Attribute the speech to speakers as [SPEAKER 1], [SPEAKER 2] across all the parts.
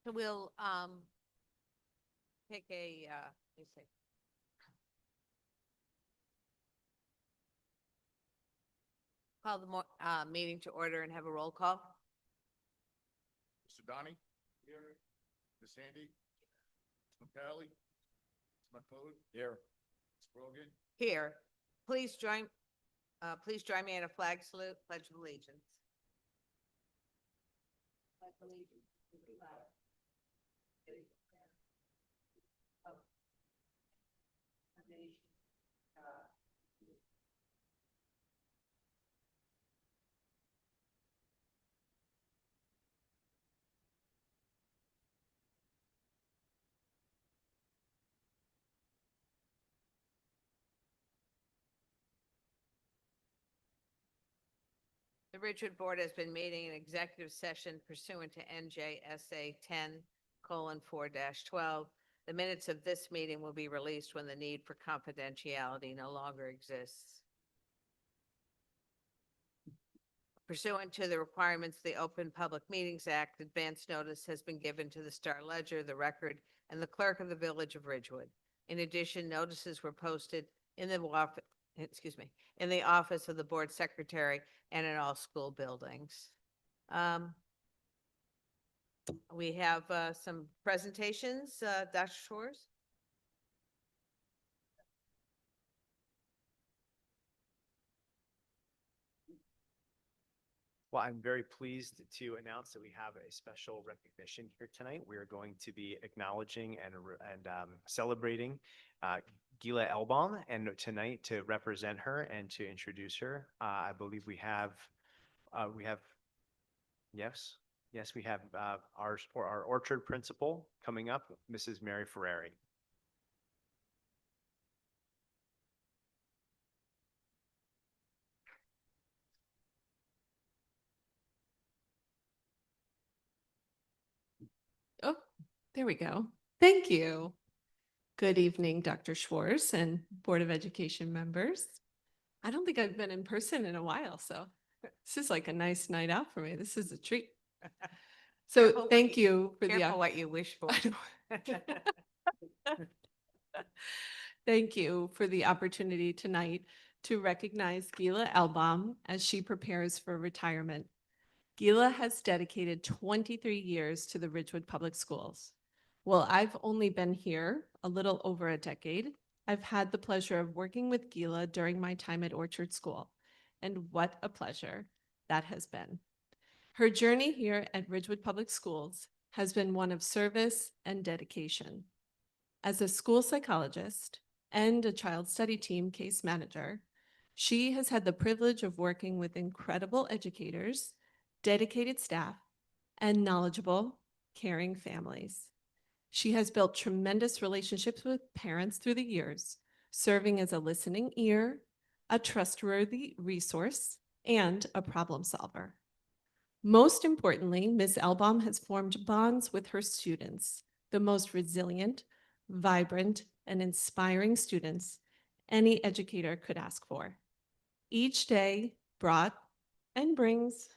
[SPEAKER 1] So we'll take a, let me see. Call the meeting to order and have a roll call.
[SPEAKER 2] Mr. Donnie? Here. Ms. Handy? Ms. McCarley? Ms. McCode? Here. Ms. Brogan?
[SPEAKER 1] Here, please join me in a flag salute, pledge of allegiance. Pledge allegiance to the flag of the nation. The Ridgewood Board has been meeting in executive session pursuant to NJSA 10:4-12. The minutes of this meeting will be released when the need for confidentiality no longer exists. Pursuant to the requirements of the Open Public Meetings Act, advance notice has been given to the Star Ledger, the Record, and the Clerk of the Village of Ridgewood. In addition, notices were posted in the office of the Board Secretary and in all school buildings. We have some presentations. Dr. Schwartz?
[SPEAKER 3] Well, I'm very pleased to announce that we have a special recognition here tonight. We are going to be acknowledging and celebrating Gila Elbaum, and tonight to represent her and to introduce her, I believe we have our orchard principal coming up, Mrs. Mary Ferrari.
[SPEAKER 4] Oh, there we go. Thank you. Good evening, Dr. Schwartz and Board of Education members. I don't think I've been in person in a while, so this is like a nice night out for me. This is a treat. So thank you for the
[SPEAKER 1] Careful what you wish for.
[SPEAKER 4] Thank you for the opportunity tonight to recognize Gila Elbaum as she prepares for retirement. Gila has dedicated 23 years to the Ridgewood Public Schools. Well, I've only been here a little over a decade. I've had the pleasure of working with Gila during my time at Orchard School, and what a pleasure that has been. Her journey here at Ridgewood Public Schools has been one of service and dedication. As a school psychologist and a child study team case manager, she has had the privilege of working with incredible educators, dedicated staff, and knowledgeable, caring families. She has built tremendous relationships with parents through the years, serving as a listening ear, a trustworthy resource, and a problem solver. Most importantly, Ms. Elbaum has formed bonds with her students, the most resilient, vibrant, and inspiring students any educator could ask for. Each day brought and brings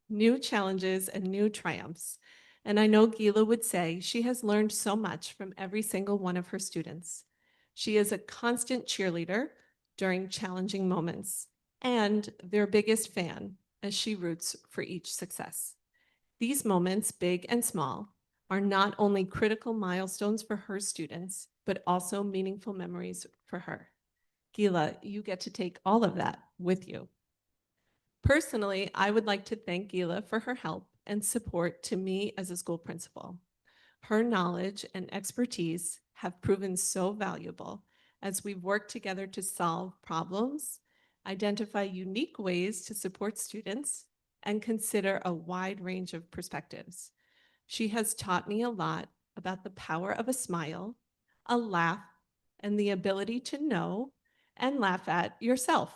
[SPEAKER 4] new challenges and new triumphs. And I know Gila would say she has learned so much from every single one of her students. She is a constant cheerleader during challenging moments and their biggest fan as she roots for each success. These moments, big and small, are not only critical milestones for her students, but also meaningful memories for her. Gila, you get to take all of that with you. Personally, I would like to thank Gila for her help and support to me as a school principal. Her knowledge and expertise have proven so valuable as we've worked together to solve problems, identify unique ways to support students, and consider a wide range of perspectives. She has taught me a lot about the power of a smile, a laugh, and the ability to know and laugh at yourself.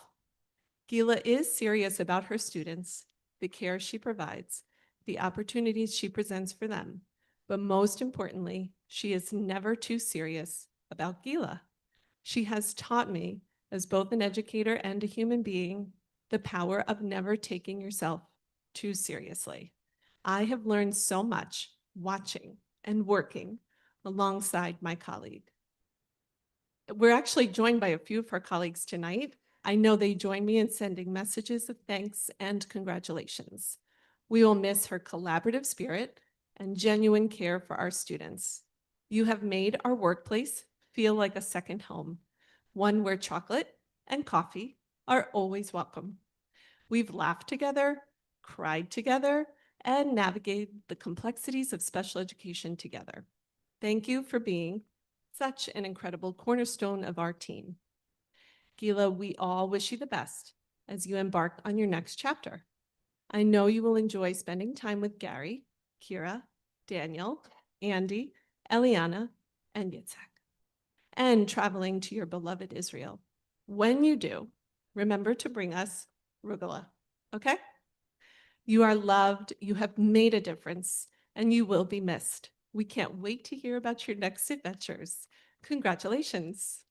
[SPEAKER 4] Gila is serious about her students, the care she provides, the opportunities she presents for them, but most importantly, she is never too serious about Gila. She has taught me, as both an educator and a human being, the power of never taking yourself too seriously. I have learned so much watching and working alongside my colleague. We're actually joined by a few of her colleagues tonight. I know they join me in sending messages of thanks and congratulations. We will miss her collaborative spirit and genuine care for our students. You have made our workplace feel like a second home, one where chocolate and coffee are always welcome. We've laughed together, cried together, and navigated the complexities of special education together. Thank you for being such an incredible cornerstone of our team. Gila, we all wish you the best as you embark on your next chapter. I know you will enjoy spending time with Gary, Kira, Daniel, Andy, Eliana, and Yitzhak, and traveling to your beloved Israel. When you do, remember to bring us rugula, okay? You are loved, you have made a difference, and you will be missed. We can't wait to hear about your next adventures. Congratulations.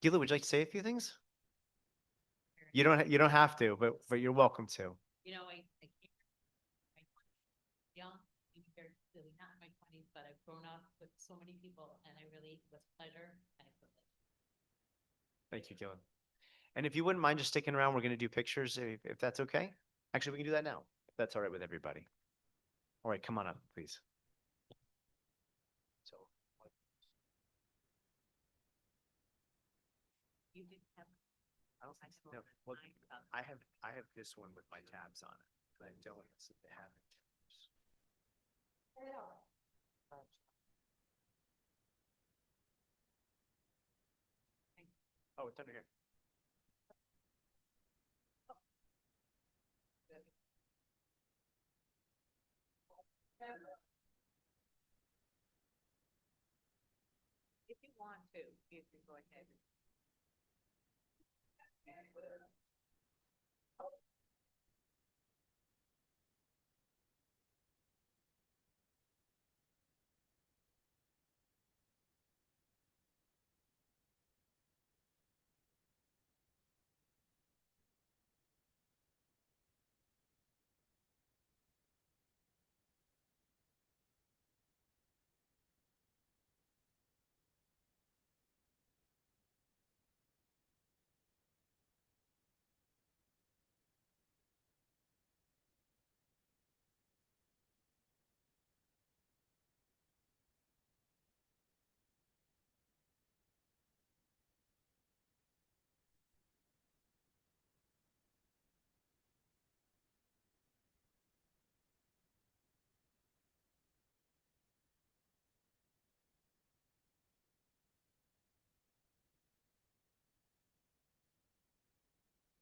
[SPEAKER 3] Gila, would you like to say a few things? You don't have to, but you're welcome to.
[SPEAKER 5] You know, I came from my 20s, young, being here, really not in my twenties, but I've grown up with so many people and I really, it was a pleasure and a privilege.
[SPEAKER 3] Thank you, Gila. And if you wouldn't mind just sticking around, we're going to do pictures if that's okay. Actually, we can do that now, if that's all right with everybody. All right, come on up, please. So,
[SPEAKER 5] You didn't have.
[SPEAKER 3] I don't think so. No, well, I have this one with my tabs on it, but I don't seem to have it. Oh, it's under here.
[SPEAKER 5] If you want to, you can go ahead.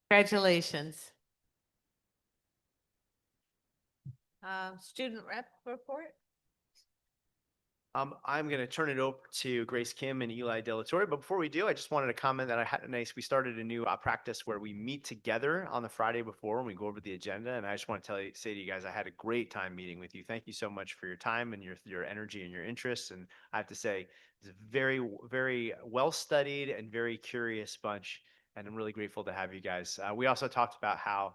[SPEAKER 1] Congratulations. Student rep report?
[SPEAKER 3] I'm going to turn it over to Grace Kim and Eli Delatorre. But before we do, I just wanted to comment that we started a new practice where we meet together on the Friday before and we go over the agenda. And I just want to say to you guys, I had a great time meeting with you. Thank you so much for your time and your energy and your interests. And I have to say, it's a very, very well studied and very curious bunch. And I'm really grateful to have you guys. We also talked about how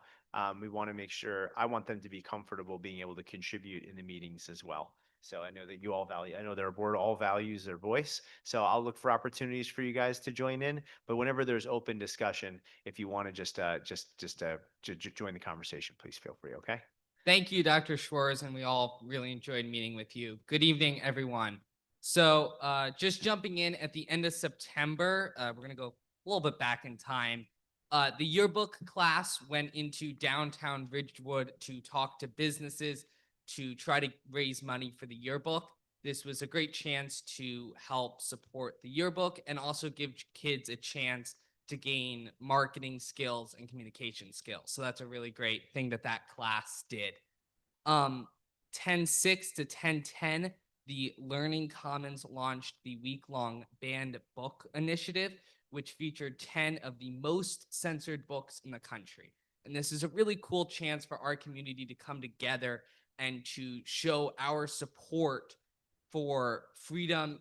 [SPEAKER 3] we want to make sure I want them to be comfortable being able to contribute in the meetings as well. So I know that you all value, I know their board all values their voice. So I'll look for opportunities for you guys to join in. But whenever there's open discussion, if you want to just join the conversation, please feel free. Okay.
[SPEAKER 6] Thank you, Dr. Schwartz, and we all really enjoyed meeting with you. Good evening, everyone. So just jumping in at the end of September, we're going to go a little bit back in time. The yearbook class went into downtown Ridgewood to talk to businesses to try to raise money for the yearbook. This was a great chance to help support the yearbook and also give kids a chance to gain marketing skills and communication skills. So that's a really great thing that class did. 10/6 to 10/10, the Learning Commons launched the week-long banned book initiative, which featured 10 of the most censored books in the country. And this is a really cool chance for our community to come together and to show our support for freedom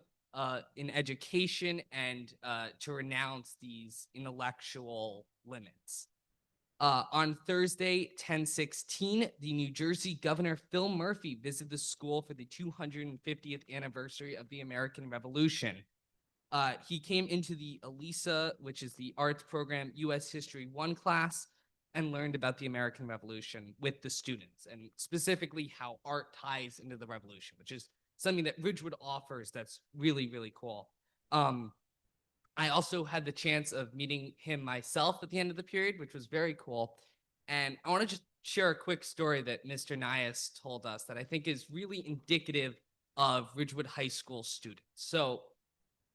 [SPEAKER 6] in education and to renounce these intellectual limits. On Thursday, 10/16, the New Jersey Governor Phil Murphy visited the school for the 250th anniversary of the American Revolution. He came into the ELISA, which is the arts program U.S. History 1 class, and learned about the American Revolution with the students, and specifically how art ties into the revolution, which is something that Ridgewood offers that's really, really cool. I also had the chance of meeting him myself at the end of the period, which was very cool. And I want to just share a quick story that Mr. Nias told us that I think is really indicative of Ridgewood High School students. So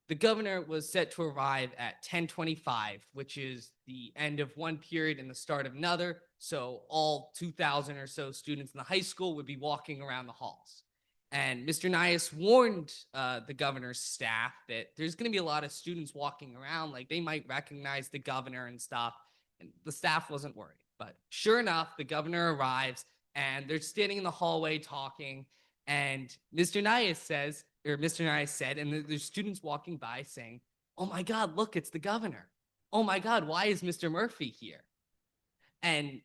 [SPEAKER 6] the governor was set to arrive at 10:25, which is the end of one period and the start of another. So all 2,000 or so students in the high school would be walking around the halls. And Mr. Nias warned the governor's staff that there's going to be a lot of students walking around, like they might recognize the governor and stuff. And the staff wasn't worried. But sure enough, the governor arrives and they're standing in the hallway talking. And Mr. Nias said, and there's students walking by saying, "Oh my God, look, it's the governor. Oh my God, why is Mr. Murphy here?" And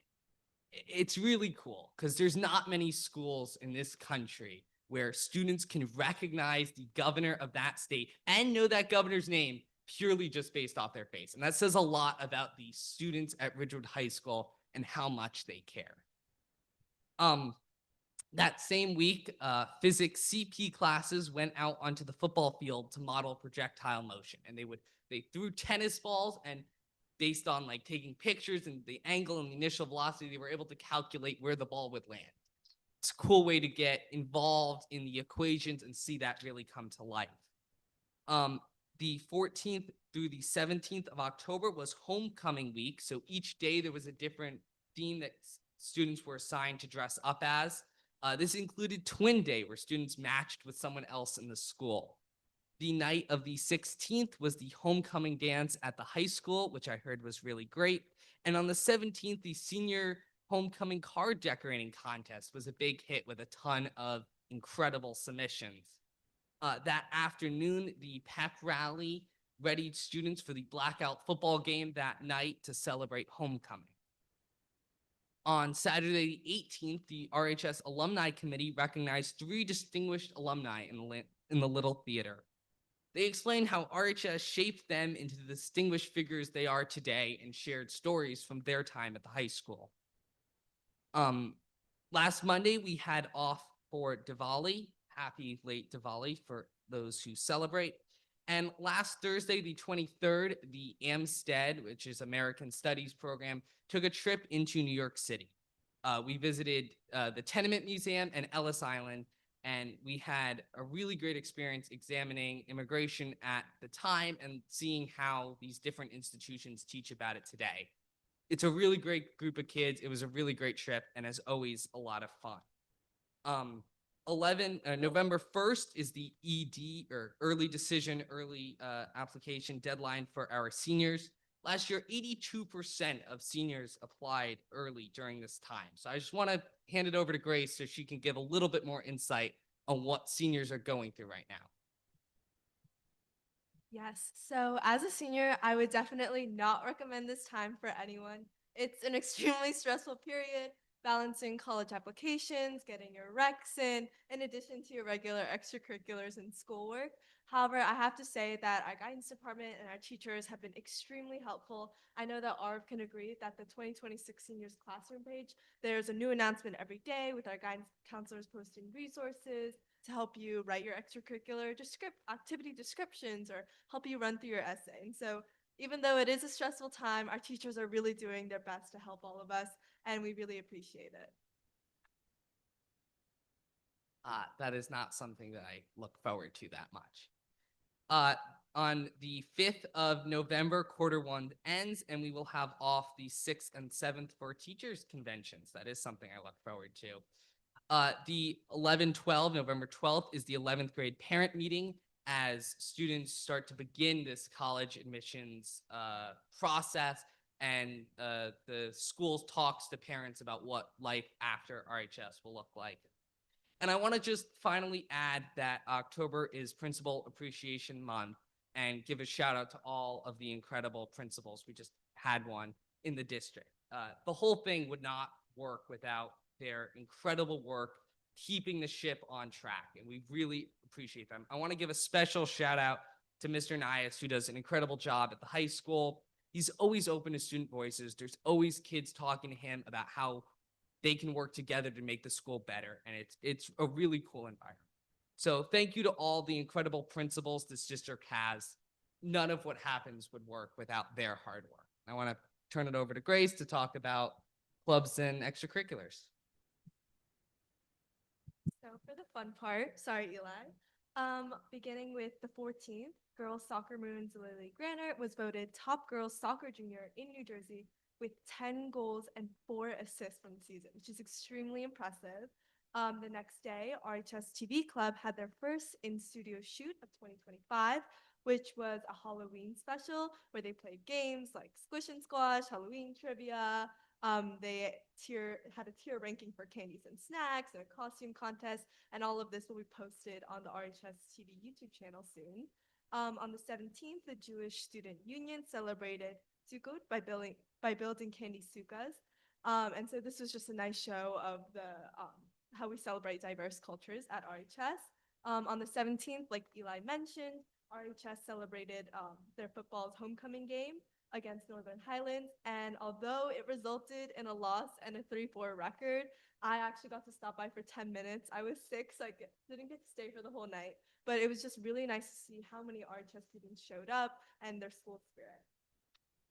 [SPEAKER 6] it's really cool because there's not many schools in this country where students can recognize the governor of that state and know that governor's name purely just based off their face. And that says a lot about the students at Ridgewood High School and how much they care. That same week, physics CP classes went out onto the football field to model projectile motion. And they threw tennis balls, and based on like taking pictures and the angle and the initial velocity, they were able to calculate where the ball would land. It's a cool way to get involved in the equations and see that really come to life. The 14th through the 17th of October was homecoming week. So each day there was a different theme that students were assigned to dress up as. This included Twin Day, where students matched with someone else in the school. The night of the 16th was the homecoming dance at the high school, which I heard was really great. And on the 17th, the senior homecoming card decorating contest was a big hit with a ton of incredible submissions. That afternoon, the pep rally readied students for the blackout football game that night to celebrate homecoming. On Saturday the 18th, the RHS Alumni Committee recognized 3 distinguished alumni in the Little Theater. They explained how RHS shaped them into the distinguished figures they are today and shared stories from their time at the high school. Last Monday, we had off for Diwali. Happy late Diwali for those who celebrate. And last Thursday, the 23rd, the Amstead, which is American Studies program, took a trip into New York City. We visited the Tenement Museum and Ellis Island, and we had a really great experience examining immigration at the time and seeing how these different institutions teach about it today. It's a really great group of kids. It was a really great trip, and as always, a lot of fun. November 1st is the ED, or early decision, early application deadline for our seniors. Last year, 82% of seniors applied early during this time. So I just want to hand it over to Grace so she can give a little bit more insight on what seniors are going through right now.
[SPEAKER 7] Yes, so as a senior, I would definitely not recommend this time for anyone. It's an extremely stressful period, balancing college applications, getting your recs in addition to your regular extracurriculars and schoolwork. However, I have to say that our guidance department and our teachers have been extremely helpful. I know that Arv can agree that the 2026 seniors classroom page, there's a new announcement every day with our guidance counselors posting resources to help you write your extracurricular activity descriptions or help you run through your essay. And so even though it is a stressful time, our teachers are really doing their best to help all of us, and we really appreciate it.
[SPEAKER 6] That is not something that I look forward to that much. On the 5th of November, quarter 1 ends, and we will have off the 6th and 7th for teachers' conventions. That is something I look forward to. The November 12th, is the 11th grade parent meeting as students start to begin this college admissions process, and the school talks to parents about what life after RHS will look like. And I want to just finally add that October is Principal Appreciation Month and give a shout out to all of the incredible principals. We just had one in the district. The whole thing would not work without their incredible work keeping the ship on track, and we really appreciate them. I want to give a special shout out to Mr. Nias, who does an incredible job at the high school. He's always open to student voices. There's always kids talking to him about how they can work together to make the school better, and it's a really cool environment. So thank you to all the incredible principals this district has. None of what happens would work without their hard work. I want to turn it over to Grace to talk about clubs and extracurriculars.
[SPEAKER 7] So for the fun part, sorry, Eli. Beginning with the 14th, girls soccer Maroons Lily Granert was voted top girls soccer junior in New Jersey with 10 goals and 4 assists from the season, which is extremely impressive. The next day, RHS TV Club had their first in-studio shoot of 2025, which was a Halloween special where they played games like Squish and Squash, Halloween trivia. They had a tier ranking for candies and snacks and a costume contest, and all of this will be posted on the RHS TV YouTube channel soon. On the 17th, the Jewish Student Union celebrated Sukkot by building candy sukkahs. And so this was just a nice show of how we celebrate diverse cultures at RHS. On the 17th, like Eli mentioned, RHS celebrated their football's homecoming game against Northern Highlands. And although it resulted in a loss and a 3-4 record, I actually got to stop by for 10 minutes. I was sick, so I didn't get to stay for the whole night. But it was just really nice to see how many RHS students showed up and their school spirit.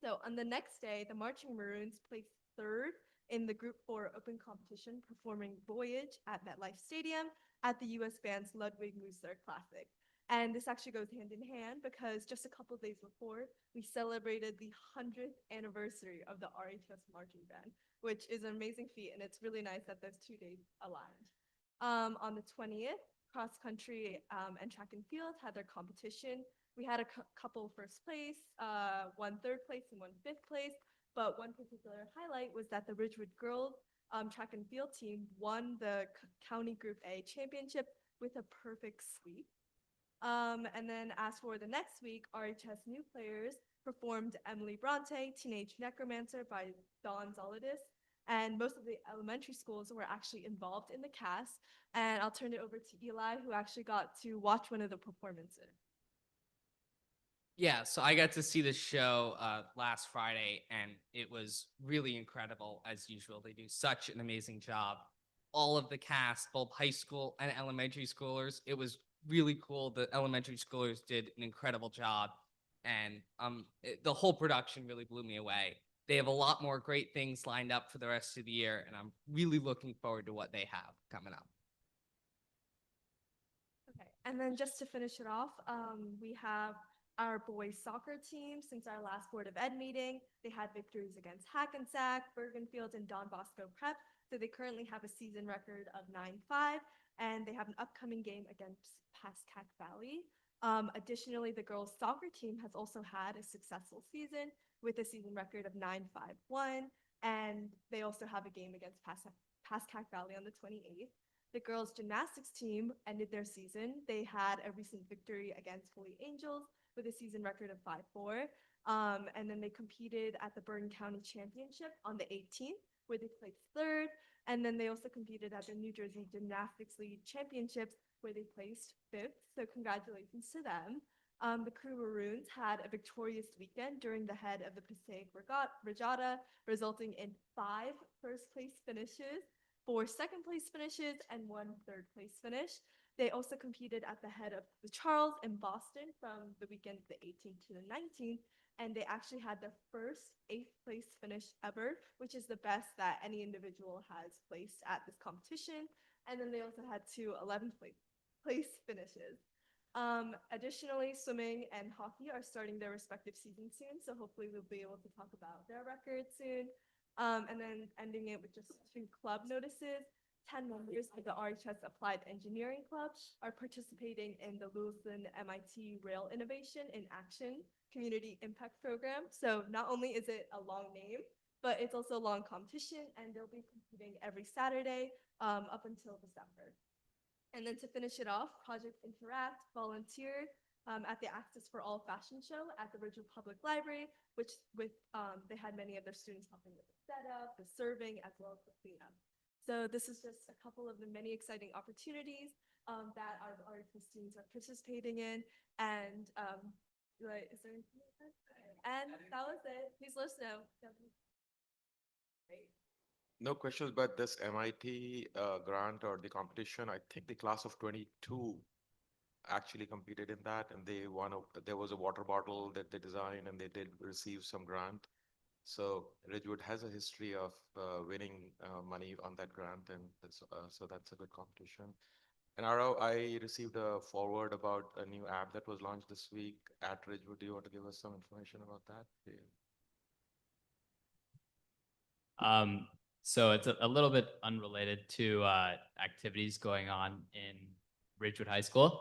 [SPEAKER 7] So on the next day, the Marching Maroons placed 3rd in the Group 4 open competition, performing Voyage at MetLife Stadium at the U.S. Band's Ludwig Musser Classic. And this actually goes hand in hand because just a couple of days before, we celebrated the 100th anniversary of the RHS Marching Band, which is an amazing feat, and it's really nice that those 2 days aligned. On the 20th, cross country and track and field had their competition. We had a couple first place, one third place, and one fifth place. But one particular highlight was that the Ridgewood girls track and field team won the County Group A championship with a perfect sweep. And then as for the next week, RHS new players performed Emily Bronte, Teenage Necromancer by Dawn Zolidis. And most of the elementary schools were actually involved in the cast. And I'll turn it over to Eli, who actually got to watch one of the performances.
[SPEAKER 6] Yeah, so I got to see the show last Friday, and it was really incredible as usual. They do such an amazing job. All of the cast, both high school and elementary schoolers, it was really cool. The elementary schoolers did an incredible job, and the whole production really blew me away. They have a lot more great things lined up for the rest of the year, and I'm really looking forward to what they have coming up.
[SPEAKER 7] Okay, and then just to finish it off, we have our boys soccer team. Since our last Board of Ed meeting, they had victories against Hackensack, Bergenfield, and Don Bosco Prep. So they currently have a season record of 9-5, and they have an upcoming game against Pascack Valley. Additionally, the girls soccer team has also had a successful season with a season record of 9-5-1, and they also have a game against Pascack Valley on the 28th. The girls gymnastics team ended their season. They had a recent victory against Holy Angels with a season record of 5-4. And then they competed at the Bergen County Championship on the 18th, where they placed 3rd. And then they also competed at the New Jersey Gymnastics League Championships, where they placed 5th. So congratulations to them. The Crew Maroons had a victorious weekend during the head of the Passaic Regatta, resulting in 5 first-place finishes, 4 second-place finishes, and 1 third-place finish. They also competed at the head of the Charles in Boston from the weekend of the 18th to the 19th, and they actually had their first 8th place finish ever, which is the best that any individual has placed at this competition. And then they also had 2 11th place finishes. Additionally, swimming and hockey are starting their respective seasons soon, so hopefully we'll be able to talk about their records soon. And then ending it with just 2 club notices. 10 members of the RHS Applied Engineering Club are participating in the Lewiston MIT Rail Innovation in Action Community Impact Program. So not only is it a long name, but it's also a long competition, and they'll be competing every Saturday up until December. And then to finish it off, Project Interact volunteered at the Access for All fashion show at the Ridgewood Public Library, which they had many of their students helping with the setup, the serving, as well as the cleanup. So this is just a couple of the many exciting opportunities that our students are participating in. And is there anything else? And that was it. Please let us know. Great.
[SPEAKER 2] No questions, but this MIT grant or the competition, I think the class of 22 actually competed in that, and there was a water bottle that they designed, and they did receive some grant. So Ridgewood has a history of winning money on that grant, and so that's a good competition. And I received a forward about a new app that was launched this week at Ridgewood. Do you want to give us some information about that? Yeah.
[SPEAKER 8] So it's a little bit unrelated to activities going on in Ridgewood High School.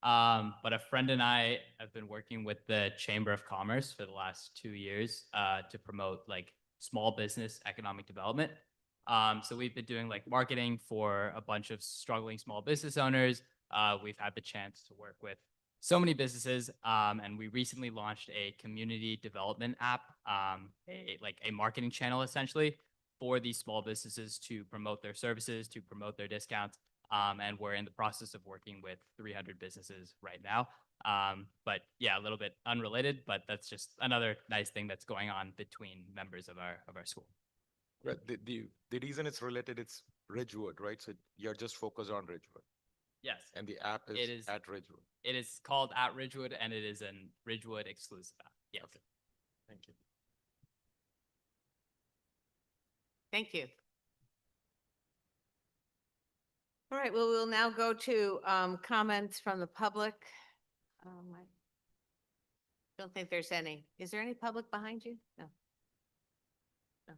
[SPEAKER 8] But a friend and I have been working with the Chamber of Commerce for the last 2 years to promote like small business economic development. So we've been doing like marketing for a bunch of struggling small business owners. We've had the chance to work with so many businesses, and we recently launched a community development app, like a marketing channel essentially for these small businesses to promote their services, to promote their discounts. And we're in the process of working with 300 businesses right now. But yeah, a little bit unrelated, but that's just another nice thing that's going on between members of our school.
[SPEAKER 2] Right. The reason it's related, it's Ridgewood, right? So you're just focused on Ridgewood,
[SPEAKER 8] Yes,
[SPEAKER 2] and the app
[SPEAKER 8] It
[SPEAKER 2] is
[SPEAKER 8] is-
[SPEAKER 2] at Ridgewood.
[SPEAKER 8] it is called at Ridgewood, and it is an Ridgewood exclusive app. Yes.
[SPEAKER 2] Okay. Thank you.
[SPEAKER 1] Thank you. All right, well, we'll now go to comments from the public. I don't think there's any. Is there any public behind you? No. No.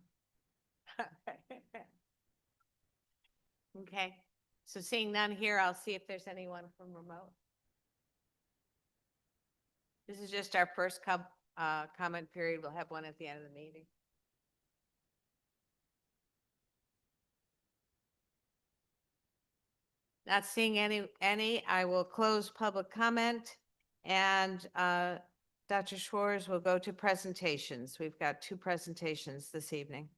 [SPEAKER 1] Okay, so seeing none here, I'll see if there's anyone from remote. This is just our first comment period. We'll have one at the end of the meeting. Not seeing any, I will close public comment, and Dr. Schwartz will go to presentations. We've got 2 presentations this evening.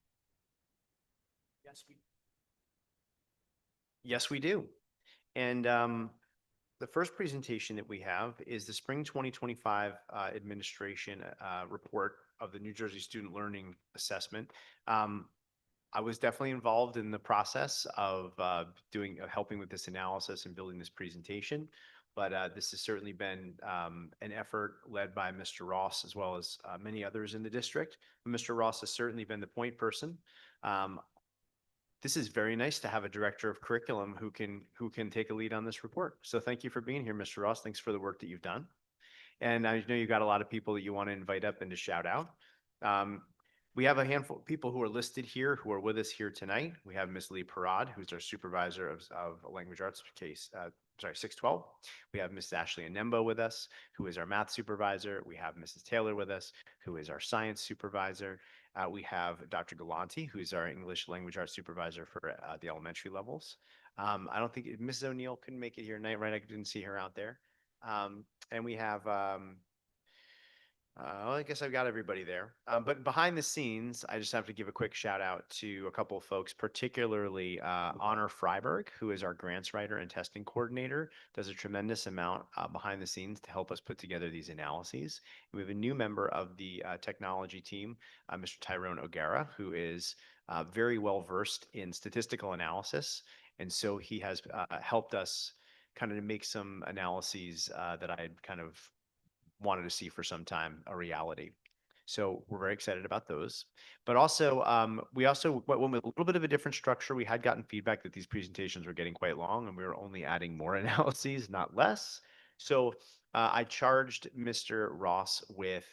[SPEAKER 3] Yes, we do. And the first presentation that we have is the Spring 2025 Administration Report of the New Jersey Student Learning Assessment. I was definitely involved in the process of helping with this analysis and building this presentation. But this has certainly been an effort led by Mr. Ross, as well as many others in the district. Mr. Ross has certainly been the point person. This is very nice to have a director of curriculum who can take a lead on this report. So thank you for being here, Mr. Ross. Thanks for the work that you've done. And I know you've got a lot of people that you want to invite up and to shout out. We have a handful of people who are listed here who are with us here tonight. We have Ms. Lee Parad, who's our supervisor of language arts case, 612. We have Ms. Ashley Anembo with us, who is our math supervisor. We have Mrs. Taylor with us, who is our science supervisor. We have Dr. Galanti, who is our English language arts supervisor for the elementary levels. I don't think Mrs. O'Neill couldn't make it here tonight, right? I didn't see her out there. And we have well, I guess I've got everybody there. But behind the scenes, I just have to give a quick shout out to a couple of folks, particularly Honor Freiberg, who is our grants writer and testing coordinator, does a tremendous amount behind the scenes to help us put together these analyses. And we have a new member of the technology team, Mr. Tyrone O'Gara, who is very well versed in statistical analysis. And so he has helped us kind of make some analyses that I had kind of wanted to see for some time a reality. So we're very excited about those. But also, we also went with a little bit of a different structure. We had gotten feedback that these presentations were getting quite long, and we were only adding more analyses, not less. So I charged Mr. Ross with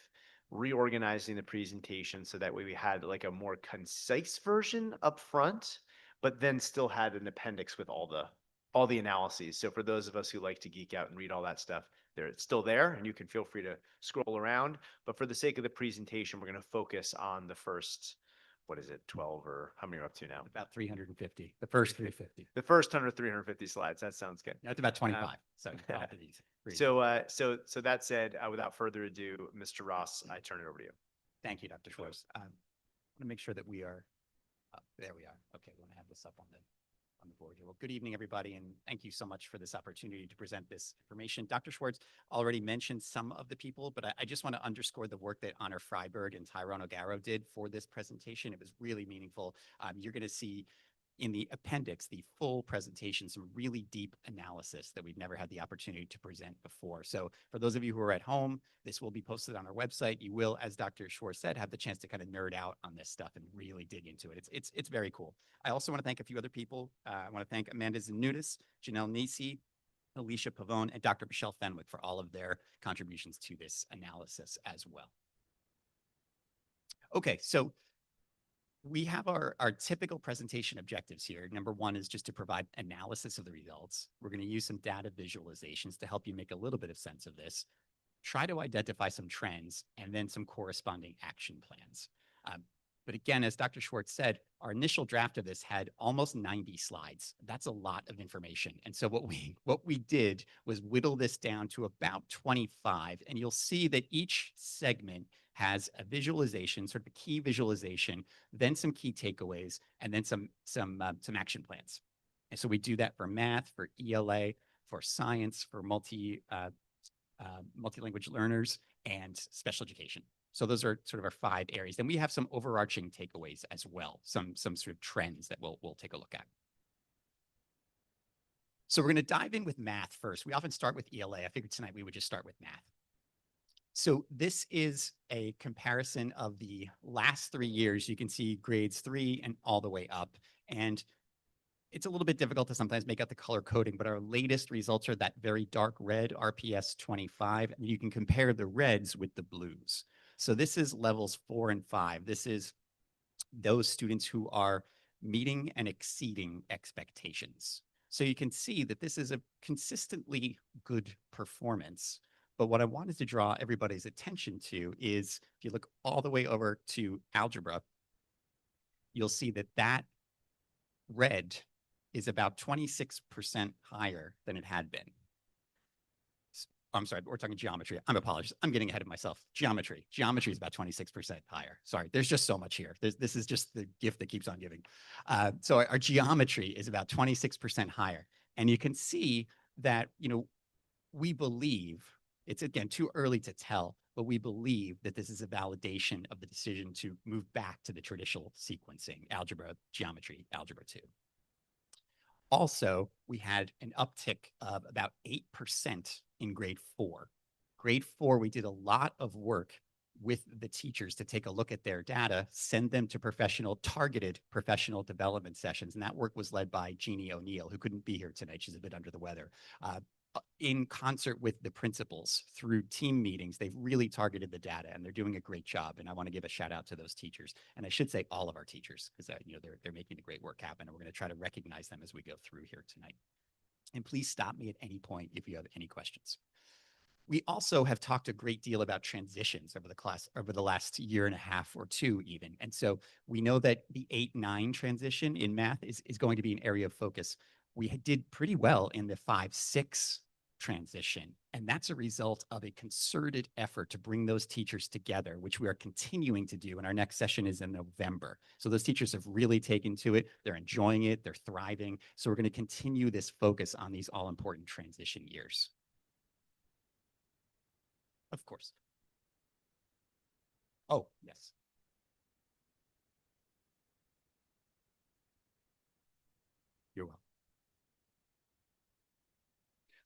[SPEAKER 3] reorganizing the presentation so that way we had like a more concise version up front, but then still had an appendix with all the analyses. So for those of us who like to geek out and read all that stuff, it's still there, and you can feel free to scroll around. But for the sake of the presentation, we're going to focus on the first what is it, 12 or how many are up to now?
[SPEAKER 9] About 350, the first 350.
[SPEAKER 3] The first 350 slides. That sounds good.
[SPEAKER 9] That's about 25. So all of these. Great.
[SPEAKER 3] So that said, without further ado, Mr. Ross, I turn it over to you.
[SPEAKER 9] Thank you, Dr. Schwartz. I want to make sure that we are, there we are. Okay, we want to have this up on the board here. Well, good evening, everybody, and thank you so much for this opportunity to present this information. Dr. Schwartz already mentioned some of the people, but I just want to underscore the work that Honor Freiberg and Tyrone O'Garo did for this presentation. It was really meaningful. You're going to see in the appendix, the full presentation, some really deep analysis that we've never had the opportunity to present before. So for those of you who are at home, this will be posted on our website. You will, as Dr. Schwartz said, have the chance to kind of nerd out on this stuff and really dig into it. It's very cool. I also want to thank a few other people. I want to thank Amanda Zanutis, Janelle Nisi, Alicia Pavone, and Dr. Michelle Fenwick for all of their contributions to this analysis as well. Okay, so we have our typical presentation objectives here. Number one is just to provide analysis of the results. We're going to use some data visualizations to help you make a little bit of sense of this, try to identify some trends, and then some corresponding action plans. But again, as Dr. Schwartz said, our initial draft of this had almost 90 slides. That's a lot of information. And so what we did was whittle this down to about 25. And you'll see that each segment has a visualization, sort of a key visualization, then some key takeaways, and then some action plans. And so we do that for math, for ELA, for science, for multi-language learners, and special education. So those are sort of our 5 areas. Then we have some overarching takeaways as well, some sort of trends that we'll take a look at. So we're going to dive in with math first. We often start with ELA. I figured tonight we would just start with math. So this is a comparison of the last 3 years. You can see grades 3 and all the way up. And it's a little bit difficult to sometimes make out the color coding, but our latest results are that very dark red, RPS 25, and you can compare the reds with the blues. So this is levels 4 and 5. This is those students who are meeting and exceeding expectations. So you can see that this is a consistently good performance. But what I wanted to draw everybody's attention to is if you look all the way over to algebra, you'll see that that red is about 26% higher than it had been. I'm sorry, we're talking geometry. I'm apologies. I'm getting ahead of myself. Geometry is about 26% higher. Sorry, there's just so much here. This is just the gift that keeps on giving. So our geometry is about 26% higher. And you can see that, we believe, it's again, too early to tell, but we believe that this is a validation of the decision to move back to the traditional sequencing, algebra, geometry, algebra 2. Also, we had an uptick of about 8% in grade 4. Grade 4, we did a lot of work with the teachers to take a look at their data, send them to targeted professional development sessions. And that work was led by Jeannie O'Neill, who couldn't be here tonight. She's a bit under the weather. In concert with the principals through team meetings, they've really targeted the data and they're doing a great job. And I want to give a shout out to those teachers. And I should say all of our teachers, because they're making the great work happen. And we're going to try to recognize them as we go through here tonight. And please stop me at any point if you have any questions. We also have talked a great deal about transitions over the last year and a half or 2 even. And so we know that the 8-9 transition in math is going to be an area of focus. We did pretty well in the 5-6 transition, and that's a result of a concerted effort to bring those teachers together, which we are continuing to do, and our next session is in November. So those teachers have really taken to it. They're enjoying it. They're thriving. So we're going to continue this focus on these all-important transition years. Of course. Oh, yes. You're welcome.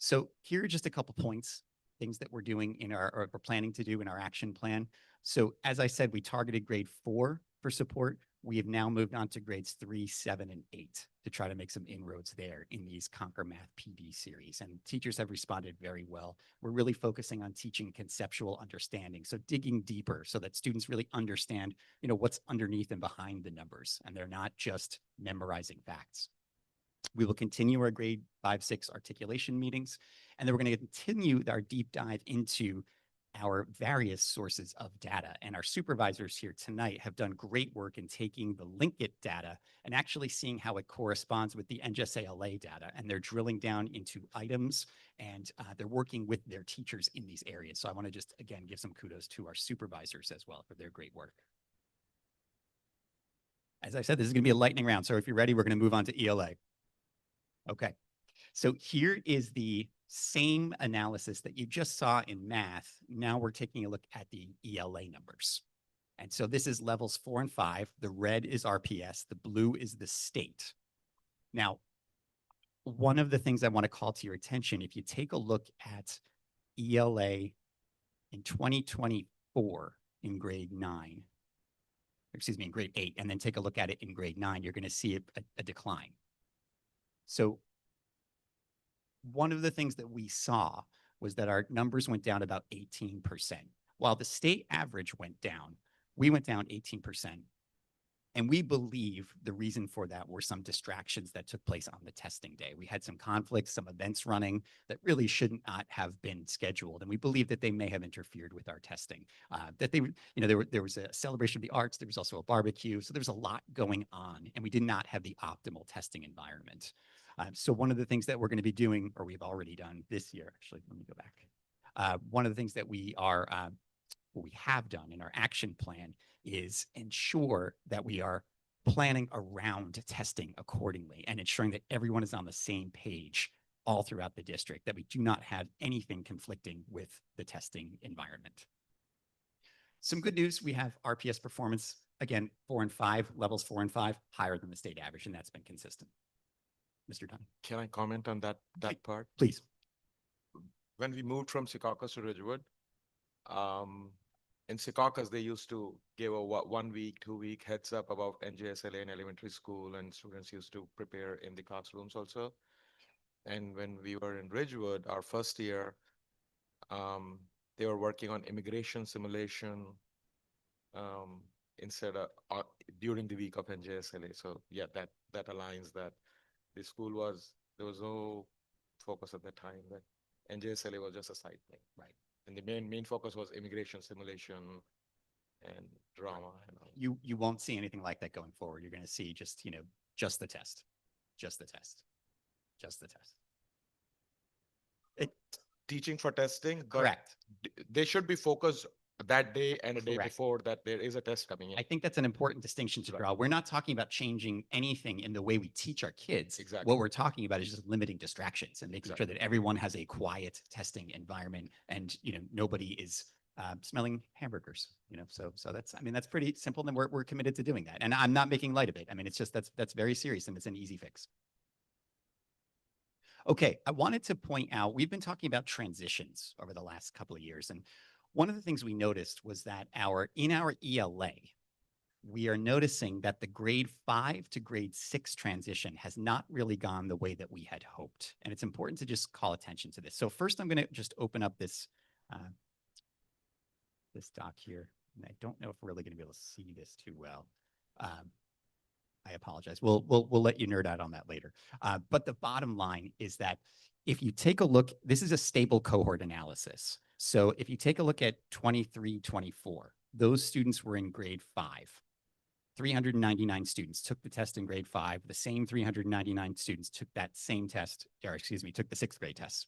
[SPEAKER 9] So here are just a couple points, things that we're doing or we're planning to do in our action plan. So as I said, we targeted grade 4 for support. We have now moved on to grades 3, 7, and 8 to try to make some inroads there in these Conquer Math PD series. And teachers have responded very well. We're really focusing on teaching conceptual understanding. So digging deeper so that students really understand, what's underneath and behind the numbers. And they're not just memorizing facts. We will continue our grade 5-6 articulation meetings, and then we're going to continue our deep dive into our various sources of data. And our supervisors here tonight have done great work in taking the Linkit data and actually seeing how it corresponds with the NGSALA data. And they're drilling down into items, and they're working with their teachers in these areas. So I want to just, again, give some kudos to our supervisors as well for their great work. As I said, this is going to be a lightning round. So if you're ready, we're going to move on to ELA. Okay. So here is the same analysis that you just saw in math. Now we're taking a look at the ELA numbers. And so this is levels 4 and 5. The red is RPS. The blue is the state. Now, one of the things I want to call to your attention, if you take a look at ELA in 2024 in grade 9, excuse me, in grade 8, and then take a look at it in grade 9, you're going to see a decline. So one of the things that we saw was that our numbers went down about 18%. While the state average went down, we went down 18%. And we believe the reason for that were some distractions that took place on the testing day. We had some conflicts, some events running that really should not have been scheduled. And we believe that they may have interfered with our testing. That they, there was a celebration of the arts. There was also a barbecue. So there was a lot going on, and we did not have the optimal testing environment. So one of the things that we're going to be doing, or we've already done this year, actually, let me go back. One of the things that we have done in our action plan is ensure that we are planning around testing accordingly and ensuring that everyone is on the same page all throughout the district, that we do not have anything conflicting with the testing environment. Some good news, we have RPS performance, again, 4 and 5, levels 4 and 5, higher than the state average, and that's been consistent. Mr. Dunn.
[SPEAKER 2] Can I comment on that part?
[SPEAKER 9] Please.
[SPEAKER 2] When we moved from Secaucus to Ridgewood, in Secaucus, they used to give a 1 week, 2 week heads up about NJSLA in elementary school, and students used to prepare in the classrooms also. And when we were in Ridgewood, our first year, they were working on immigration simulation instead of during the week of NJSLA. So yeah, that aligns that the school there was no focus at that time. That NJSLA was just a side thing.
[SPEAKER 9] Right.
[SPEAKER 2] And the main focus was immigration simulation and drama. And all.
[SPEAKER 9] You won't see anything like that going forward. You're going to see just, just the test, just the test, just the test.
[SPEAKER 2] Teaching for testing, but
[SPEAKER 9] Correct.
[SPEAKER 2] They should be focused that day and a day
[SPEAKER 9] Correct.
[SPEAKER 2] before that there is a test coming in.
[SPEAKER 9] I think that's an important distinction to
[SPEAKER 2] Right.
[SPEAKER 9] draw. We're not talking about changing anything in the way we teach our kids.
[SPEAKER 2] Exactly.
[SPEAKER 9] What we're talking about is just limiting distractions and making
[SPEAKER 2] Exactly.
[SPEAKER 9] sure that everyone has a quiet testing environment and, nobody is smelling hamburgers, so that's, that's pretty simple. And we're committed to doing that. And I'm not making light of it. It's just, that's very serious and it's an easy fix. Okay, I wanted to point out, we've been talking about transitions over the last couple of years. And one of the things we noticed was that in our ELA, we are noticing that the grade 5 to grade 6 transition has not really gone the way that we had hoped. And it's important to just call attention to this. So first, I'm going to just open up this doc here. And I don't know if we're really going to be able to see this too well. I apologize. We'll let you nerd out on that later. But the bottom line is that if you take a look, this is a stable cohort analysis. So if you take a look at 23, 24, those students were in grade 5. 399 students took the test in grade 5. The same 399 students took that same test, or excuse me, took the 6th grade test.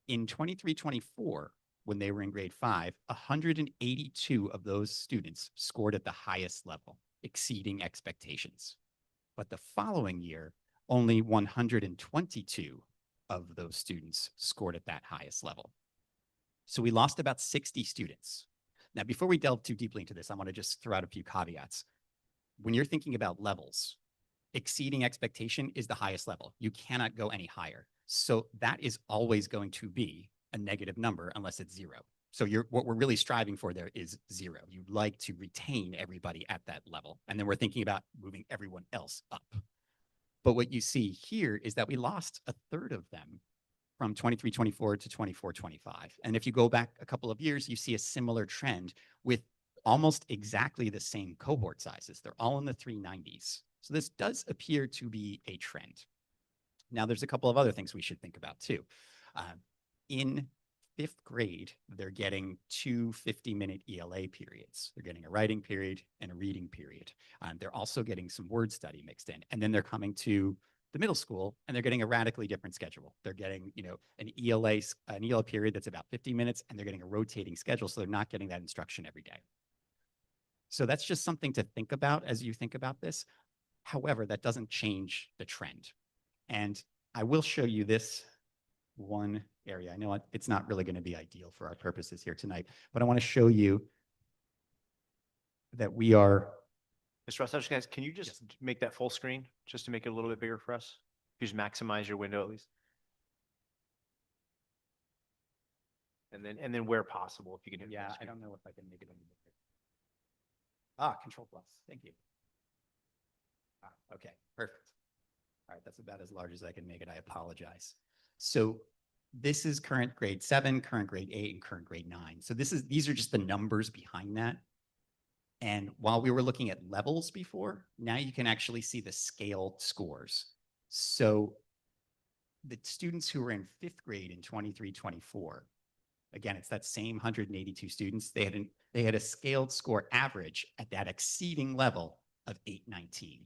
[SPEAKER 9] In 23, 24, when they were in grade 5, 182 of those students scored at the highest level, exceeding expectations. But the following year, only 122 of those students scored at that highest level. So we lost about 60 students. Now, before we delve too deeply into this, I want to just throw out a few caveats. When you're thinking about levels, exceeding expectation is the highest level. You cannot go any higher. So that is always going to be a negative number unless it's 0. So what we're really striving for there is 0. You'd like to retain everybody at that level. And then we're thinking about moving everyone else up. But what you see here is that we lost a third of them from 23, 24 to 24, 25. And if you go back a couple of years, you see a similar trend with almost exactly the same cohort sizes. They're all in the 390s. So this does appear to be a trend. Now, there's a couple of other things we should think about too. In fifth grade, they're getting two 50-minute ELA periods. They're getting a writing period and a reading period. They're also getting some word study mixed in. And then they're coming to the middle school and they're getting a radically different schedule. They're getting, an ELA period that's about 50 minutes, and they're getting a rotating schedule. So they're not getting that instruction every day. So that's just something to think about as you think about this. However, that doesn't change the trend. And I will show you this one area. I know it's not really going to be ideal for our purposes here tonight, but I want to show you that we are.
[SPEAKER 3] Mr. Ross, guys, can you just make that full screen just to make it a little bit bigger for us? You just maximize your window at least. And then where possible, if you can hit.
[SPEAKER 9] Yeah, I don't know if I can make it any bigger. Control plus. Thank you. Okay, perfect. All right, that's about as large as I can make it. I apologize. So this is current grade 7, current grade 8, and current grade 9. So these are just the numbers behind that. And while we were looking at levels before, now you can actually see the scaled scores. So the students who were in 5th grade in 23-24, again, it's that same 182 students, they had a scaled score average at that exceeding level of 819.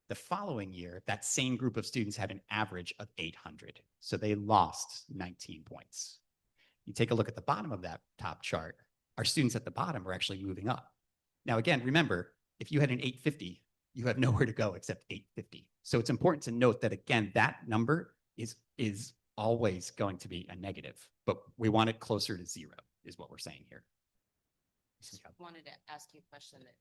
[SPEAKER 9] The following year, that same group of students had an average of 800. So they lost 19 points. You take a look at the bottom of that top chart, our students at the bottom are actually moving up. Now, again, remember, if you had an 850, you have nowhere to go except 850. So it's important to note that, again, that number is always going to be a negative, but we want it closer to 0 is what we're saying here.
[SPEAKER 10] Just wanted to ask you a question that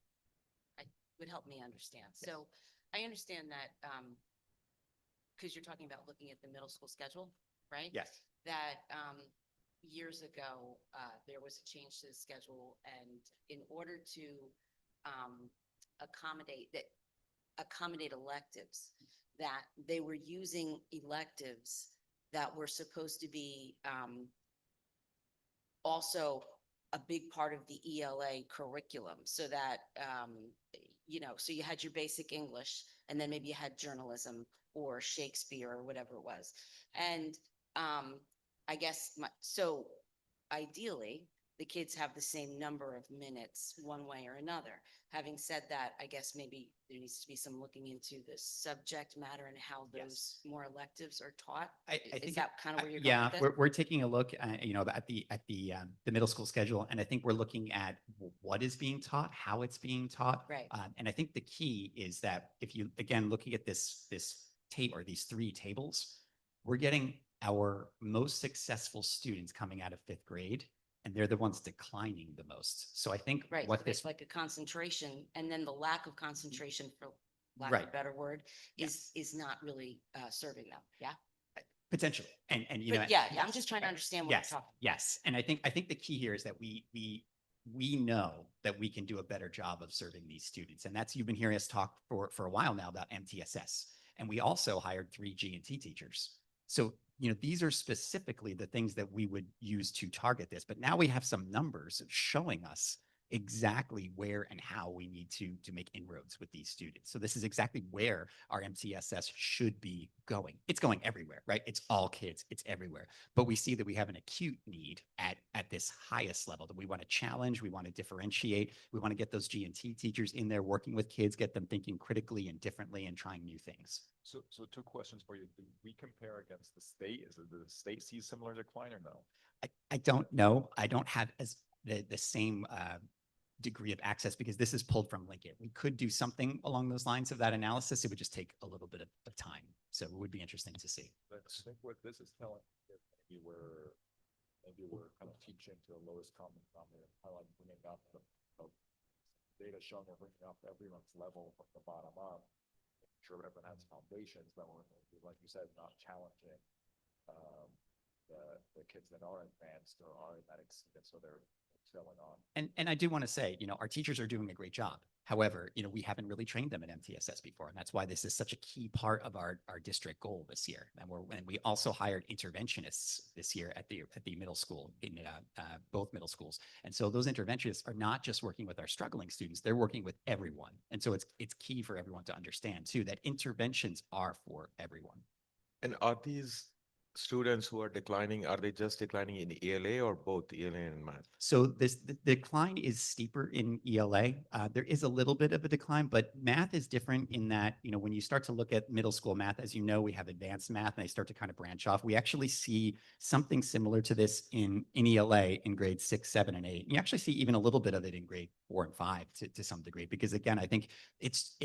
[SPEAKER 10] would help me understand.
[SPEAKER 9] Yes.
[SPEAKER 10] So I understand that, because you're talking about looking at the middle school schedule, right?
[SPEAKER 9] Yes.
[SPEAKER 10] That years ago, there was a change to the schedule, and in order to accommodate electives, that they were using electives that were supposed to be also a big part of the ELA curriculum, so that, so you had your basic English, and then maybe you had journalism or Shakespeare or whatever it was. And I guess, so ideally, the kids have the same number of minutes one way or another. Having said that, I guess maybe there needs to be some looking into the subject matter and how those more electives are taught.
[SPEAKER 9] I think
[SPEAKER 10] Is that kind of where you're going
[SPEAKER 9] yeah,
[SPEAKER 10] with this?
[SPEAKER 9] we're taking a look at, at the middle school schedule, and I think we're looking at what is being taught, how it's being taught.
[SPEAKER 10] Right.
[SPEAKER 9] And I think the key is that if you, again, looking at this tape or these 3 tables, we're getting our most successful students coming out of 5th grade, and they're the ones declining the most. So I think
[SPEAKER 10] Right,
[SPEAKER 9] what
[SPEAKER 10] so
[SPEAKER 9] this
[SPEAKER 10] there's like a concentration, and then the lack of concentration, for lack of
[SPEAKER 9] Right.
[SPEAKER 10] a better word, is not really serving them, yeah?
[SPEAKER 9] potentially, and
[SPEAKER 10] But yeah, I'm just trying to understand what you're
[SPEAKER 9] Yes,
[SPEAKER 10] talking.
[SPEAKER 9] yes. And I think the key here is that we know that we can do a better job of serving these students. And you've been hearing us talk for a while now about MTSS. And we also hired 3 G&T teachers. So, these are specifically the things that we would use to target this. But now we have some numbers showing us exactly where and how we need to make inroads with these students. So this is exactly where our MTSS should be going. It's going everywhere, right? It's all kids, it's everywhere. But we see that we have an acute need at this highest level that we want to challenge, we want to differentiate, we want to get those G&T teachers in there working with kids, get them thinking critically and differently and trying new things.
[SPEAKER 11] So 2 questions for you. Do we compare against the state? Is it the state sees similar decline or no?
[SPEAKER 9] I don't know. I don't have the same degree of access because this is pulled from Lincoln. We could do something along those lines of that analysis. It would just take a little bit of time. So it would be interesting to see.
[SPEAKER 11] But I think what this is telling is maybe we're kind of teaching to the lowest common denominator, kind of like bringing up the data showing we're bringing up everyone's level from the bottom up. Sure, everyone has foundations, but we're, like you said, not challenging the kids that are advanced or are that exceeded, so they're going on.
[SPEAKER 9] And I do want to say, our teachers are doing a great job. However, we haven't really trained them at MTSS before, and that's why this is such a key part of our district goal this year. And we also hired interventionists this year at the middle school in both middle schools. And so those interventionists are not just working with our struggling students; they're working with everyone. And so it's key for everyone to understand too that interventions are for everyone.
[SPEAKER 2] And are these students who are declining, are they just declining in ELA or both ELA and math?
[SPEAKER 9] So the decline is steeper in ELA. There is a little bit of a decline, but math is different in that, when you start to look at middle school math, as you know, we have advanced math and they start to kind of branch off. We actually see something similar to this in ELA in grades 6, 7, and 8. You actually see even a little bit of it in grade 4 and 5 to some degree, because again, I think it's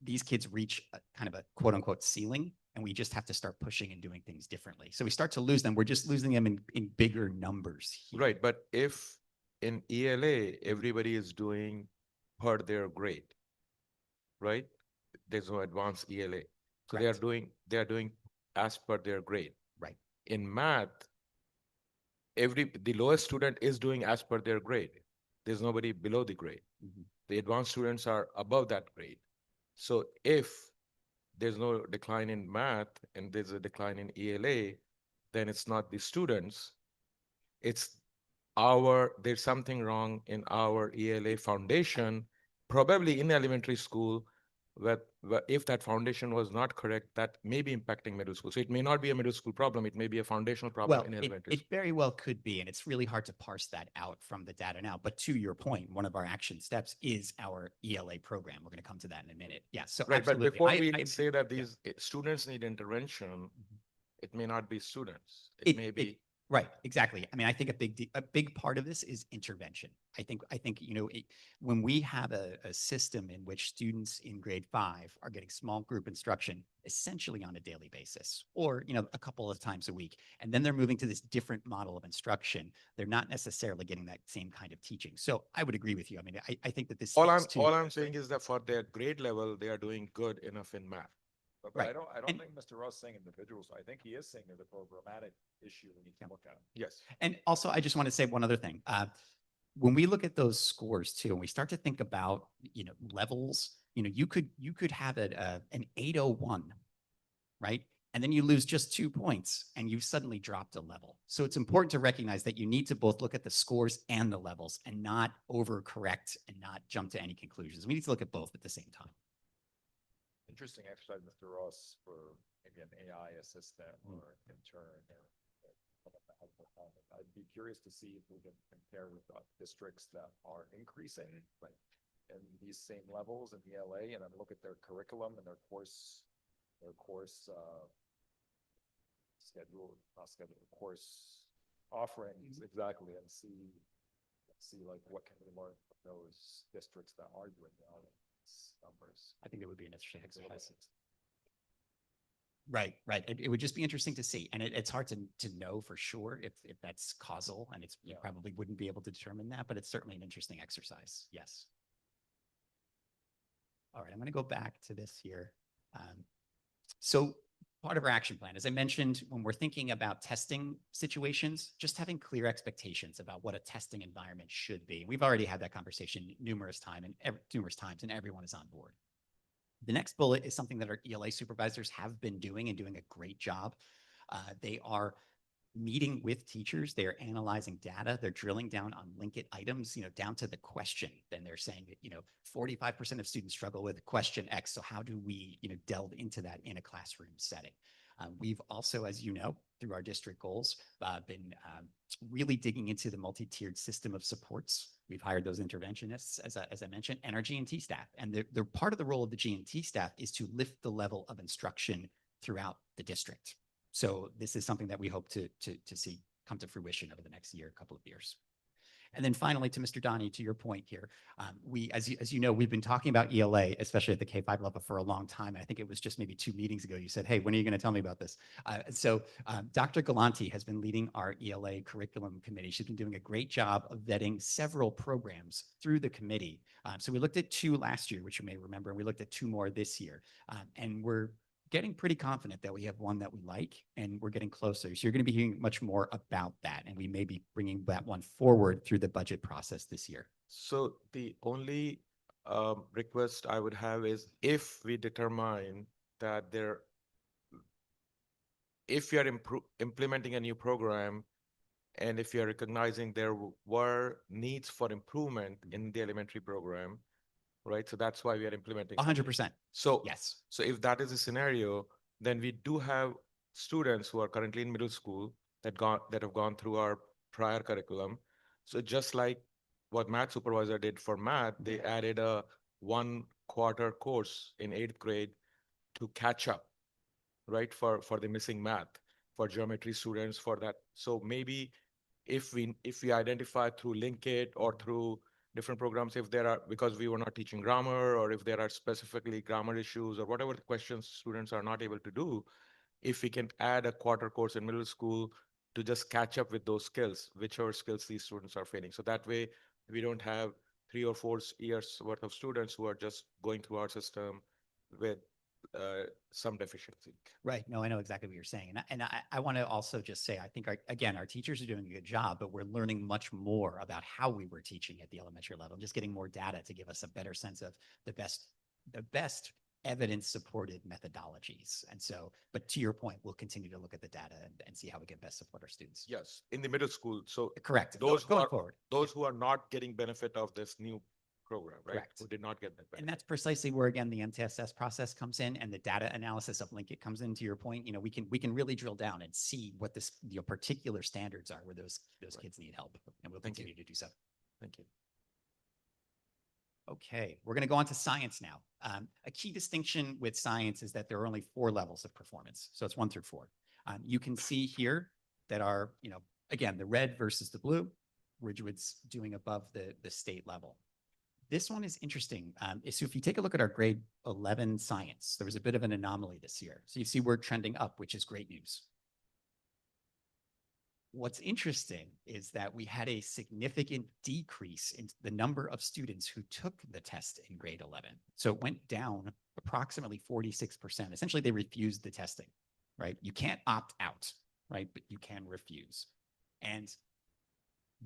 [SPEAKER 9] these kids reach a kind of a quote unquote ceiling, and we just have to start pushing and doing things differently. So we start to lose them. We're just losing them in bigger numbers here.
[SPEAKER 2] Right, but if in ELA, everybody is doing per their grade, right? There's no advanced ELA. So
[SPEAKER 9] Correct.
[SPEAKER 2] they are doing as per their grade.
[SPEAKER 9] Right.
[SPEAKER 2] In math, the lowest student is doing as per their grade. There's nobody below the grade.
[SPEAKER 9] Mhm.
[SPEAKER 2] The advanced students are above that grade. So if there's no decline in math and there's a decline in ELA, then it's not the students, it's there's something wrong in our ELA foundation, probably in elementary school, if that foundation was not correct, that may be impacting middle school. So it may not be a middle school problem, it may be a foundational problem
[SPEAKER 9] Well,
[SPEAKER 2] in
[SPEAKER 9] it,
[SPEAKER 2] elementary
[SPEAKER 9] it
[SPEAKER 2] school.
[SPEAKER 9] very well could be, and it's really hard to parse that out from the data now. But to your point, one of our action steps is our ELA program. We're going to come to that in a minute. Yeah, so
[SPEAKER 2] Right, but
[SPEAKER 9] absolutely.
[SPEAKER 2] before we
[SPEAKER 9] I-
[SPEAKER 2] say that
[SPEAKER 9] yeah.
[SPEAKER 2] these students need intervention,
[SPEAKER 9] Mm-hmm.
[SPEAKER 2] it may not be students. It may be.
[SPEAKER 9] Right, exactly. I mean, I think a big part of this is intervention. I think when we have a system in which students in grade 5 are getting small group instruction essentially on a daily basis, or a couple of times a week, and then they're moving to this different model of instruction, they're not necessarily getting that same kind of teaching. So I would agree with you. I mean, I think that this
[SPEAKER 2] All
[SPEAKER 9] speaks to
[SPEAKER 2] all I'm saying is that for their grade level, they are doing good enough in math.
[SPEAKER 11] But
[SPEAKER 9] Right.
[SPEAKER 11] I don't
[SPEAKER 9] And-
[SPEAKER 11] think Mr. Ross is saying individuals. I think he is saying there's a programmatic issue we need to look at.
[SPEAKER 2] Yes.
[SPEAKER 9] And also, I just want to say one other thing. When we look at those scores too, and we start to think about, levels, you could have an 801, right? And then you lose just 2 points and you've suddenly dropped a level. So it's important to recognize that you need to both look at the scores and the levels and not overcorrect and not jump to any conclusions. We need to look at both at the same time.
[SPEAKER 11] Interesting exercise, Mr. Ross, for maybe an AI assistant or intern or someone that has more time. I'd be curious to see if we can compare with districts that are increasing in these same levels in ELA, and then look at their curriculum and their course course offerings exactly, and see like what can we learn from those districts that are doing well in these numbers.
[SPEAKER 9] I think it would be an interesting exercise. Right. It would just be interesting to see. And it's hard to know for sure if that's causal, and you probably wouldn't be able to determine that, but it's certainly an interesting exercise. Yes. All right, I'm going to go back to this here. So part of our action plan, as I mentioned, when we're thinking about testing situations, just having clear expectations about what a testing environment should be. We've already had that conversation numerous times, and everyone is on board. The next bullet is something that our ELA supervisors have been doing and doing a great job. They are meeting with teachers. They are analyzing data. They're drilling down on linked items, down to the question. Then they're saying that, 45% of students struggle with question X. So how do we, delve into that in a classroom setting? We've also, as you know, through our district goals, been really digging into the multi-tiered system of supports. We've hired those interventionists, as I mentioned, and our G&T staff. And they're part of the role of the G&T staff is to lift the level of instruction throughout the district. So this is something that we hope to see come to fruition over the next couple of years. And then finally, to Mr. Donnie, to your point here, as you know, we've been talking about ELA, especially at the K-5 level, for a long time. I think it was just maybe 2 meetings ago, you said, hey, when are you going to tell me about this? So Dr. Galanti has been leading our ELA curriculum committee. She's been doing a great job of vetting several programs through the committee. So we looked at 2 last year, which you may remember, and we looked at 2 more this year. And we're getting pretty confident that we have one that we like, and we're getting closer. So you're going to be hearing much more about that, and we may be bringing that one forward through the budget process this year.
[SPEAKER 2] So the only request I would have is, if we determine that if you are implementing a new program, and if you are recognizing there were needs for improvement in the elementary program, right? So that's why we are implementing.
[SPEAKER 9] 100%.
[SPEAKER 2] So
[SPEAKER 9] Yes.
[SPEAKER 2] So if that is a scenario, then we do have students who are currently in middle school that have gone through our prior curriculum. So just like what math supervisor did for math, they added a 1 quarter course in 8th grade to catch up, right? For the missing math, for geometry students, for that. So maybe if we identify through Linkit or through different programs, if there are, because we were not teaching grammar, or if there are specifically grammar issues or whatever the questions students are not able to do, if we can add a quarter course in middle school to just catch up with those skills, whichever skills these students are failing. So that way we don't have 3 or 4 years worth of students who are just going through our system with some deficiency.
[SPEAKER 9] Right. No, I know exactly what you're saying. And I want to also just say, I think again, our teachers are doing a good job, but we're learning much more about how we were teaching at the elementary level, just getting more data to give us a better sense of the best evidence supported methodologies. And so, but to your point, we'll continue to look at the data and see how we can best support our students.
[SPEAKER 2] Yes, in the middle school. So
[SPEAKER 9] Correct.
[SPEAKER 2] those who
[SPEAKER 9] Going
[SPEAKER 2] are
[SPEAKER 9] forward.
[SPEAKER 2] those who are not getting benefit of this new program, right?
[SPEAKER 9] Correct.
[SPEAKER 2] Who did not get that benefit.
[SPEAKER 9] And that's precisely where, again, the MTSS process comes in and the data analysis of Linkit comes in. To your point, we can really drill down and see what this, particular standards are where those
[SPEAKER 2] Right.
[SPEAKER 9] kids need help, and we'll
[SPEAKER 2] Thank you.
[SPEAKER 9] continue to do so.
[SPEAKER 2] Thank you.
[SPEAKER 9] Okay, we're going to go on to science now. A key distinction with science is that there are only 4 levels of performance. So it's 1 through 4. You can see here that are, again, the red versus the blue. Ridgewood's doing above the state level. This one is interesting. So if you take a look at our grade 11 science, there was a bit of an anomaly this year. So you see we're trending up, which is great news. What's interesting is that we had a significant decrease in the number of students who took the test in grade 11. So it went down approximately 46%. Essentially, they refused the testing, right? You can't opt out, right? But you can refuse. And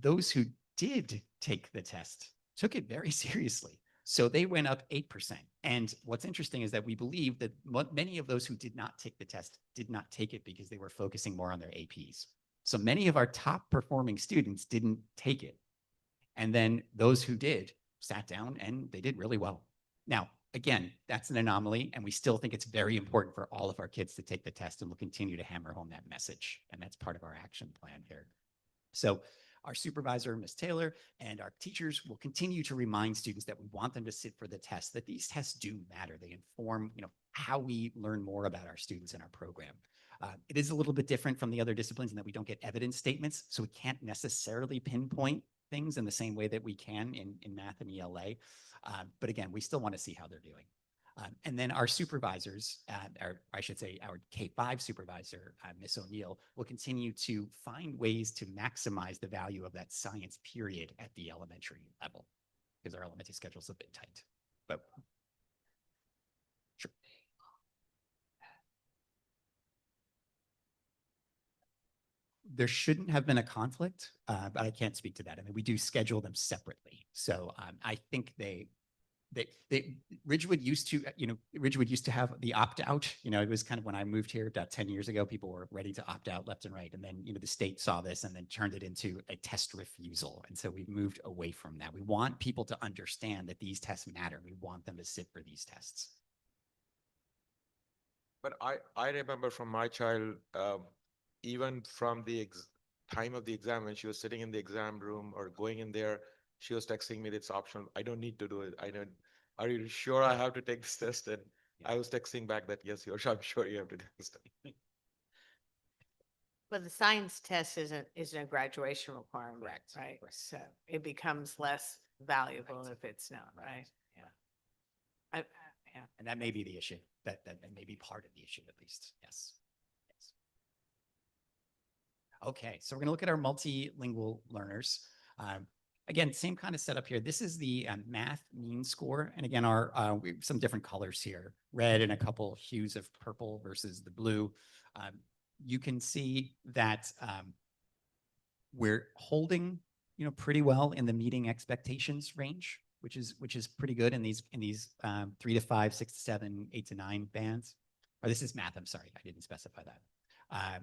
[SPEAKER 9] those who did take the test took it very seriously. So they went up 8%. And what's interesting is that we believe that many of those who did not take the test did not take it because they were focusing more on their APs. So many of our top performing students didn't take it. And then those who did sat down and they did really well. Now, again, that's an anomaly, and we still think it's very important for all of our kids to take the test, and we'll continue to hammer home that message. And that's part of our action plan here. So our supervisor, Ms. Taylor, and our teachers will continue to remind students that we want them to sit for the test, that these tests do matter. They inform, how we learn more about our students in our program. It is a little bit different from the other disciplines in that we don't get evidence statements, so we can't necessarily pinpoint things in the same way that we can in math and ELA. But again, we still want to see how they're doing. And then our supervisors, or I should say our K-5 supervisor, Ms. O'Neill, will continue to find ways to maximize the value of that science period at the elementary level, because our elementary schedule's a bit tight. But sure. There shouldn't have been a conflict, but I can't speak to that. I mean, we do schedule them separately. So I think Ridgewood used to have the opt-out. It was kind of when I moved here about 10 years ago, people were ready to opt out left and right. And then, the state saw this and then turned it into a test refusal. And so we've moved away from that. We want people to understand that these tests matter. We want them to sit for these tests.
[SPEAKER 2] But I remember from my child, even from the time of the exam, when she was sitting in the exam room or going in there, she was texting me, it's optional. I don't need to do it. Are you sure I have to take this test? And I was texting back that, yes, I'm sure you have to do this test.
[SPEAKER 1] But the science test isn't a graduation requirement,
[SPEAKER 9] Correct,
[SPEAKER 1] right?
[SPEAKER 9] correct.
[SPEAKER 1] So it becomes less valuable if it's not, right?
[SPEAKER 9] Yeah.
[SPEAKER 1] Yeah.
[SPEAKER 9] And that may be the issue. That may be part of the issue, at least. Yes. Yes. Okay, so we're going to look at our multilingual learners. Again, same kind of setup here. This is the math mean score. And again, we have some different colors here, red and a couple hues of purple versus the blue. You can see that we're holding, pretty well in the meeting expectations range, which is pretty good in these 3 to 5, 6 to 7, 8 to 9 bands. Or this is math. I'm sorry, I didn't specify that.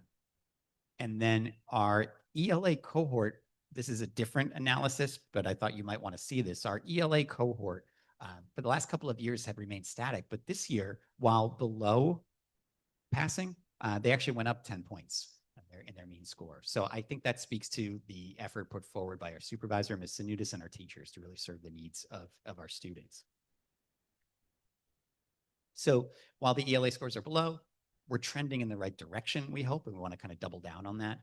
[SPEAKER 9] And then our ELA cohort, this is a different analysis, but I thought you might want to see this. Our ELA cohort for the last couple of years have remained static, but this year, while below passing, they actually went up 10 points in their mean score. So I think that speaks to the effort put forward by our supervisor, Ms. Sanudis, and our teachers to really serve the needs of our students. So while the ELA scores are below, we're trending in the right direction, we hope, and we want to kind of double down on that.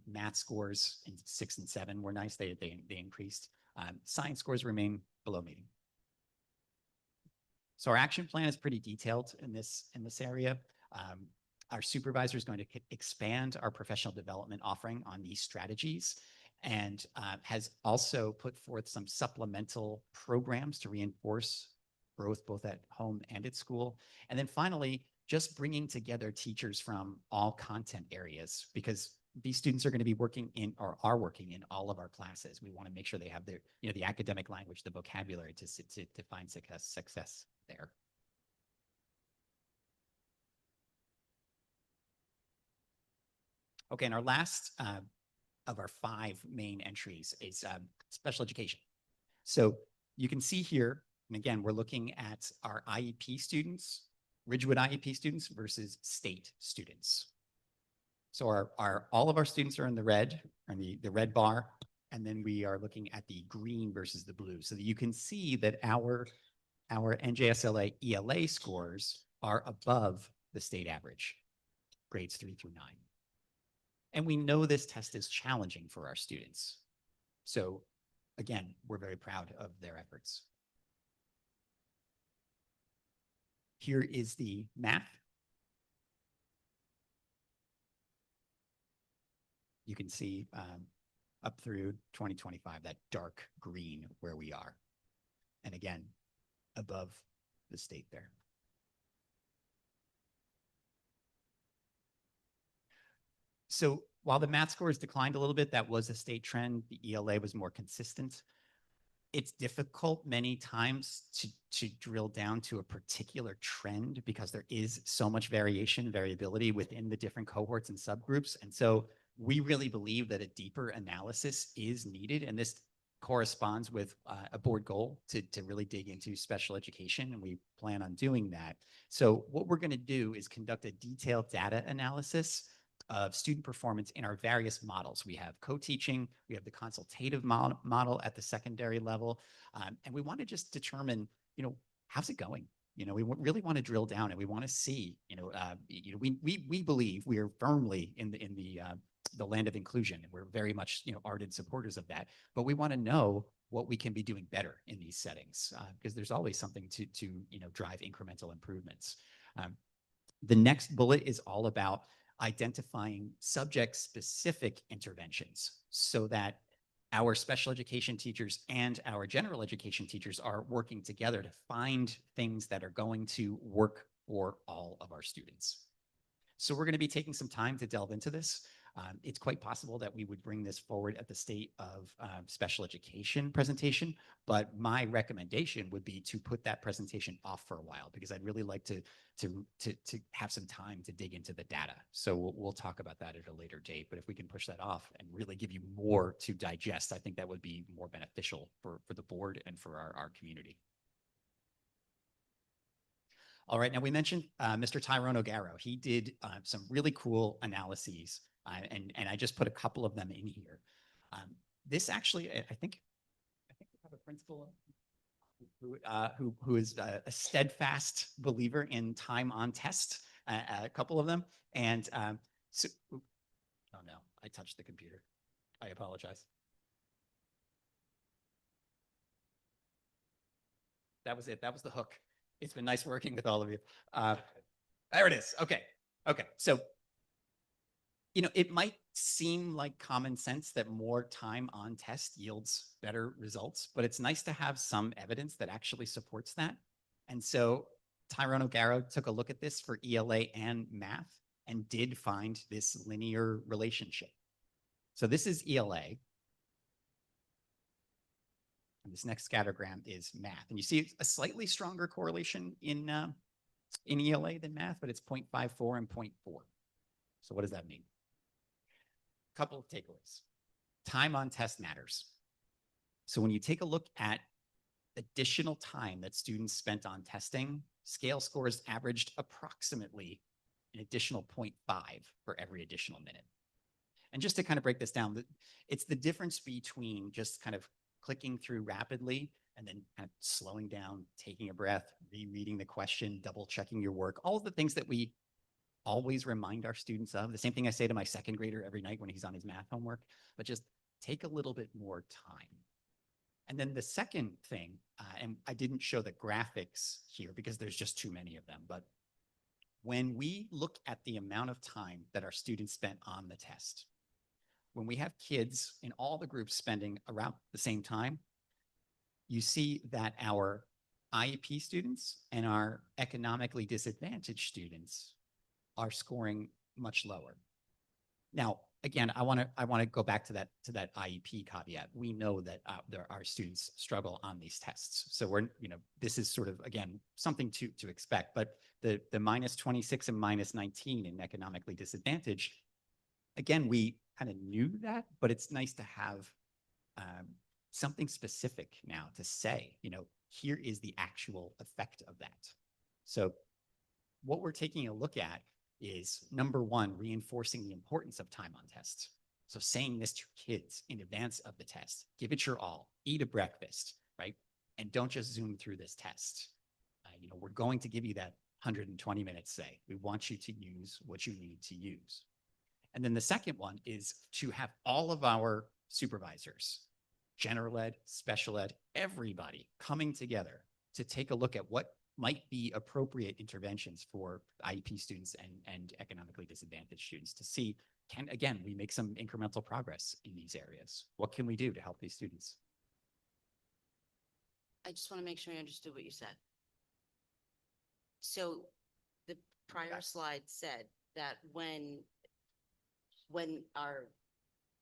[SPEAKER 9] Math scores in 6 and 7 were nice. They increased. Science scores remain below median. So our action plan is pretty detailed in this area. Our supervisor is going to expand our professional development offering on these strategies and has also put forth some supplemental programs to reinforce growth both at home and at school. And then finally, just bringing together teachers from all content areas, because these students are going to be working in or are working in all of our classes. We want to make sure they have their, the academic language, the vocabulary to find success there. Okay, and our last of our 5 main entries is special education. So you can see here, and again, we're looking at our IEP students, Ridgewood IEP students versus state students. So all of our students are in the red, or the red bar, and then we are looking at the green versus the blue. So that you can see that our NJSLA ELA scores are above the state average, grades 3 through 9. And we know this test is challenging for our students. So again, we're very proud of their efforts. Here is the map. You can see up through 2025, that dark green where we are. And again, above the state there. So while the math scores declined a little bit, that was a state trend. The ELA was more consistent. It's difficult many times to drill down to a particular trend because there is so much variability within the different cohorts and subgroups. And so we really believe that a deeper analysis is needed. And this corresponds with a board goal to really dig into special education. And we plan on doing that. So what we're going to do is conduct a detailed data analysis of student performance in our various models. We have co-teaching, we have the consultative model at the secondary level, and we want to just determine, how's it going? We really want to drill down and we want to see, we believe we are firmly in the land of inclusion, and we're very much, ardent supporters of that. But we want to know what we can be doing better in these settings, because there's always something to drive incremental improvements. The next bullet is all about identifying subject-specific interventions so that our special education teachers and our general education teachers are working together to find things that are going to work for all of our students. So we're going to be taking some time to delve into this. It's quite possible that we would bring this forward at the state of special education presentation, but my recommendation would be to put that presentation off for a while because I'd really like to have some time to dig into the data. So we'll talk about that at a later date, but if we can push that off and really give you more to digest, I think that would be more beneficial for the board and for our community. All right, now we mentioned Mr. Tyrone O'Garo. He did some really cool analyses, and I just put a couple of them in here. This actually, I think we have a principal who is a steadfast believer in time on test, a couple of them. And so, oh no, I touched the computer. I apologize. That was it. That was the hook. It's been nice working with all of you. There it is. Okay. Okay. So, it might seem like common sense that more time on test yields better results, but it's nice to have some evidence that actually supports that. And so Tyrone O'Garo took a look at this for ELA and math and did find this linear relationship. So this is ELA. And this next scattergram is math. And you see a slightly stronger correlation in ELA than math, but it's 0.54 and 0.4. So what does that mean? Couple of takeaways. Time on test matters. So when you take a look at additional time that students spent on testing, scale scores averaged approximately an additional 0.5 for every additional minute. And just to kind of break this down, it's the difference between just kind of clicking through rapidly and then kind of slowing down, taking a breath, rereading the question, double checking your work, all of the things that we always remind our students of. The same thing I say to my second grader every night when he's on his math homework, but just take a little bit more time. And then the second thing, and I didn't show the graphics here because there's just too many of them, but when we look at the amount of time that our students spent on the test, when we have kids in all the groups spending around the same time, you see that our IEP students and our economically disadvantaged students are scoring much lower. Now, again, I want to go back to that IEP caveat. We know that our students struggle on these tests, so this is sort of, again, something to expect. But the -26 and -19 in economically disadvantaged, again, we kind of knew that, but it's nice to have something specific now to say, here is the actual effect of that. So what we're taking a look at is, number one, reinforcing the importance of time on tests. So saying this to kids in advance of the test, give it your all, eat a breakfast, right? And don't just zoom through this test. We're going to give you that 120 minutes, say. We want you to use what you need to use. And then the second one is to have all of our supervisors, general ed, special ed, everybody coming together to take a look at what might be appropriate interventions for IEP students and economically disadvantaged students to see, again, we make some incremental progress in these areas? What can we do to help these students?
[SPEAKER 10] I just want to make sure I understood what you said. So the prior slide said that when our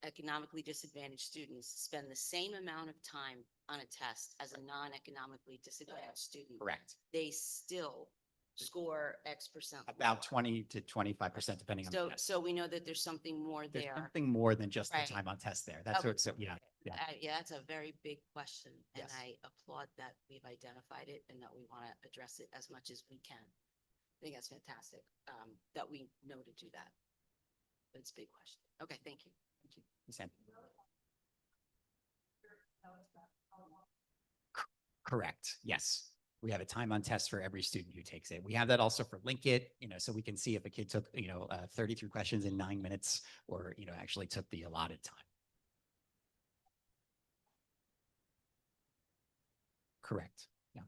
[SPEAKER 10] economically disadvantaged students spend the same amount of time on a test as a non-economically disadvantaged student,
[SPEAKER 9] Correct.
[SPEAKER 10] they still score X%
[SPEAKER 9] About
[SPEAKER 10] lower.
[SPEAKER 9] 20 to 25%, depending on the
[SPEAKER 10] So,
[SPEAKER 9] test.
[SPEAKER 10] so we know that there's something more
[SPEAKER 9] There's
[SPEAKER 10] there.
[SPEAKER 9] something more than just
[SPEAKER 10] Right.
[SPEAKER 9] the time on test there. That's
[SPEAKER 10] Okay.
[SPEAKER 9] what, so yeah.
[SPEAKER 10] Yeah, that's a very big question, and
[SPEAKER 9] Yes.
[SPEAKER 10] I applaud that we've identified it and that we want to address it as much as we can. I think that's fantastic, that we know to do that. But it's a big question. Okay, thank you. Thank you.
[SPEAKER 9] Ms. Ann. Correct. Yes. We have a time on test for every student who takes it. We have that also for Link It, so we can see if a kid took, 33 questions in 9 minutes or, actually took the allotted time. Correct. Yeah.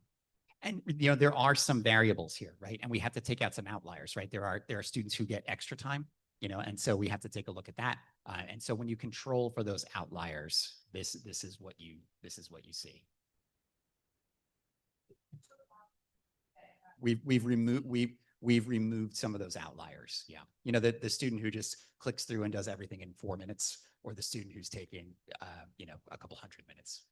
[SPEAKER 9] And, there are some variables here, right? And we have to take out some outliers, right? There are students who get extra time, and so we have to take a look at that. And so when you control for those outliers, this is what you see. We've removed some of those outliers. Yeah. The student who just clicks through and does everything in 4 minutes, or the student who's taking, a couple hundred minutes.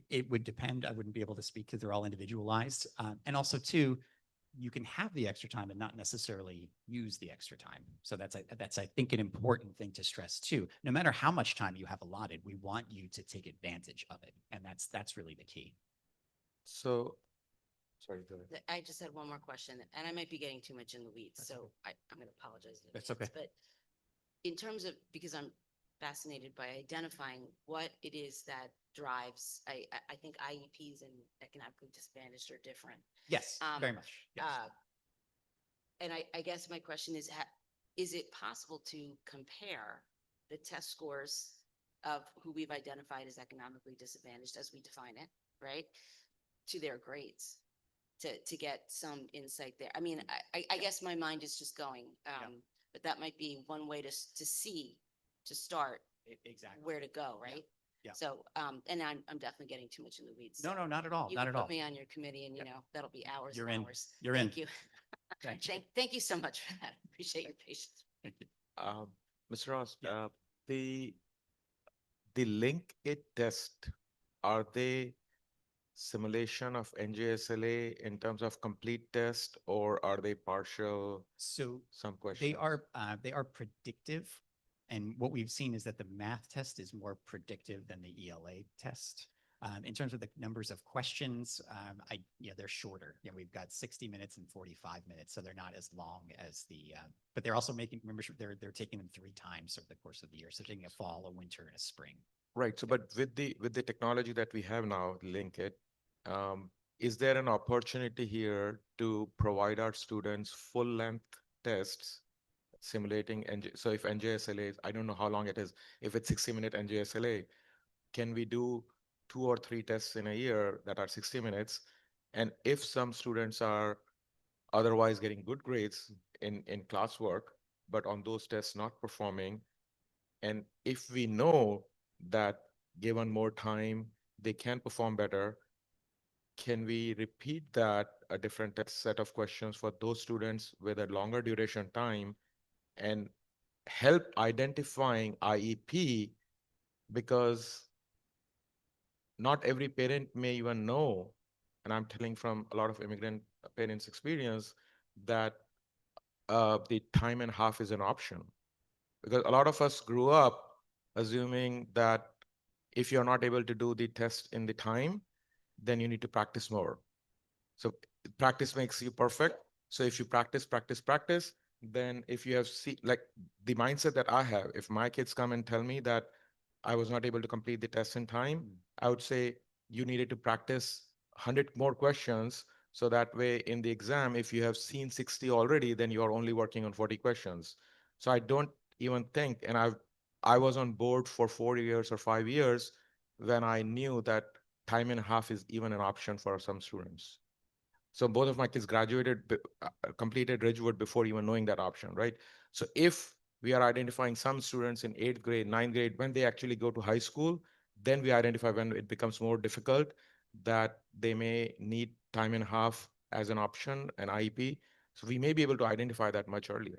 [SPEAKER 9] It would depend. I wouldn't be able to speak because they're all individualized. And also too, you can have the extra time and not necessarily use the extra time. So that's, I think, an important thing to stress too. No matter how much time you have allotted, we want you to take advantage of it. And that's really the key.
[SPEAKER 2] So, sorry, go ahead.
[SPEAKER 10] I just had one more question, and I might be getting too much in the weeds, so I'm going to apologize. in
[SPEAKER 9] That's
[SPEAKER 10] advance.
[SPEAKER 9] okay.
[SPEAKER 10] But in terms of, because I'm fascinated by identifying what it is that drives, I think IEPs and economically disadvantaged are different.
[SPEAKER 9] Yes, very much. Yes.
[SPEAKER 10] And I guess my question is it possible to compare the test scores of who we've identified as economically disadvantaged, as we define it, right, to their grades, to get some insight there? I mean, I guess my mind is just going, but that might be one way to see, to start
[SPEAKER 9] Exactly.
[SPEAKER 10] where to go, right?
[SPEAKER 9] Yeah.
[SPEAKER 10] So, and I'm definitely getting too much in the weeds.
[SPEAKER 9] No,
[SPEAKER 10] so
[SPEAKER 9] not at all.
[SPEAKER 10] You
[SPEAKER 9] Not
[SPEAKER 10] can
[SPEAKER 9] at all.
[SPEAKER 10] put me on your committee and, that'll be hours
[SPEAKER 9] You're
[SPEAKER 10] and
[SPEAKER 9] in.
[SPEAKER 10] hours.
[SPEAKER 9] You're in.
[SPEAKER 10] Thank you.
[SPEAKER 9] Thank you.
[SPEAKER 10] Thank you so much for that. Appreciate your patience.
[SPEAKER 9] Thank you.
[SPEAKER 2] Mr. Ross,
[SPEAKER 9] Yeah.
[SPEAKER 2] the Link It test, are they simulation of NJSLA in terms of complete test, or are they partial?
[SPEAKER 9] So
[SPEAKER 2] Some questions.
[SPEAKER 9] they are predictive. And what we've seen is that the math test is more predictive than the ELA test. In terms of the numbers of questions, they're shorter. We've got 60 minutes and 45 minutes, so they're not as long as but they're also remember, they're taking them 3 times over the course of the year. So taking a fall, a winter, and a spring.
[SPEAKER 2] Right. So, but with the technology that we have now, link it, is there an opportunity here to provide our students full length tests simulating so if NJSLA is, I don't know how long it is, if it's 60-minute NJSLA, can we do 2 or 3 tests in a year that are 60 minutes? And if some students are otherwise getting good grades in classwork, but on those tests not performing, and if we know that given more time, they can perform better, can we repeat that a different set of questions for those students with a longer duration time and help identifying IEP? Because not every parent may even know, and I'm telling from a lot of immigrant parents' experience, that the time and a half is an option. Because a lot of us grew up assuming that if you're not able to do the test in the time, then you need to practice more. So practice makes you perfect. So if you practice, then if you have like the mindset that I have, if my kids come and tell me that I was not able to complete the test in time, I would say you needed to practice 100 more questions. So that way in the exam, if you have seen 60 already, then you are only working on 40 questions. So I don't even think, and I was on board for 4 years or 5 years when I knew that time and a half is even an option for some students. So both of my kids completed Ridgewood before even knowing that option, right? So if we are identifying some students in 8th grade, 9th grade, when they actually go to high school, then we identify when it becomes more difficult that they may need time and a half as an option, an IEP. So we may be able to identify that much earlier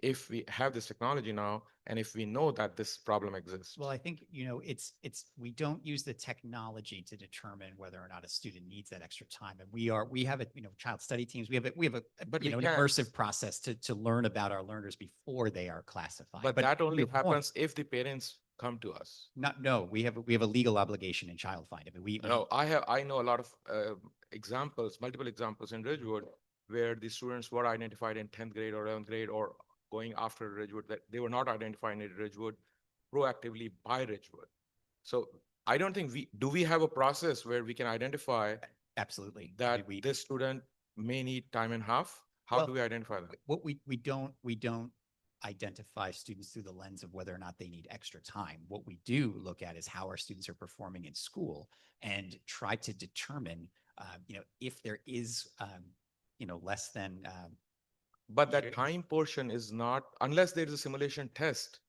[SPEAKER 2] if we have this technology now, and if we know that this problem exists.
[SPEAKER 9] Well, I think, we don't use the technology to determine whether or not a student needs that extra time. And we have child study teams. We have an immersive process to learn about our learners before they are classified.
[SPEAKER 2] But that only
[SPEAKER 9] your point-
[SPEAKER 2] happens if the parents come to us.
[SPEAKER 9] No, we have a legal obligation in child find. I mean,
[SPEAKER 2] No, I know a lot of multiple examples in Ridgewood where the students were identified in 10th grade or 11th grade or going after Ridgewood, that they were not identified in Ridgewood proactively by Ridgewood. So I don't think we have a process where we can identify
[SPEAKER 9] absolutely.
[SPEAKER 2] that this student may need time and a half. How
[SPEAKER 9] Well,
[SPEAKER 2] do we identify that?
[SPEAKER 9] What we don't identify students through the lens of whether or not they need extra time. What we do look at is how our students are performing in school and try to determine, if there is, less than.
[SPEAKER 2] But that time portion is not, unless there is a simulation test.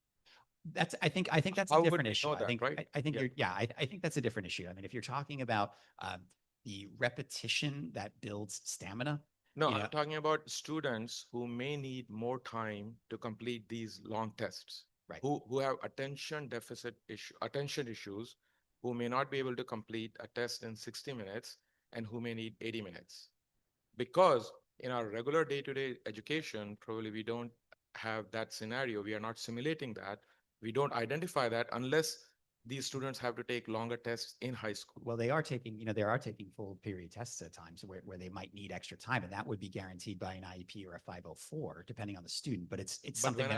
[SPEAKER 9] I think that's
[SPEAKER 2] How
[SPEAKER 9] a
[SPEAKER 2] would
[SPEAKER 9] different
[SPEAKER 2] we
[SPEAKER 9] issue.
[SPEAKER 2] know that, right?
[SPEAKER 9] I think
[SPEAKER 2] Yeah.
[SPEAKER 9] I think that's a different issue. I mean, if you're talking about the repetition that builds stamina.
[SPEAKER 2] No, I'm talking about students who may need more time to complete these long tests.
[SPEAKER 9] Right.
[SPEAKER 2] Who have attention issues, who may not be able to complete a test in 60 minutes and who may need 80 minutes. Because in our regular day-to-day education, probably we don't have that scenario. We are not simulating that. We don't identify that unless these students have to take longer tests in high school.
[SPEAKER 9] Well, they are taking full period tests at times where they might need extra time, and that would be guaranteed by an IEP or a 504, depending on the student. But it's
[SPEAKER 2] But
[SPEAKER 9] something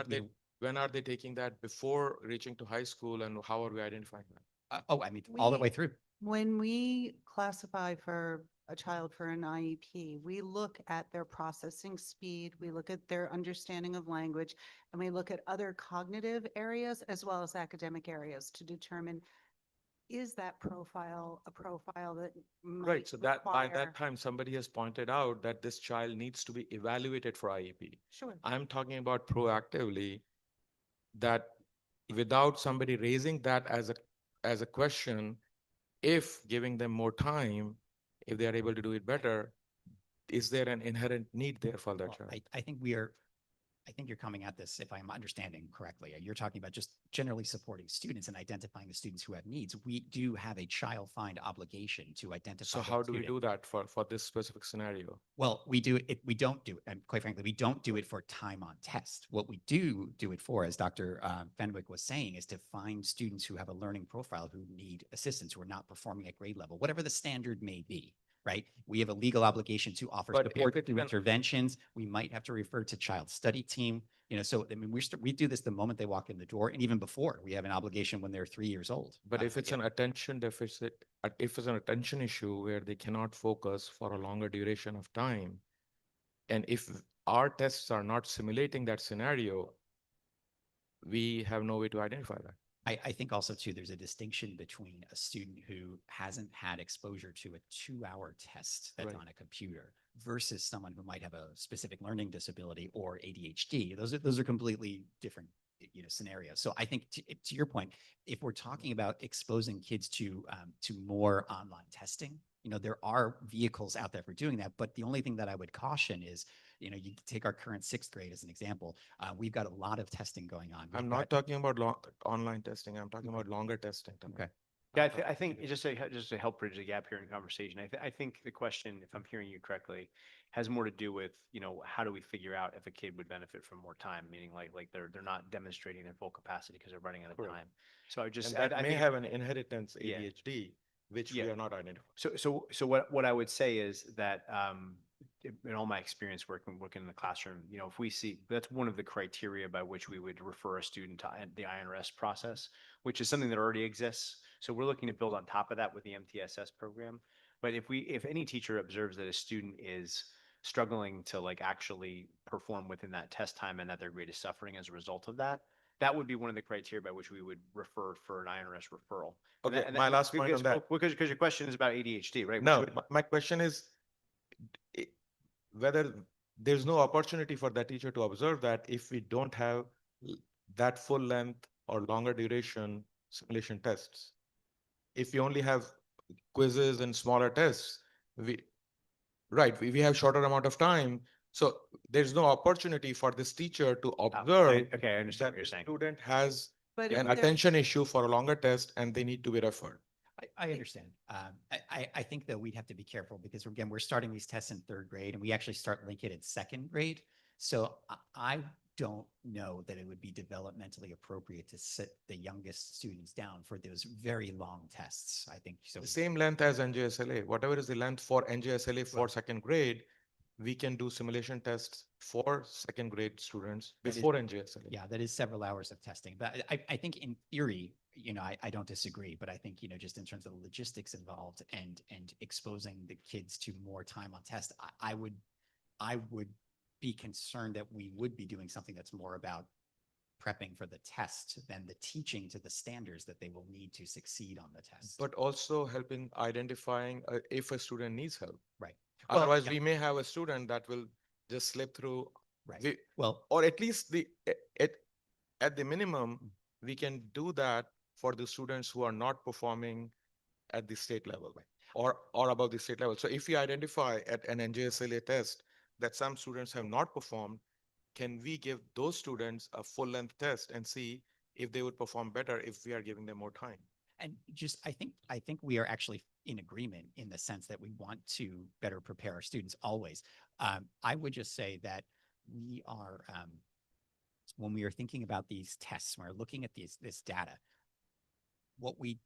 [SPEAKER 2] when are they taking that before reaching to high school, and how are we identifying that?
[SPEAKER 9] I mean, all the way through.
[SPEAKER 12] When we classify for a child for an IEP, we look at their processing speed, we look at their understanding of language, and we look at other cognitive areas as well as academic areas to determine, is that profile a profile that might
[SPEAKER 2] Right, so that by
[SPEAKER 12] require-
[SPEAKER 2] that time, somebody has pointed out that this child needs to be evaluated for IEP.
[SPEAKER 12] Sure.
[SPEAKER 2] I'm talking about proactively, that without somebody raising that as a question, if giving them more time, if they are able to do it better, is there an inherent need there for that
[SPEAKER 9] Well,
[SPEAKER 2] child?
[SPEAKER 9] I think we are I think you're coming at this, if I'm understanding correctly, you're talking about just generally supporting students and identifying the students who have needs. We do have a child find obligation to identify.
[SPEAKER 2] So
[SPEAKER 9] those
[SPEAKER 2] how do we
[SPEAKER 9] students.
[SPEAKER 2] do that for this specific scenario?
[SPEAKER 9] Well, we do it, we don't do it, and quite frankly, we don't do it for time on test. What we do it for, as Dr. Fenwick was saying, is to find students who have a learning profile who need assistance, who are not performing at grade level, whatever the standard may be, right? We have a legal obligation to offer
[SPEAKER 2] But if
[SPEAKER 9] support
[SPEAKER 2] it's
[SPEAKER 9] through
[SPEAKER 2] an-
[SPEAKER 9] interventions. We might have to refer to child study team, so I mean, we do this the moment they walk in the door, and even before. We have an obligation when they're 3 years old.
[SPEAKER 2] But if it's an attention deficit, if it's an attention issue where they cannot focus for a longer duration of time, and if our tests are not simulating that scenario, we have no way to identify that.
[SPEAKER 9] I think also too, there's a distinction between a student who hasn't had exposure to a 2-hour test that's
[SPEAKER 2] Right.
[SPEAKER 9] on a computer versus someone who might have a specific learning disability or ADHD. Those are completely different, scenarios. So I think to your point, if we're talking about exposing kids to more online testing, there are vehicles out there for doing that. But the only thing that I would caution is, you take our current 6th grade as an example. We've got a lot of testing going on.
[SPEAKER 2] I'm
[SPEAKER 9] We've
[SPEAKER 2] not
[SPEAKER 9] got-
[SPEAKER 2] talking about online testing. I'm talking about longer testing. Tanay.
[SPEAKER 9] Okay.
[SPEAKER 3] Yeah, I think just to help bridge the gap here in conversation, I think the question, if I'm hearing you correctly, has more to do with, how do we figure out if a kid would benefit from more time? Meaning like they're not demonstrating their full capacity because they're running out of
[SPEAKER 2] Correct.
[SPEAKER 3] time. So I just,
[SPEAKER 2] And that
[SPEAKER 3] I
[SPEAKER 2] may
[SPEAKER 3] think-
[SPEAKER 2] have an inheritance
[SPEAKER 3] Yeah.
[SPEAKER 2] ADHD, which we
[SPEAKER 3] Yeah.
[SPEAKER 2] are not identifying.
[SPEAKER 3] So what I would say is that, in all my experience working in the classroom, if we see, that's one of the criteria by which we would refer a student to the INRS process, which is something that already exists. So we're looking to build on top of that with the MTSS program. But if any teacher observes that a student is struggling to actually perform within that test time and that their grade is suffering as a result of that, that would be one of the criteria by which we would refer for an INRS referral. And
[SPEAKER 2] Okay,
[SPEAKER 3] that-
[SPEAKER 2] my last point on that.
[SPEAKER 3] Because your question is about ADHD, right?
[SPEAKER 2] No, my question is i- whether there's no opportunity for that teacher to observe that if we don't have that full length or longer duration simulation tests. If we only have quizzes and smaller tests, we have shorter amount of time. So there's no opportunity for this teacher to observe
[SPEAKER 3] Okay, I understand
[SPEAKER 2] that
[SPEAKER 3] what you're
[SPEAKER 2] the
[SPEAKER 3] saying.
[SPEAKER 2] student has
[SPEAKER 12] But
[SPEAKER 2] an
[SPEAKER 12] if there-
[SPEAKER 2] attention issue for a longer test and they need to be referred.
[SPEAKER 9] I understand. I think that we'd have to be careful because again, we're starting these tests in 3rd grade and we actually start linking it in 2nd grade. So I don't know that it would be developmentally appropriate to sit the youngest students down for those very long tests. I think so.
[SPEAKER 2] The same length as NJSLA, whatever is the length for NJSLA for 2nd grade, we can do simulation tests for 2nd grade students
[SPEAKER 9] That is-
[SPEAKER 2] before NJSLA.
[SPEAKER 9] Yeah, that is several hours of testing. But I think in theory, I don't disagree, but I think, just in terms of the logistics involved and exposing the kids to more time on test, I would be concerned that we would be doing something that's more about prepping for the test than the teaching to the standards that they will need to succeed on the test.
[SPEAKER 2] But also helping identifying if a student needs help.
[SPEAKER 9] Right. Well,
[SPEAKER 2] Otherwise,
[SPEAKER 9] yeah.
[SPEAKER 2] we may have a student that will just slip through.
[SPEAKER 9] Right. Well,
[SPEAKER 2] Or at least at the minimum, we can do that for the students who are not performing at the state level or above the state level. So if we identify at an NJSLA test that some students have not performed, can we give those students a full length test and see if they would perform better if we are giving them more time?
[SPEAKER 9] and just, I think we are actually in agreement in the sense that we want to better prepare our students always. I would just say that we are, when we are thinking about these tests, when we're looking at this data, what we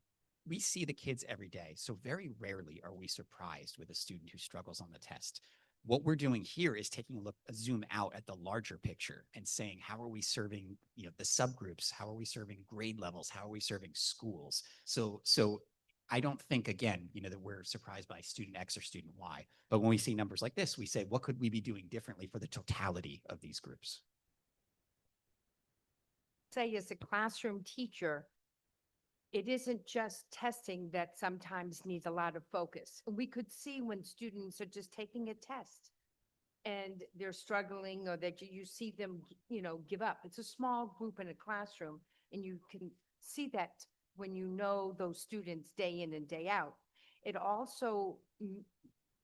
[SPEAKER 9] see the kids every day. So very rarely are we surprised with a student who struggles on the test. What we're doing here is taking a zoom out at the larger picture and saying, how are we serving, the subgroups? How are we serving grade levels? How are we serving schools? So I don't think, again, that we're surprised by student X or student Y. But when we see numbers like this, we say, what could we be doing differently for the totality of these groups?
[SPEAKER 13] Say as a classroom teacher, it isn't just testing that sometimes needs a lot of focus. We could see when students are just taking a test and they're struggling or that you see them, give up. It's a small group in a classroom and you can see that when you know those students day in and day out. It also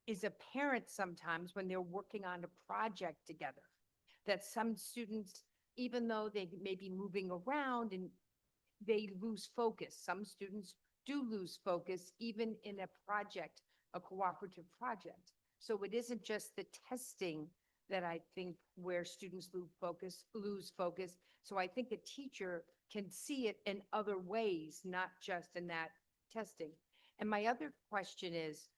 [SPEAKER 13] is apparent sometimes when they're working on a project together. that some students, even though they may be moving around and they lose focus. Some students do lose focus even in a project, a cooperative project. So it isn't just the testing that I think where students lose focus. So I think a teacher can see it in other ways, not just in that testing. And my other question is,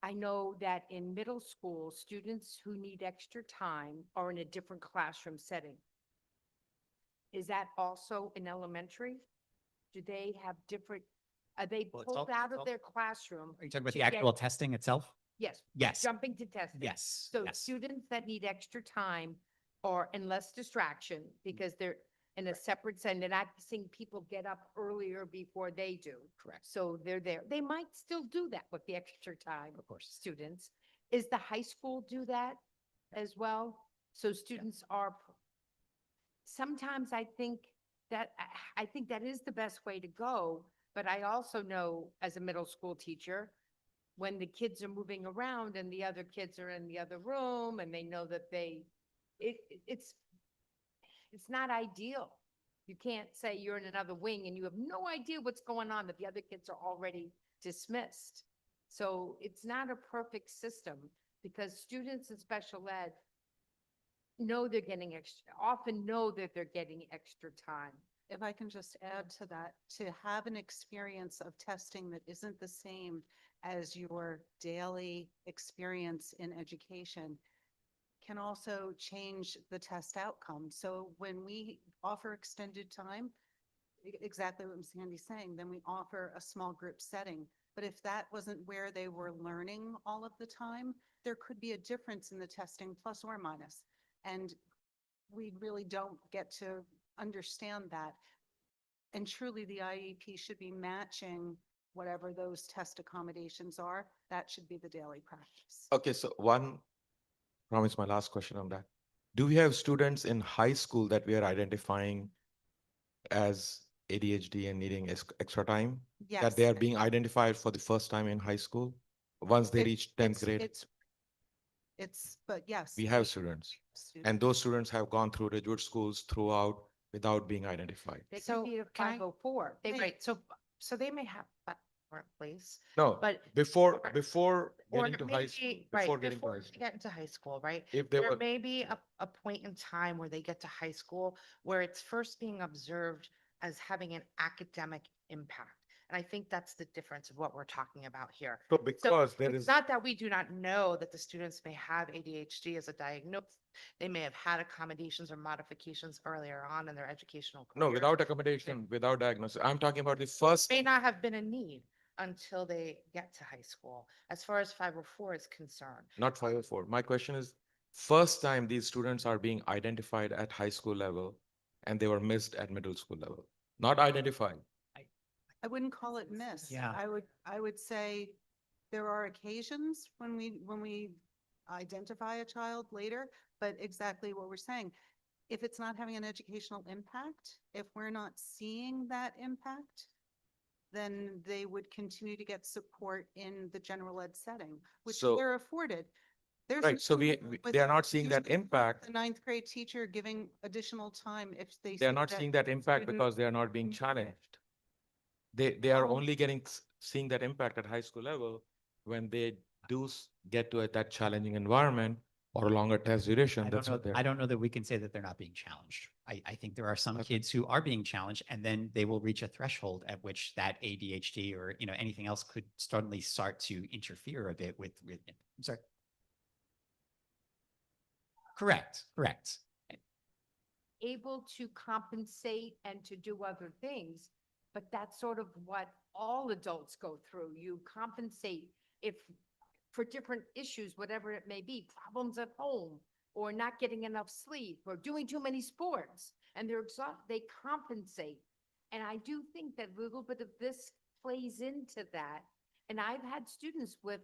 [SPEAKER 13] I know that in middle school, students who need extra time are in a different classroom setting. Is that also in elementary? Do they have different, are they
[SPEAKER 9] Well, it's
[SPEAKER 13] pulled
[SPEAKER 9] all-
[SPEAKER 13] out
[SPEAKER 9] it's
[SPEAKER 13] of
[SPEAKER 9] all-
[SPEAKER 13] their classroom?
[SPEAKER 9] Are you talking about
[SPEAKER 13] to
[SPEAKER 9] the
[SPEAKER 13] get-
[SPEAKER 9] actual testing itself?
[SPEAKER 13] Yes.
[SPEAKER 9] Yes.
[SPEAKER 13] Jumping to testing.
[SPEAKER 9] Yes.
[SPEAKER 13] So
[SPEAKER 9] yes.
[SPEAKER 13] students that need extra time or and less distraction because they're in a separate setting, they're not seeing people get up earlier before they do.
[SPEAKER 9] Correct.
[SPEAKER 13] So they're there. They might still do that with the extra time.
[SPEAKER 9] Of course.
[SPEAKER 13] Students. Is the high school do that as well? So students are, sometimes I think I think that is the best way to go. But I also know as a middle school teacher, when the kids are moving around and the other kids are in the other room and they know that it's not ideal. You can't say you're in another wing and you have no idea what's going on, that the other kids are already dismissed. So it's not a perfect system because students in special ed often know that they're getting extra time.
[SPEAKER 12] If I can just add to that, to have an experience of testing that isn't the same as your daily experience in education can also change the test outcome. So when we offer extended time, exactly what Ms. Handy's saying, then we offer a small group setting. But if that wasn't where they were learning all of the time, there could be a difference in the testing, plus or minus. And we really don't get to understand that. And truly, the IEP should be matching whatever those test accommodations are. That should be the daily practice.
[SPEAKER 2] Okay, so promise my last question on that. Do we have students in high school that we are identifying as ADHD and needing extra time?
[SPEAKER 12] Yes.
[SPEAKER 2] That they are being identified for the first time in high school, once they reach 10th grade?
[SPEAKER 12] But yes.
[SPEAKER 2] We have students. And those students have gone through Ridgewood schools throughout without being identified.
[SPEAKER 13] They could
[SPEAKER 14] So,
[SPEAKER 13] be a
[SPEAKER 14] can I-
[SPEAKER 13] 504. They
[SPEAKER 14] Right, so they may have, place,
[SPEAKER 2] No,
[SPEAKER 14] but.
[SPEAKER 2] before
[SPEAKER 14] Or
[SPEAKER 2] getting to high school,
[SPEAKER 14] maybe, right,
[SPEAKER 2] before getting to
[SPEAKER 14] before
[SPEAKER 2] high
[SPEAKER 14] they
[SPEAKER 2] school.
[SPEAKER 14] get into high school, right?
[SPEAKER 2] If they
[SPEAKER 14] There
[SPEAKER 2] were,
[SPEAKER 14] may be a point in time where they get to high school where it's first being observed as having an academic impact. And I think that's the difference of what we're talking about here.
[SPEAKER 2] so because there
[SPEAKER 14] It's
[SPEAKER 2] is,
[SPEAKER 14] not that we do not know that the students may have ADHD as a diagnosis. They may have had accommodations or modifications earlier on in their educational career.
[SPEAKER 2] no, without accommodation, without diagnosis. I'm talking about the first,
[SPEAKER 14] May not have been a need until they get to high school, as far as 504 is concerned.
[SPEAKER 2] not 504. My question is, first time these students are being identified at high school level and they were missed at middle school level, not identified.
[SPEAKER 12] I wouldn't call it miss.
[SPEAKER 9] Yeah.
[SPEAKER 12] I would say there are occasions when we identify a child later, but exactly what we're saying. If it's not having an educational impact, if we're not seeing that impact, then they would continue to get support in the general ed setting, which
[SPEAKER 2] So-
[SPEAKER 12] they're afforded. There's
[SPEAKER 2] Right, so
[SPEAKER 12] nothing wrong with
[SPEAKER 2] they are not seeing that impact.
[SPEAKER 12] the ninth grade teacher giving additional time if they.
[SPEAKER 2] They're
[SPEAKER 12] see
[SPEAKER 2] not
[SPEAKER 12] that
[SPEAKER 2] seeing that impact
[SPEAKER 12] student-
[SPEAKER 2] because they are not being challenged. They are
[SPEAKER 12] Oh.
[SPEAKER 2] only seeing that impact at high school level when they do get to that challenging environment or a longer test duration.
[SPEAKER 9] I
[SPEAKER 2] That's
[SPEAKER 9] don't
[SPEAKER 2] what
[SPEAKER 9] know,
[SPEAKER 2] they're.
[SPEAKER 9] I don't know that we can say that they're not being challenged. I think there are some
[SPEAKER 2] Okay.
[SPEAKER 9] kids who are being challenged and then they will reach a threshold at which that ADHD or, anything else could suddenly start to interfere a bit with, I'm sorry. Correct.
[SPEAKER 13] Able to compensate and to do other things. But that's sort of what all adults go through. You compensate for different issues, whatever it may be, problems at home, or not getting enough sleep, or doing too many sports, and they're exhausted, they compensate. And I do think that a little bit of this plays into that. And I've had students with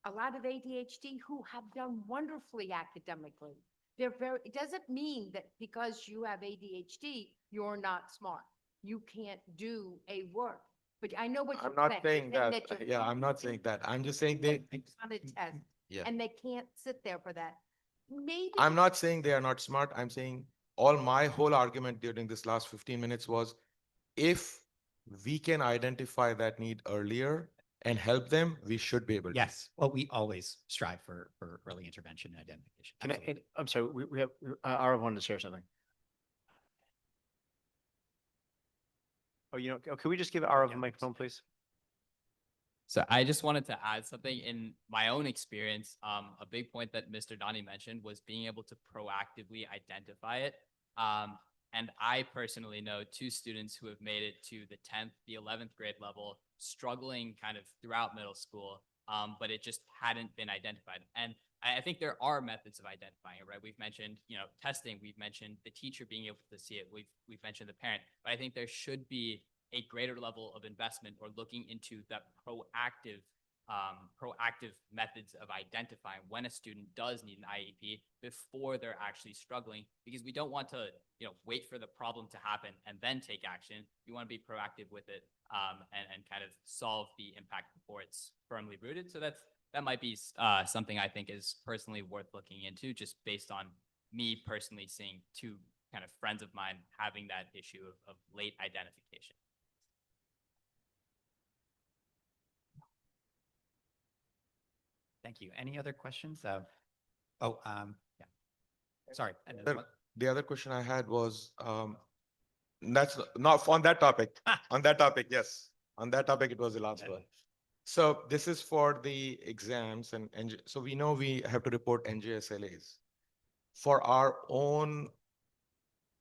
[SPEAKER 13] a lot of ADHD who have done wonderfully academically. It doesn't mean that because you have ADHD, you're not smart. You can't do a work. But I know what you're
[SPEAKER 2] I'm not
[SPEAKER 13] saying.
[SPEAKER 2] saying
[SPEAKER 13] You're
[SPEAKER 2] that.
[SPEAKER 13] you're
[SPEAKER 2] Yeah, I'm not saying that. I'm just saying they.
[SPEAKER 13] on a test,
[SPEAKER 2] Yeah.
[SPEAKER 13] and they can't sit there for that. maybe.
[SPEAKER 2] I'm not saying they are not smart. I'm saying my whole argument during this last 15 minutes was if we can identify that need earlier and help them, we should be able to.
[SPEAKER 9] Yes, well, we always strive for early intervention and identification.
[SPEAKER 3] Can I,
[SPEAKER 9] Absolutely.
[SPEAKER 3] I'm sorry, we have, Arav wanted to share something. Oh, can we just give Arav a microphone, please?
[SPEAKER 8] So I just wanted to add something in my own experience. A big point that Mr. Donnie mentioned was being able to proactively identify it. And I personally know two students who have made it to the 10th, the 11th grade level, struggling kind of throughout middle school, but it just hadn't been identified. And I think there are methods of identifying it, right? We've mentioned, testing. We've mentioned the teacher being able to see it. We've mentioned the parent, but I think there should be a greater level of investment or looking into that proactive methods of identifying when a student does need an IEP before they're actually struggling, because we don't want to, wait for the problem to happen and then take action. We want to be proactive with it, and kind of solve the impact before it's firmly rooted. So that might be something I think is personally worth looking into, just based on me personally seeing two kind of friends of mine having that issue of late identification.
[SPEAKER 9] Thank you. Any other questions? Yeah. Sorry.
[SPEAKER 2] The other question I had was, that's not on that topic. On that topic, yes. On that topic, it was the last one. So this is for the exams and so we know we have to report NJSLAs. For our own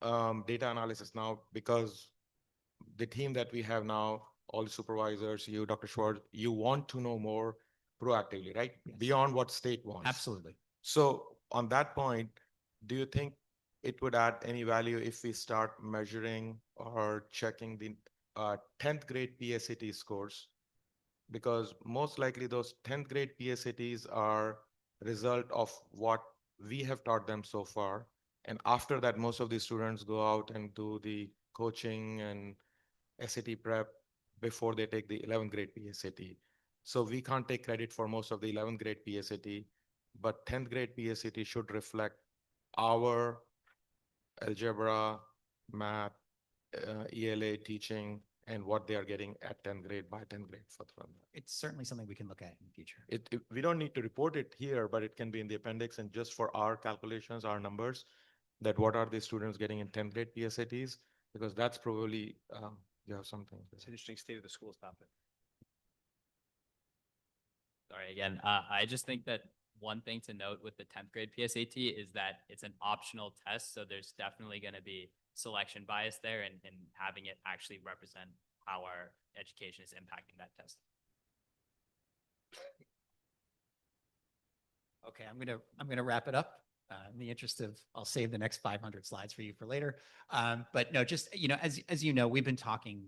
[SPEAKER 2] data analysis now, because the team that we have now, all the supervisors, you, Dr. Schwartz, you want to know more proactively, right?
[SPEAKER 9] Yes.
[SPEAKER 2] Beyond what state wants.
[SPEAKER 9] Absolutely.
[SPEAKER 2] So on that point, do you think it would add any value if we start measuring or checking the 10th grade PSAT scores? Because most likely those 10th grade PSATs are result of what we have taught them so far. And after that, most of the students go out and do the coaching and SAT prep before they take the 11th grade PSAT. So we can't take credit for most of the 11th grade PSAT, but 10th grade PSAT should reflect our algebra, math, ELA teaching, and what they are getting at 10th grade by 10th grade for the.
[SPEAKER 9] It's certainly something we can look at in the future.
[SPEAKER 2] We don't need to report it here, but it can be in the appendix and just for our calculations, our numbers, that what are the students getting in 10th grade PSATs, because that's probably, you have something.
[SPEAKER 3] It's an interesting state of the schools topic.
[SPEAKER 8] Sorry again. I just think that one thing to note with the 10th grade PSAT is that it's an optional test. So there's definitely going to be selection bias there, and having it actually represent how our education is impacting that test.
[SPEAKER 9] Okay, I'm gonna wrap it up. In the interest of, I'll save the next 500 slides for you for later. But no, just, as you know, we've been talking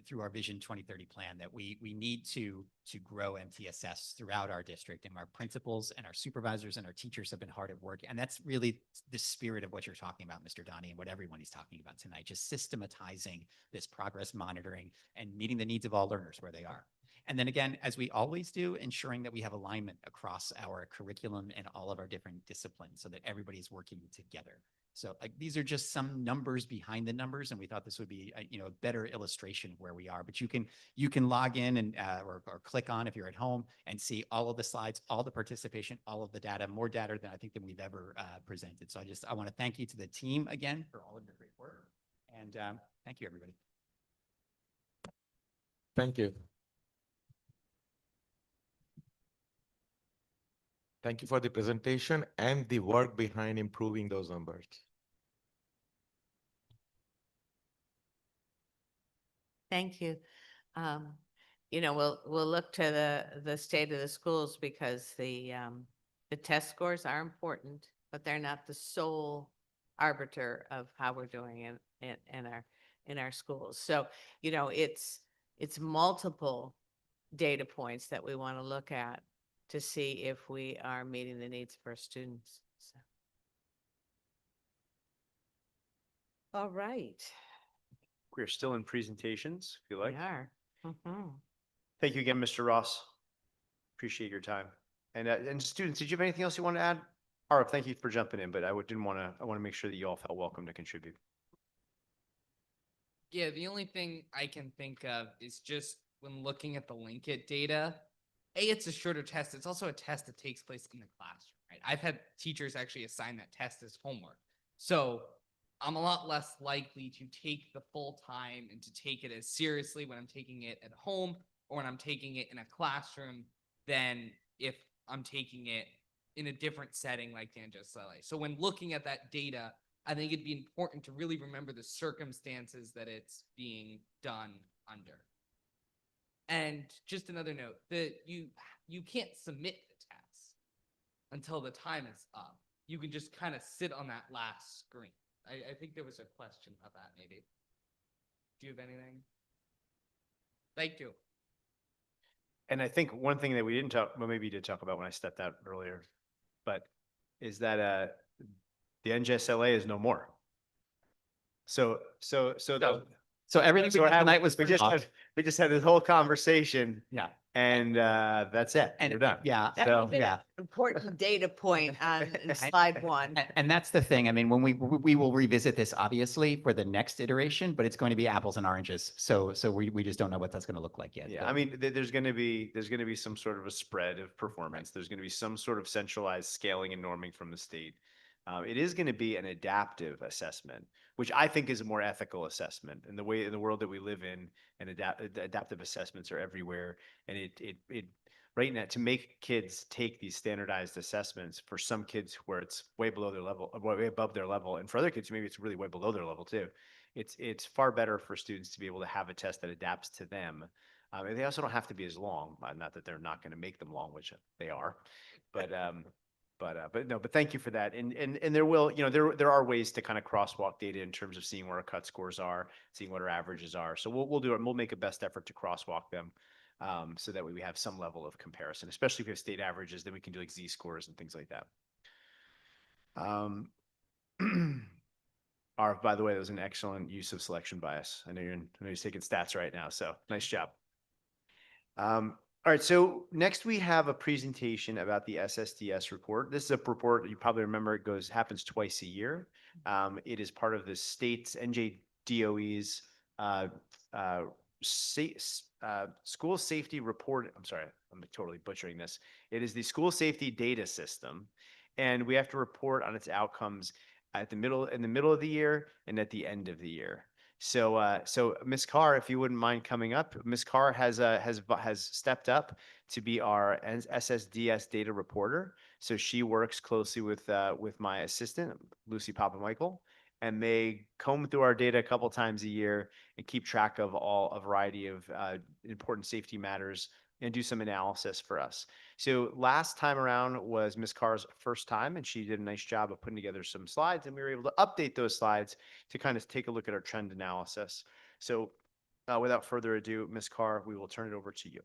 [SPEAKER 9] through our Vision 2030 plan that we need to grow MTSS throughout our district, and our principals and our supervisors and our teachers have been hard at work. And that's really the spirit of what you're talking about, Mr. Donnie, and what everyone is talking about tonight, just systematizing this progress monitoring and meeting the needs of all learners where they are. And then again, as we always do, ensuring that we have alignment across our curriculum and all of our different disciplines so that everybody's working together. So these are just some numbers behind the numbers, and we thought this would be a better illustration of where we are. But you can log in and or click on if you're at home and see all of the slides, all the participation, all of the data, more data than I think than we've ever presented. So I want to thank you to the team again for all of your great work, and thank you, everybody.
[SPEAKER 2] Thank you. Thank you for the presentation and the work behind improving those numbers.
[SPEAKER 1] Thank you. We'll look to the state of the schools, because the test scores are important, but they're not the sole arbiter of how we're doing in our schools. So, it's multiple data points that we want to look at to see if we are meeting the needs of our students. So. All right.
[SPEAKER 3] We're still in presentations, if you like.
[SPEAKER 1] We are. Mm-hmm.
[SPEAKER 3] Thank you again, Mr. Ross. Appreciate your time. And students, did you have anything else you want to add? Arv, thank you for jumping in, but I didn't want to, I want to make sure that you all felt welcome to contribute.
[SPEAKER 6] Yeah, the only thing I can think of is just when looking at the Linkit data, it's a shorter test. It's also a test that takes place in the classroom, right? I've had teachers actually assign that test as homework. So I'm a lot less likely to take the full time and to take it as seriously when I'm taking it at home or when I'm taking it in a classroom than if I'm taking it in a different setting like Dan just said. So when looking at that data, I think it'd be important to really remember the circumstances that it's being done under. And just another note that you can't submit the test until the time is up. You can just kind of sit on that last screen. I think there was a question about that maybe. Do you have anything? Thank you.
[SPEAKER 3] And I think one thing that we didn't talk, well, maybe you did talk about when I stepped out earlier, but is that the NGSLA is no more. So
[SPEAKER 9] So everything
[SPEAKER 3] so
[SPEAKER 9] we
[SPEAKER 3] we're
[SPEAKER 9] did
[SPEAKER 3] having-
[SPEAKER 9] tonight was
[SPEAKER 3] we just
[SPEAKER 9] off.
[SPEAKER 3] had this whole conversation
[SPEAKER 9] Yeah.
[SPEAKER 3] and that's it.
[SPEAKER 9] And
[SPEAKER 3] We're done.
[SPEAKER 9] yeah,
[SPEAKER 3] So
[SPEAKER 9] yeah.
[SPEAKER 1] Important data point on in slide one.
[SPEAKER 9] And that's the thing. I mean, when we will revisit this obviously for the next iteration, but it's going to be apples and oranges. So we just don't know what that's going to it look like yet.
[SPEAKER 3] Yeah,
[SPEAKER 9] but-
[SPEAKER 3] I mean, there's going to be some sort of a spread of performance. There's going to be some sort of centralized scaling and norming from the state. It is going to be an adaptive assessment, which I think is a more ethical assessment. And in the world that we live in, and adaptive assessments are everywhere. And it right now, to make kids take these standardized assessments, for some kids where it's way below their level, way above their level, and for other kids maybe it's really way below their level too. It's far better for students to be able to have a test that adapts to them. And they also don't have to be as long. Not that they're not going to make them long, which they are, but no, but thank you for that. And there will, there are ways to kind of crosswalk data in terms of seeing where our cut scores are, seeing what our averages are. So we'll do it. And we'll make a best effort to crosswalk them, so that way we have some level of comparison, especially if we have state averages, then we can do like Z-scores and things like that. Arv, by the way, that was an excellent use of selection bias. I know you're taking stats right now, so nice job. All right, so next we have a presentation about the SSDS report. This is a report, you probably remember, happens twice a year. It is part of the state's NJDOE's school safety report. I'm sorry, I'm totally butchering this. It is the school safety data system, and we have to report on its outcomes in the middle of the year and at the end of the year. So Ms. Carr, if you wouldn't mind coming up, Ms. Carr has stepped up to be our SSDS data reporter. So she works closely with my assistant, Lucy Papa-Michael, and they comb through our data a couple times a year and keep track of a variety of important safety matters and do some analysis for us. So last time around was Ms. Carr's first time, and she did a nice job of putting together some slides, and we were able to update those slides to kind of take a look at our trend analysis. So without further ado, Ms. Carr, we will turn it over to you.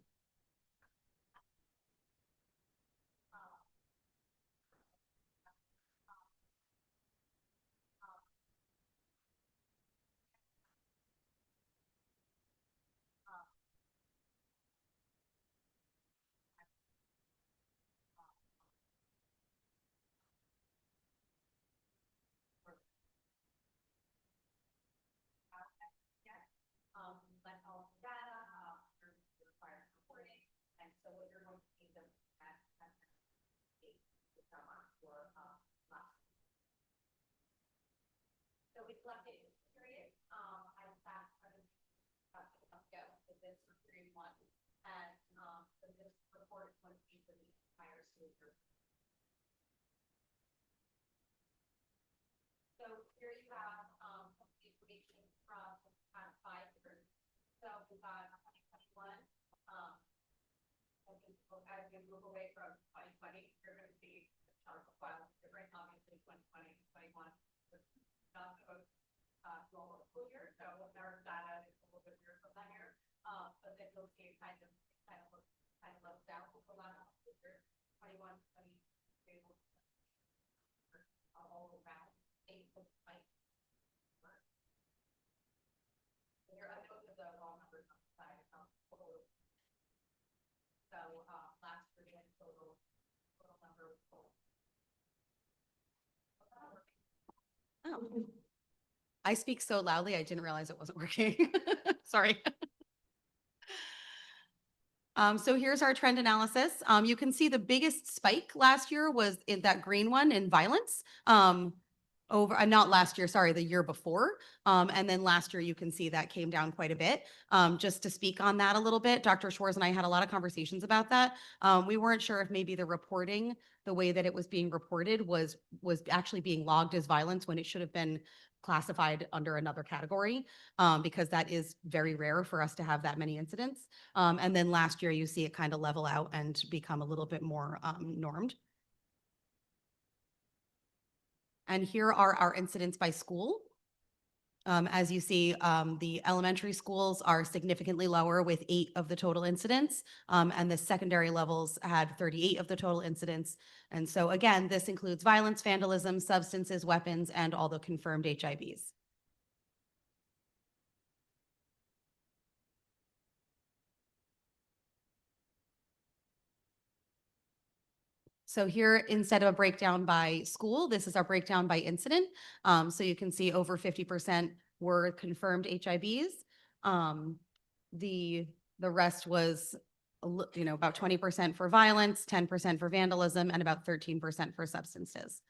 [SPEAKER 5] But all the data, required reporting, and so what you're going to see them at the summer for last. So we collected period, I back go with this for period one, and so this report is going to be for the entire school year. So here you have the information from kind of 5 years. So we got 2021. As we move away from 2020, you're going to see the chart profile different. Obviously, 2020, 21 was not normal school year, so our data is a little bit weird from that year. But then you'll see it kind of levels out over the last school year, 21, 22, all around 8 looks like. Here, I know that the raw numbers on the side total. So last year we had total number of schools.
[SPEAKER 15] Oh. I speak so loudly, I didn't realize it wasn't working. Sorry. So here's our trend analysis. You can see the biggest spike last year was in that green one in violence. Not last year, sorry, the year before. And then last year, you can see that came down quite a bit. Just to speak on that a little bit, Dr. Schwartz and I had a lot of conversations about that. We weren't sure if maybe the reporting, the way that it was being reported was actually being logged as violence when it should have been classified under another category, because that is very rare for us to have that many incidents. And then last year, you see it kind of level out and become a little bit more normed. And here are our incidents by school. As you see, the elementary schools are significantly lower with 8 of the total incidents, and the secondary levels had 38 of the total incidents. And so again, this includes violence, vandalism, substances, weapons, and all the confirmed HIVs. So here, instead of a breakdown by school, this is our breakdown by incident. So you can see over 50% were confirmed HIVs. The rest was, about 20% for violence, 10% for vandalism, and about 13% for substances.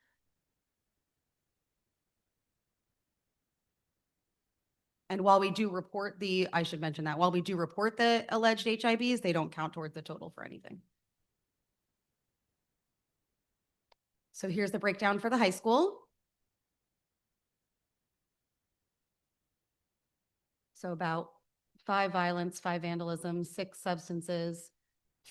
[SPEAKER 15] And while we do report I should mention that, while we do report the alleged HIVs, they don't count towards the total for anything. So here's the breakdown for the high school. So about 5 violence, 5 vandalism, 6 substances,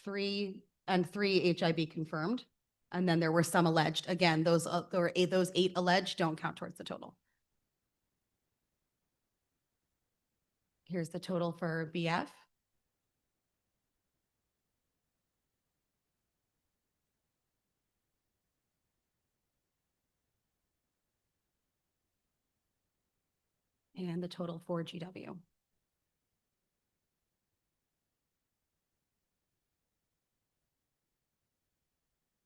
[SPEAKER 15] 3 HIV confirmed. And then there were some alleged. Again, those 8 alleged don't count towards the total. Here's the total for BF. And the total for GW.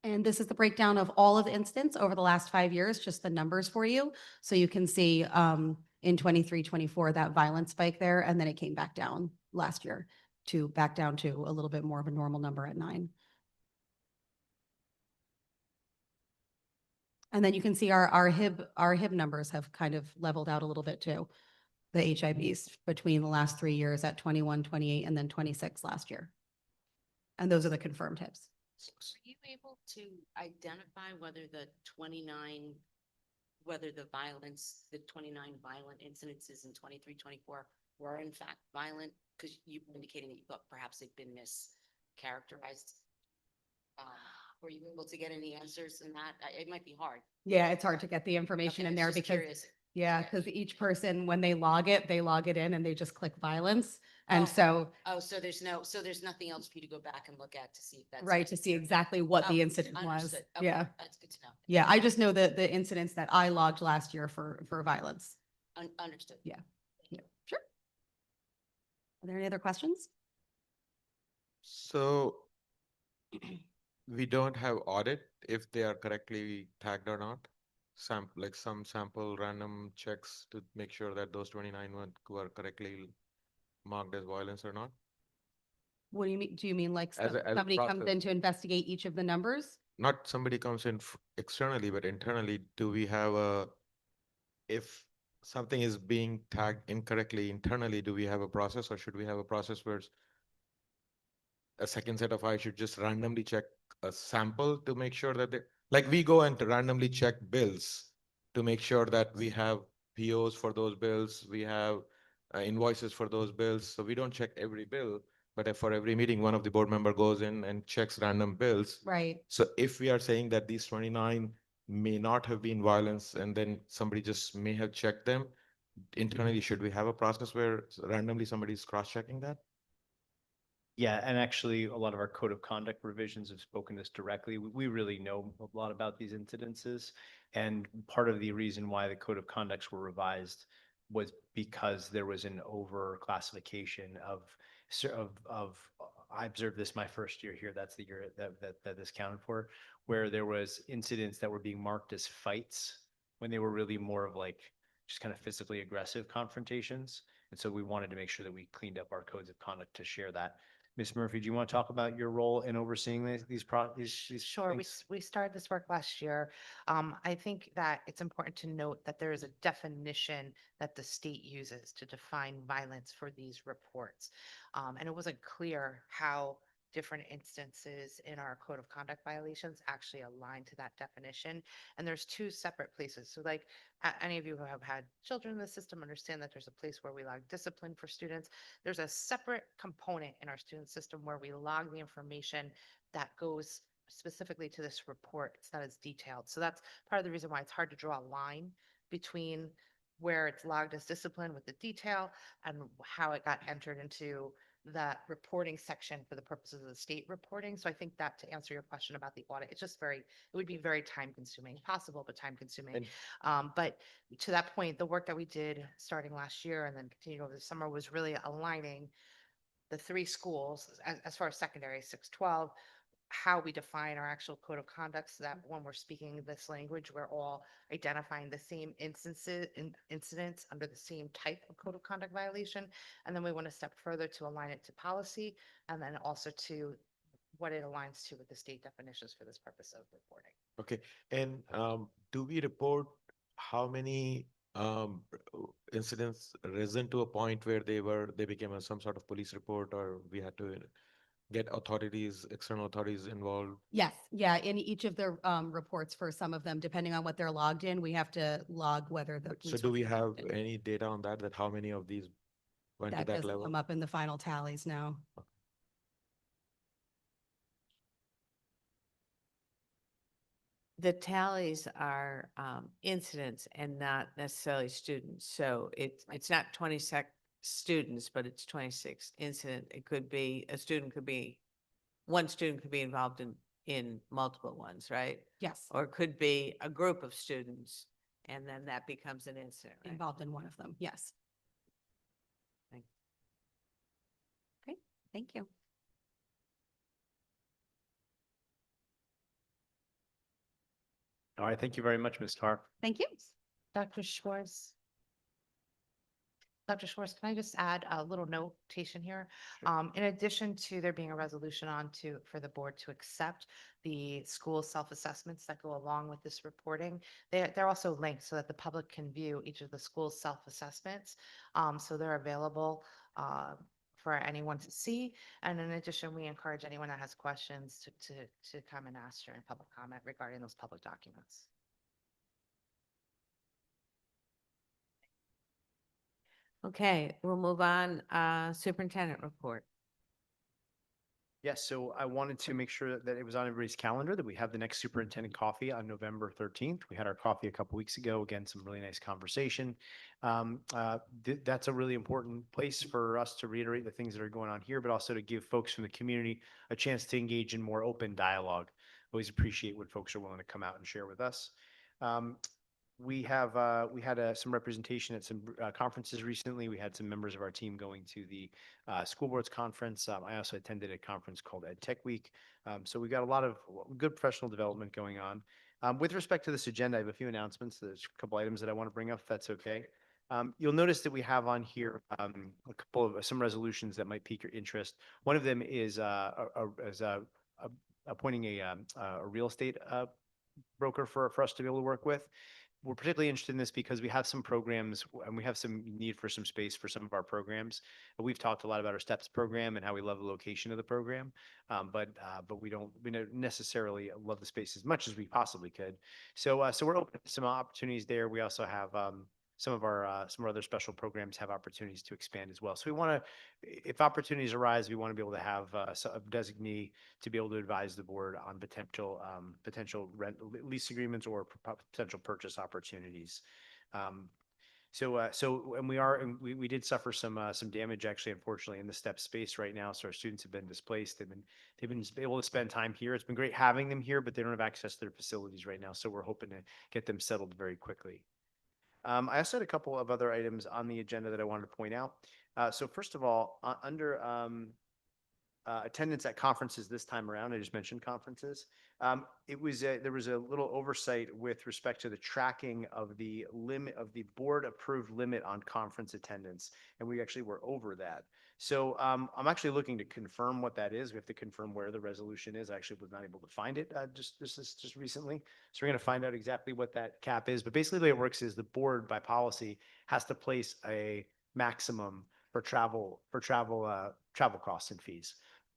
[SPEAKER 15] And this is the breakdown of all of the incidents over the last 5 years, just the numbers for you. So you can see in 23, 24, that violence spike there, and then it came back down last year back down to a little bit more of a normal number at 9. And then you can see our HIB numbers have kind of leveled out a little bit too. The HIVs between the last 3 years at 21, 28, and then 26 last year. And those are the confirmed HIBs.
[SPEAKER 10] Are you able to identify whether the 29 violent incidences in 23, 24 were in fact violent? Because you were indicating that you thought perhaps they've been mischaracterized. Were you able to get any answers in that? It might be hard.
[SPEAKER 15] Yeah, it's hard to get the information
[SPEAKER 10] Okay,
[SPEAKER 15] in
[SPEAKER 10] I
[SPEAKER 15] there
[SPEAKER 10] was just
[SPEAKER 15] because
[SPEAKER 10] curious.
[SPEAKER 15] yeah,
[SPEAKER 10] Okay.
[SPEAKER 15] because each person, when they log it in and they just click violence. And
[SPEAKER 10] Oh.
[SPEAKER 15] so,
[SPEAKER 10] So there's nothing else for you to go back and look at to see if that's.
[SPEAKER 15] right, to see exactly what the
[SPEAKER 10] Oh,
[SPEAKER 15] incident was.
[SPEAKER 10] understood. Okay,
[SPEAKER 15] Yeah.
[SPEAKER 10] that's good to know.
[SPEAKER 15] Yeah, I just know that the incidents that I logged last year for violence.
[SPEAKER 10] Understood.
[SPEAKER 15] Yeah. Yeah, sure. Are there any other questions?
[SPEAKER 2] So we don't have audit if they are correctly tagged or not? Like some sample random checks to make sure that those 29 were correctly marked as violence or not?
[SPEAKER 15] What do you mean? Do you mean like
[SPEAKER 2] As a
[SPEAKER 15] somebody comes
[SPEAKER 2] process.
[SPEAKER 15] in to investigate each of the numbers?
[SPEAKER 2] Not somebody comes in externally, but internally, do we have if something is being tagged incorrectly internally, do we have a process, or should we have a process where a second set of eyes should just randomly check a sample to make sure that like we go and randomly check bills to make sure that we have POs for those bills, we have invoices for those bills. So we don't check every bill, but if for every meeting, one of the board member goes in and checks random bills.
[SPEAKER 15] Right.
[SPEAKER 2] So if we are saying that these 29 may not have been violence and then somebody just may have checked them internally, should we have a process where randomly somebody's cross-checking that?
[SPEAKER 3] Yeah, and actually, a lot of our code of conduct revisions have spoken this directly. We really know a lot about these incidences. And part of the reason why the code of conducts were revised was because there was an overclassification of, I observed this my first year here, that's the year that this counted for, where there was incidents that were being marked as fights when they were really more of like just kind of physically aggressive confrontations. And so we wanted to make sure that we cleaned up our codes of conduct to share that. Ms. Murphy, do you want to talk about your role in overseeing these
[SPEAKER 14] Sure,
[SPEAKER 3] things?
[SPEAKER 14] we started this work last year. I think that it's important to note that there is a definition that the state uses to define violence for these reports. And it wasn't clear how different instances in our code of conduct violations actually align to that definition. And there's two separate places. So like any of you who have had children in the system understand that there's a place where we log discipline for students. There's a separate component in our student system where we log the information that goes specifically to this report. It's not as detailed. So that's part of the reason why it's hard to draw a line between where it's logged as discipline with the detail and how it got entered into that reporting section for the purposes of the state reporting. So I think that to answer your question about the audit, it's just it would be very time consuming, possible, but time consuming. But to that point, the work that we did starting last year and then continued over the summer was really aligning the three schools as far as secondary, 612, how we define our actual code of conduct so that when we're speaking this language, we're all identifying the same incidents under the same type of code of conduct violation. And then we want to step further to align it to policy and then also to what it aligns to with the state definitions for this purpose of reporting.
[SPEAKER 2] Okay, and do we report how many incidents risen to a point where they became some sort of police report, or we had to get external authorities involved?
[SPEAKER 15] Yes, yeah, in each of the reports for some of them, depending on what they're logged in, we have to log whether the.
[SPEAKER 2] So
[SPEAKER 15] police
[SPEAKER 2] do
[SPEAKER 15] were
[SPEAKER 2] we have
[SPEAKER 15] involved in.
[SPEAKER 2] any data on that how many of these went to
[SPEAKER 15] That
[SPEAKER 2] that
[SPEAKER 15] doesn't
[SPEAKER 2] level?
[SPEAKER 15] come up in the final tallies now.
[SPEAKER 1] The tallies are incidents and not necessarily students. So it's not 26 students, but it's 26 incident. It could be, one student could be involved in multiple ones, right?
[SPEAKER 15] Yes,
[SPEAKER 1] Or it could be a group of students and then that becomes an incident, right?
[SPEAKER 15] involved in one of them, yes.
[SPEAKER 1] Thank-
[SPEAKER 15] Great, thank you.
[SPEAKER 3] All right, thank you very much, Ms. Tar.
[SPEAKER 15] Thank you.
[SPEAKER 14] Dr. Schwartz. Dr. Schwartz, can I just add a little notation here? In addition to there being a resolution for the board to accept the school self-assessments that go along with this reporting, they're also linked so that the public can view each of the school's self-assessments. So they're available for anyone to see. And in addition, we encourage anyone that has questions to come and ask during public comment regarding those public documents.
[SPEAKER 1] Okay, we'll move on. Superintendent report.
[SPEAKER 3] Yes, so I wanted to make sure that it was on everybody's calendar that we have the next superintendent coffee on November 13th. We had our coffee a couple weeks ago. Again, some really nice conversation. That's a really important place for us to reiterate the things that are going on here, but also to give folks from the community a chance to engage in more open dialogue. Always appreciate when folks are willing to come out and share with us. We had some representation at some conferences recently. We had some members of our team going to the school boards conference. I also attended a conference called Ed Tech Week. So we got a lot of good professional development going on. With respect to this agenda, I have a few announcements. There's a couple items that I want to bring up, if that's okay. You'll notice that we have on here a couple of some resolutions that might pique your interest. One of them is appointing a real estate broker for us to be able to work with. We're particularly interested in this because we have some programs and we have some need for some space for some of our programs. We've talked a lot about our STEPS program and how we love the location of the program, but we don't necessarily love the space as much as we possibly could. So we're open to some opportunities there. We also have some of our other special programs have opportunities to expand as well. So we want to, if opportunities arise, we want to be able to have a designee to be able to advise the board on potential lease agreements or potential purchase opportunities. And we did suffer some damage actually, unfortunately, in the STEP space right now. So our students have been displaced. They've been able to spend time here. It's been great having them here, but they don't have access to their facilities right now. So we're hoping to get them settled very quickly. I also had a couple of other items on the agenda that I wanted to point out. So first of all, under attendance at conferences this time around. I just mentioned conferences. It was, there was a little oversight with respect to the tracking of the limit of the board approved limit on conference attendance. And we actually were over that. So I'm actually looking to confirm what that is. We have to confirm where the resolution is. I actually was not able to find it just recently. So we're going to find out exactly what that cap is. But basically the way it works is the board by policy has to place a maximum for travel costs and fees.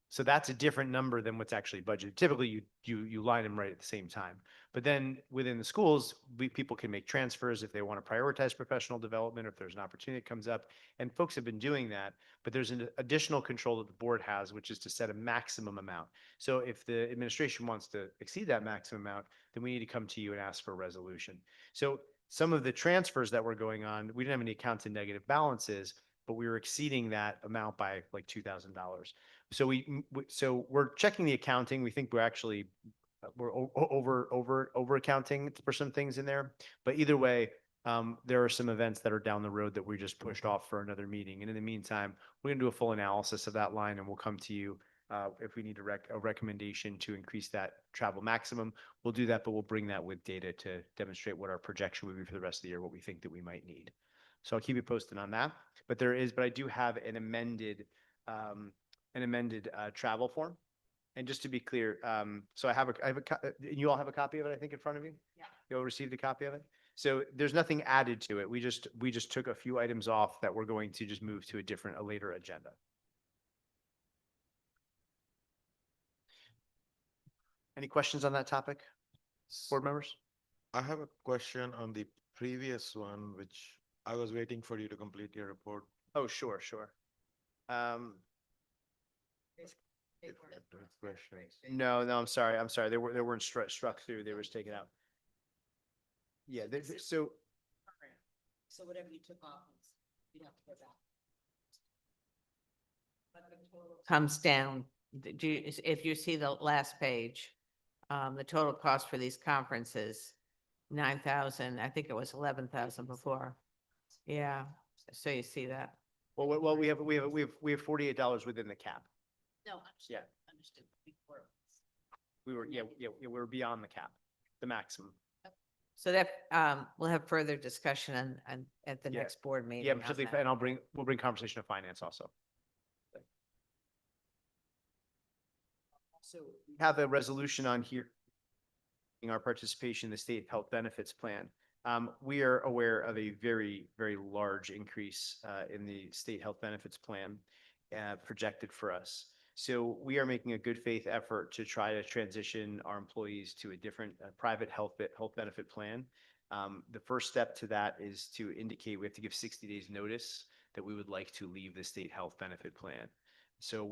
[SPEAKER 3] So that's a different number than what's actually budgeted. Typically, you line them right at the same time. But then within the schools, people can make transfers if they want to prioritize professional development, or if there's an opportunity that comes up. And folks have been doing that. But there's an additional control that the board has, which is to set a maximum amount. So if the administration wants to exceed that maximum amount, then we need to come to you and ask for a resolution. So some of the transfers that were going on, we didn't have any accounts in negative balances, but we were exceeding that amount by like $2,000. So so we're checking the accounting. We think we're actually over accounting for some things in there. But either way, there are some events that are down the road that we just pushed off for another meeting. And in the meantime, we're going to do a full analysis of that line, and we'll come to you if we need a recommendation to increase that travel maximum. We'll do that, but we'll bring that with data to demonstrate what our projection would be for the rest of the year, what we think that we might need. So I'll keep you posted on that. But I do have an amended travel form. And just to be clear, so you all have a copy of it, I think, in front of you? Yeah. You all received a copy of it? So there's nothing added to it. We just took a few items off that we're going to just move to a later agenda. Any questions on that topic, board members?
[SPEAKER 2] I have a question on the previous one, which I was waiting for you to complete your report.
[SPEAKER 3] Oh, sure. No, I'm sorry. They weren't struck through. They were just taken out. Yeah, so
[SPEAKER 10] whatever you took off, you'd have to go back.
[SPEAKER 1] Comes down, if you see the last page, the total cost for these conferences, 9,000, I think it was 11,000 before. Yeah, so you see that.
[SPEAKER 3] well, we have $48 within the cap.
[SPEAKER 10] No, understood.
[SPEAKER 3] Yeah.
[SPEAKER 10] Understood.
[SPEAKER 3] We were beyond the cap, the maximum.
[SPEAKER 1] So that, we'll have further discussion at the
[SPEAKER 3] Yeah.
[SPEAKER 1] next board meeting.
[SPEAKER 3] Yeah,
[SPEAKER 1] on
[SPEAKER 3] particularly,
[SPEAKER 1] that.
[SPEAKER 3] and we'll bring conversation of finance also. So we have a resolution on here in our participation in the state health benefits plan. We are aware of a very, very large increase in the state health benefits plan projected for us. So we are making a good faith effort to try to transition our employees to a different private health benefit plan. The first step to that is to indicate we have to give 60 days notice that we would like to leave the state health benefit plan. So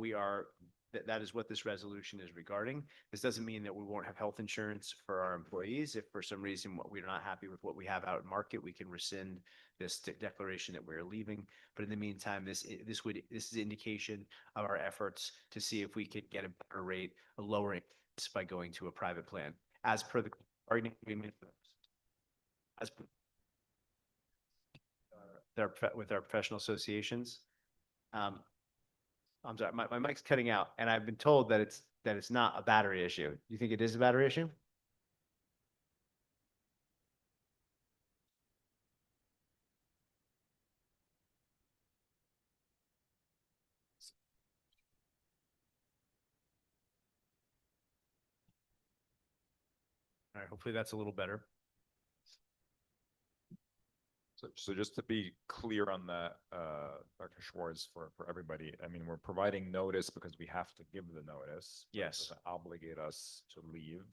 [SPEAKER 3] that is what this resolution is regarding. This doesn't mean that we won't have health insurance for our employees. If for some reason we're not happy with what we have out in market, we can rescind this declaration that we're leaving. But in the meantime, this is indication of our efforts to see if we could get a better rate, a lowering by going to a private plan, as per the bargaining agreement, with our professional associations. I'm sorry, my mic's cutting out, and I've been told that it's not a battery issue. Do you think it is a battery issue? All right, hopefully that's a little better.
[SPEAKER 11] So just to be clear on that, Dr. Schwartz, for everybody, I mean, we're providing notice because we have to give the notice. But it
[SPEAKER 3] Yes.
[SPEAKER 11] doesn't obligate us to leave,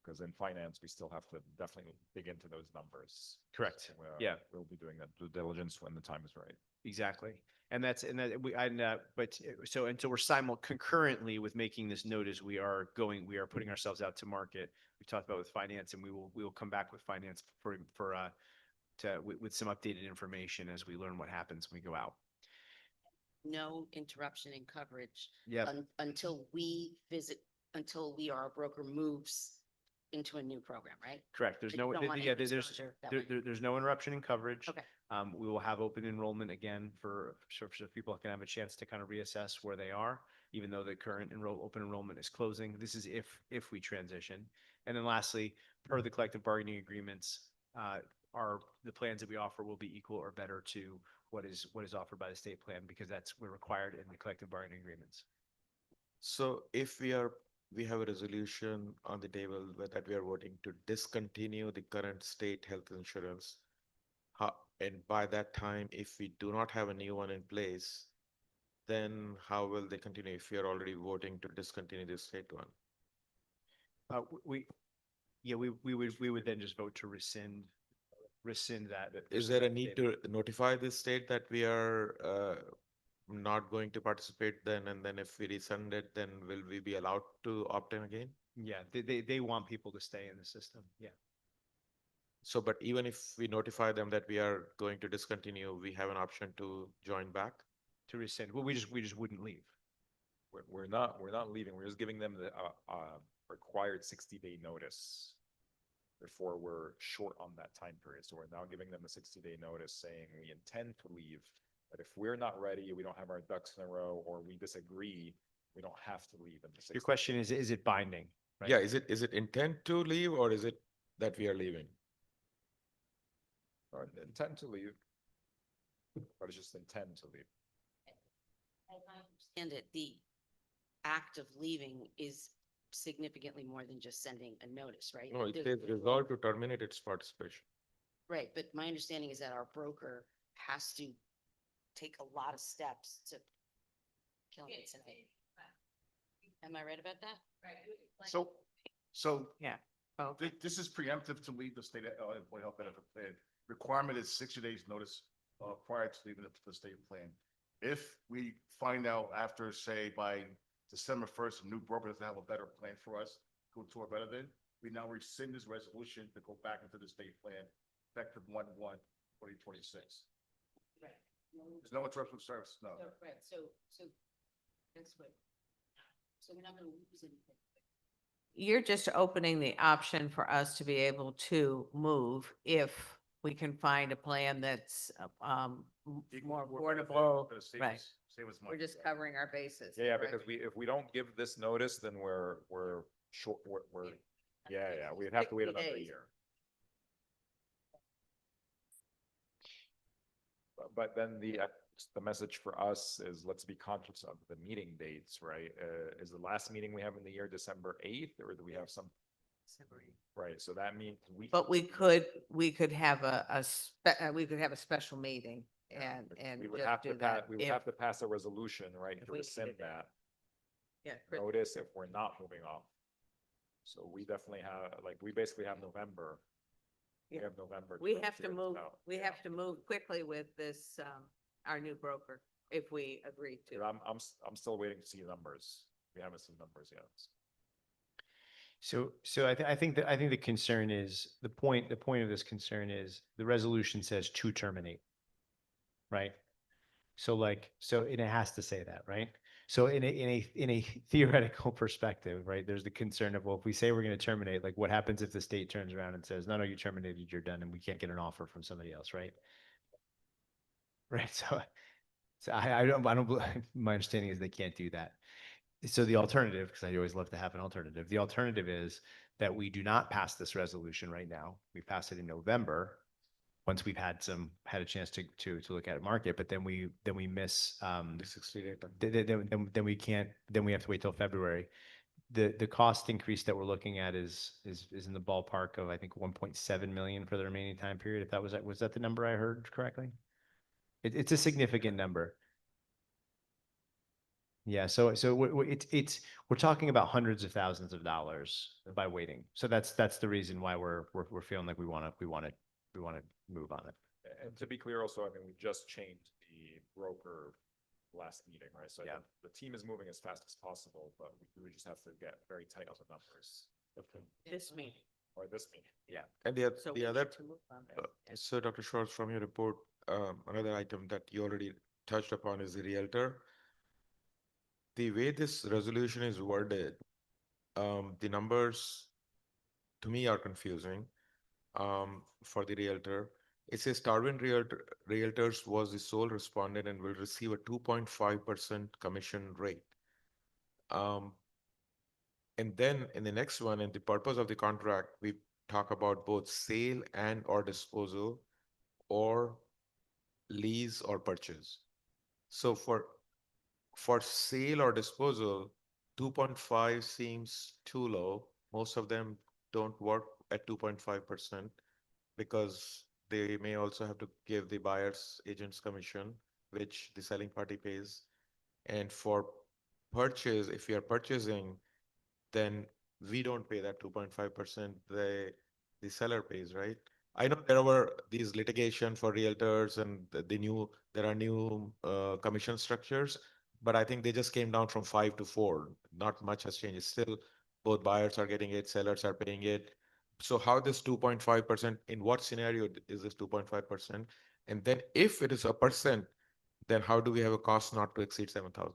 [SPEAKER 11] because in finance, we still have to definitely dig into those numbers.
[SPEAKER 3] Correct.
[SPEAKER 11] So,
[SPEAKER 3] Yeah.
[SPEAKER 11] We'll be doing that due diligence when the time is right.
[SPEAKER 3] Exactly. And we're concurrently with making this notice, we are putting ourselves out to market. We talked about with finance, and we will come back with finance with some updated information as we learn what happens when we go out.
[SPEAKER 10] No interruption in coverage.
[SPEAKER 3] Yeah.
[SPEAKER 10] Until our broker moves into a new program, right?
[SPEAKER 3] Correct. There's
[SPEAKER 10] But you
[SPEAKER 3] no,
[SPEAKER 10] don't want
[SPEAKER 3] yeah,
[SPEAKER 10] any
[SPEAKER 3] there's
[SPEAKER 10] exposure that way.
[SPEAKER 3] there's no interruption in coverage.
[SPEAKER 10] Okay.
[SPEAKER 3] We will have open enrollment again so people can have a chance to kind of reassess where they are, even though the current open enrollment is closing. This is if we transition. And then lastly, per the collective bargaining agreements, the plans that we offer will be equal or better to what is offered by the state plan, because we're required in the collective bargaining agreements.
[SPEAKER 2] So if we have a resolution on the table that we are voting to discontinue the current state health insurance. And by that time, if we do not have a new one in place, then how will they continue if we are already voting to discontinue the state one?
[SPEAKER 3] We would then just vote to rescind that.
[SPEAKER 2] Is there a need to notify the state that we are not going to participate then, and then if we rescind it, then will we be allowed to opt in again?
[SPEAKER 3] Yeah, they want people to stay in the system. Yeah.
[SPEAKER 2] So, but even if we notify them that we are going to discontinue, we have an option to join back?
[SPEAKER 3] To rescind. Well, we just wouldn't leave.
[SPEAKER 11] We're not leaving. We're just giving them the required 60-day notice before we're short on that time period. So we're now giving them a 60-day notice saying we intend to leave, but if we're not ready, we don't have our ducks in a row, or we disagree, we don't have to leave in the 60
[SPEAKER 3] Your question is it binding? Right?
[SPEAKER 2] Yeah, is it intent to leave, or is it that we are leaving?
[SPEAKER 11] Or intend to leave, but it's just intend to leave.
[SPEAKER 10] As I understand it, the act of leaving is significantly more than just sending a notice, right?
[SPEAKER 2] No, it
[SPEAKER 10] There's-
[SPEAKER 2] says resolve to terminate its participation.
[SPEAKER 10] Right, but my understanding is that our broker has to take a lot of steps to kill it tonight. Am I right about that?
[SPEAKER 16] So
[SPEAKER 3] Yeah.
[SPEAKER 16] this is preemptive to leave the state employee health benefit plan. Requirement is 60 days notice prior to leaving the state plan. If we find out after, say, by December 1st, a new broker doesn't have a better plan for us, go to a better than, we now rescind this resolution to go back into the state plan effective 1/1/2026.
[SPEAKER 10] Right.
[SPEAKER 16] There's no interruption of service, no.
[SPEAKER 10] Right, so that's what, so we're not gonna lose anything.
[SPEAKER 1] You're just opening the option for us to be able to move if we can find a plan that's more affordable. Right.
[SPEAKER 16] Save us
[SPEAKER 1] We're
[SPEAKER 16] money.
[SPEAKER 1] just covering our bases.
[SPEAKER 11] Yeah,
[SPEAKER 1] correct?
[SPEAKER 11] because if we don't give this notice, then we're short, we'd have to wait
[SPEAKER 1] 60
[SPEAKER 11] another
[SPEAKER 1] days.
[SPEAKER 11] year. But then the message for us is let's be conscious of the meeting dates, right? Is the last meeting we have in the year December 8th, or do we have some? Right, so that means
[SPEAKER 1] But we could have we could have a special meeting and
[SPEAKER 11] we would
[SPEAKER 1] just
[SPEAKER 11] have
[SPEAKER 1] do
[SPEAKER 11] to
[SPEAKER 1] that.
[SPEAKER 11] we would have to pass a resolution, right, to
[SPEAKER 1] we
[SPEAKER 11] rescind
[SPEAKER 1] needed it.
[SPEAKER 11] that
[SPEAKER 1] Yeah, Chris-
[SPEAKER 11] notice if we're not moving off. So we definitely have, we basically have November. We
[SPEAKER 1] Yeah.
[SPEAKER 11] have November.
[SPEAKER 1] We have to
[SPEAKER 11] figure this
[SPEAKER 1] move,
[SPEAKER 11] out.
[SPEAKER 1] we
[SPEAKER 11] Yeah.
[SPEAKER 1] have to move quickly with this, our new broker, if we agree
[SPEAKER 11] But
[SPEAKER 1] to.
[SPEAKER 11] I'm still waiting to see numbers. We haven't seen numbers yet.
[SPEAKER 3] So I think the concern is, the point of this concern is the resolution says to terminate. Right? So and it has to say that, right? So in a theoretical perspective, right, there's the concern of, well, if we say we're going to terminate, like what happens if the state turns around and says, no, you terminated, you're done, and we can't get an offer from somebody else, right? Right. So I don't, my understanding is they can't do that. So the alternative, because I always love to have an alternative, the alternative is that we do not pass this resolution right now. We pass it in November, once we've had a chance to look at a market, but then we miss
[SPEAKER 2] The 60 day time.
[SPEAKER 3] then we can't, then we have to wait till February. The cost increase that we're looking at is in the ballpark of, I think, 1.7 million for the remaining time period. If that was that the number I heard correctly? It's a significant number. Yeah, so we're talking about hundreds of thousands of dollars by waiting. So that's the reason why we're feeling like we want to move on it.
[SPEAKER 11] And to be clear also, I mean, we just changed the broker last meeting, right? So
[SPEAKER 3] Yeah.
[SPEAKER 11] the team is moving as fast as possible, but we would just have to get very tight on the numbers.
[SPEAKER 1] This meeting.
[SPEAKER 11] Or this meeting.
[SPEAKER 3] Yeah.
[SPEAKER 2] And
[SPEAKER 1] So
[SPEAKER 2] the
[SPEAKER 1] we
[SPEAKER 2] other,
[SPEAKER 1] need to move on that.
[SPEAKER 2] so Dr. Schwartz, from your report, another item that you already touched upon is the realtor. The way this resolution is worded, the numbers to me are confusing for the realtor. It says Darwin Realtors was the sole respondent and will receive a 2.5% commission rate. And then in the next one, in the purpose of the contract, we talk about both sale and or disposal or lease or purchase. So for sale or disposal, 2.5 seems too low. Most of them don't work at 2.5% because they may also have to give the buyer's agent's commission, which the selling party pays. And for purchase, if you're purchasing, then we don't pay that 2.5%, the seller pays, right? I know there were these litigation for realtors and there are new commission structures, but I think they just came down from 5 to 4. Not much has changed. It's still both buyers are getting it, sellers are paying it. So how this 2.5%, in what scenario is this 2.5%? And then if it is a percent, then how do we have a cost not to exceed 7,000?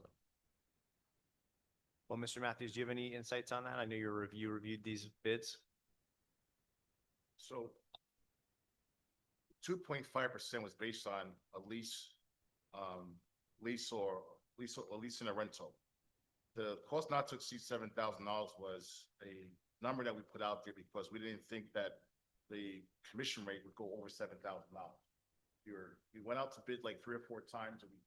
[SPEAKER 3] Well, Mr. Matthews, do you have any insights on that? I know you reviewed these bids.
[SPEAKER 16] So 2.5% was based on a lease and a rental. The cost not to exceed $7,000 was a number that we put out there because we didn't think that the commission rate would go over $7,000. We went out to bid like 3 or 4 times, and we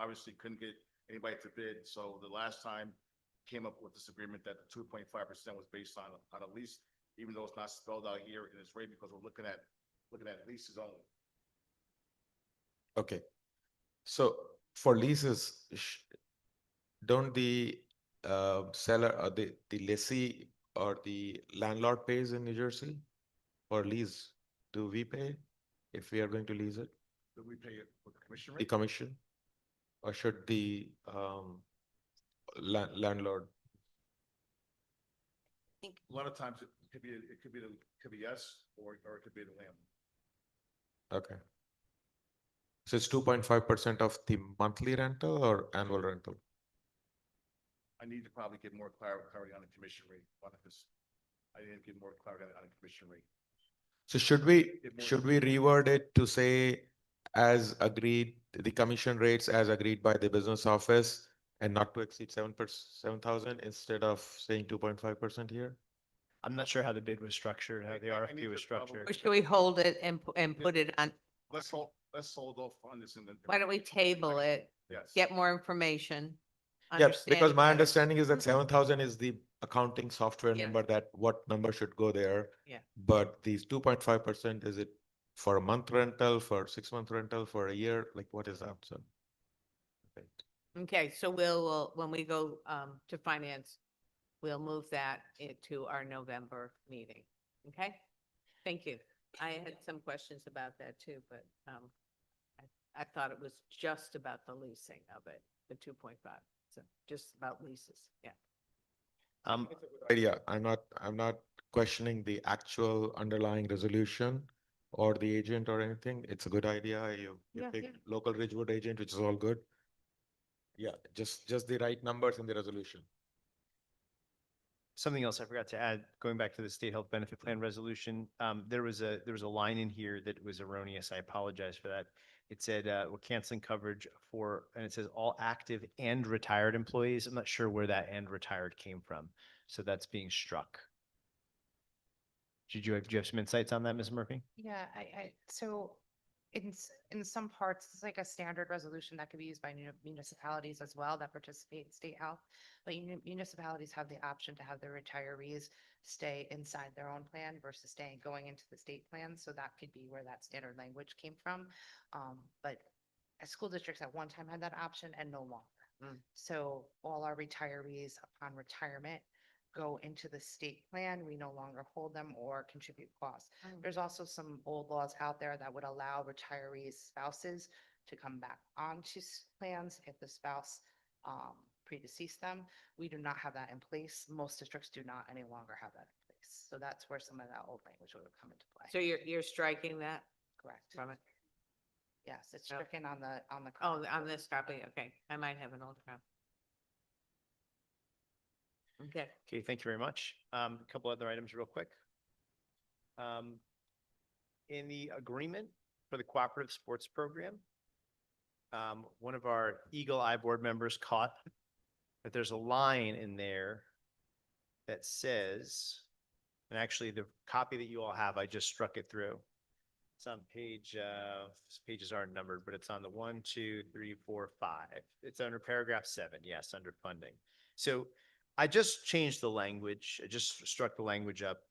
[SPEAKER 16] obviously couldn't get anybody to bid. So the last time came up with this agreement that the 2.5% was based on a lease, even though it's not spelled out here in this rate because we're looking at leases only.
[SPEAKER 2] Okay. So for leases, don't the seller or the lessee or the landlord pays in New Jersey for lease? Do we pay if we are going to lease it?
[SPEAKER 16] Do we pay it with the commission
[SPEAKER 2] The
[SPEAKER 16] rate?
[SPEAKER 2] commission? Or should the landlord?
[SPEAKER 16] A lot of times it could be yes, or it could be the landlord.
[SPEAKER 2] Okay. So it's 2.5% of the monthly rental or annual rental?
[SPEAKER 16] I need to probably get more clarity on the commission rate, because I didn't get more clarity on the commission rate.
[SPEAKER 2] So should we reword it to say as agreed, the commission rates as agreed by the business office and not to exceed 7,000 instead of saying 2.5% here?
[SPEAKER 3] I'm not sure how the bid was structured, how the
[SPEAKER 16] I need
[SPEAKER 3] RFP was
[SPEAKER 16] to probably-
[SPEAKER 3] structured.
[SPEAKER 1] Or should we hold it and put it on,
[SPEAKER 16] Let's hold off on this and then.
[SPEAKER 1] why don't we table it,
[SPEAKER 16] Yes.
[SPEAKER 1] get more information?
[SPEAKER 2] Yeah,
[SPEAKER 1] understand
[SPEAKER 2] because
[SPEAKER 1] it
[SPEAKER 2] my
[SPEAKER 1] better.
[SPEAKER 2] understanding is that 7,000 is the accounting software
[SPEAKER 1] Yeah.
[SPEAKER 2] number, that what number should go there.
[SPEAKER 1] Yeah.
[SPEAKER 2] But these 2.5%, is it for a month rental, for 6-month rental, for a year? Like what is that? So. Okay.
[SPEAKER 1] Okay, so we'll, when we go to finance, we'll move that into our November meeting. Okay? Thank you. I had some questions about that too, but I thought it was just about the leasing of it, the 2.5. So just about leases. Yeah.
[SPEAKER 2] Idea. I'm not questioning the actual underlying resolution or the agent or anything. It's a good idea. You
[SPEAKER 1] Yeah,
[SPEAKER 2] pick
[SPEAKER 1] yeah.
[SPEAKER 2] local Ridgewood agent, which is all good. Yeah, just the right numbers in the resolution.
[SPEAKER 3] Something else I forgot to add, going back to the state health benefit plan resolution, there was a line in here that was erroneous. I apologize for that. It said, we're canceling coverage for, and it says all active and retired employees. I'm not sure where that "and retired" came from. So that's being struck. Do you have some insights on that, Ms. Murphy?
[SPEAKER 14] Yeah, so in some parts, it's like a standard resolution that could be used by municipalities as well that participate in state health. But municipalities have the option to have their retirees stay inside their own plan versus going into the state plan. So that could be where that standard language came from. But school districts at one time had that option and no longer. So all our retirees upon retirement go into the state plan. We no longer hold them or contribute costs. There's also some old laws out there that would allow retirees' spouses to come back onto plans if the spouse predeceased them. We do not have that in place. Most districts do not any longer have that in place. So that's where some of that old language would have come into play.
[SPEAKER 1] So you're striking that
[SPEAKER 14] Correct.
[SPEAKER 1] from it?
[SPEAKER 14] Yes, it's stricken on the.
[SPEAKER 1] Oh, on this copy. Okay. I might have an old copy. Okay.
[SPEAKER 3] Okay, thank you very much. A couple other items real quick. In the agreement for the cooperative sports program. One of our Eagle Eye board members caught that there's a line in there that says, and actually the copy that you all have, I just struck it through. It's on page, pages aren't numbered, but it's on the 1, 2, 3, 4, 5. It's under paragraph 7, yes, under funding. So I just changed the language. I just struck the language up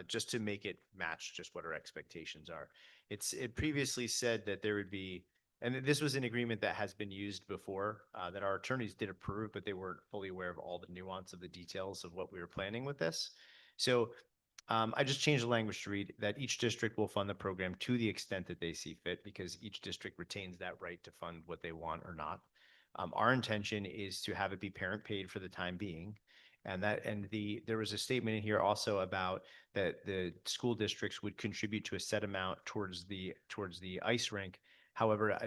[SPEAKER 3] just to make it match just what our expectations are. It previously said that there would be, and this was an agreement that has been used before, that our attorneys did approve, but they weren't fully aware of all the nuance of the details of what we were planning with this. So I just changed the language to read that each district will fund the program to the extent that they see fit, because each district retains that right to fund what they want or not. Our intention is to have it be parent paid for the time being. And there was a statement in here also about that the school districts would contribute to a set amount towards the ice rink. However,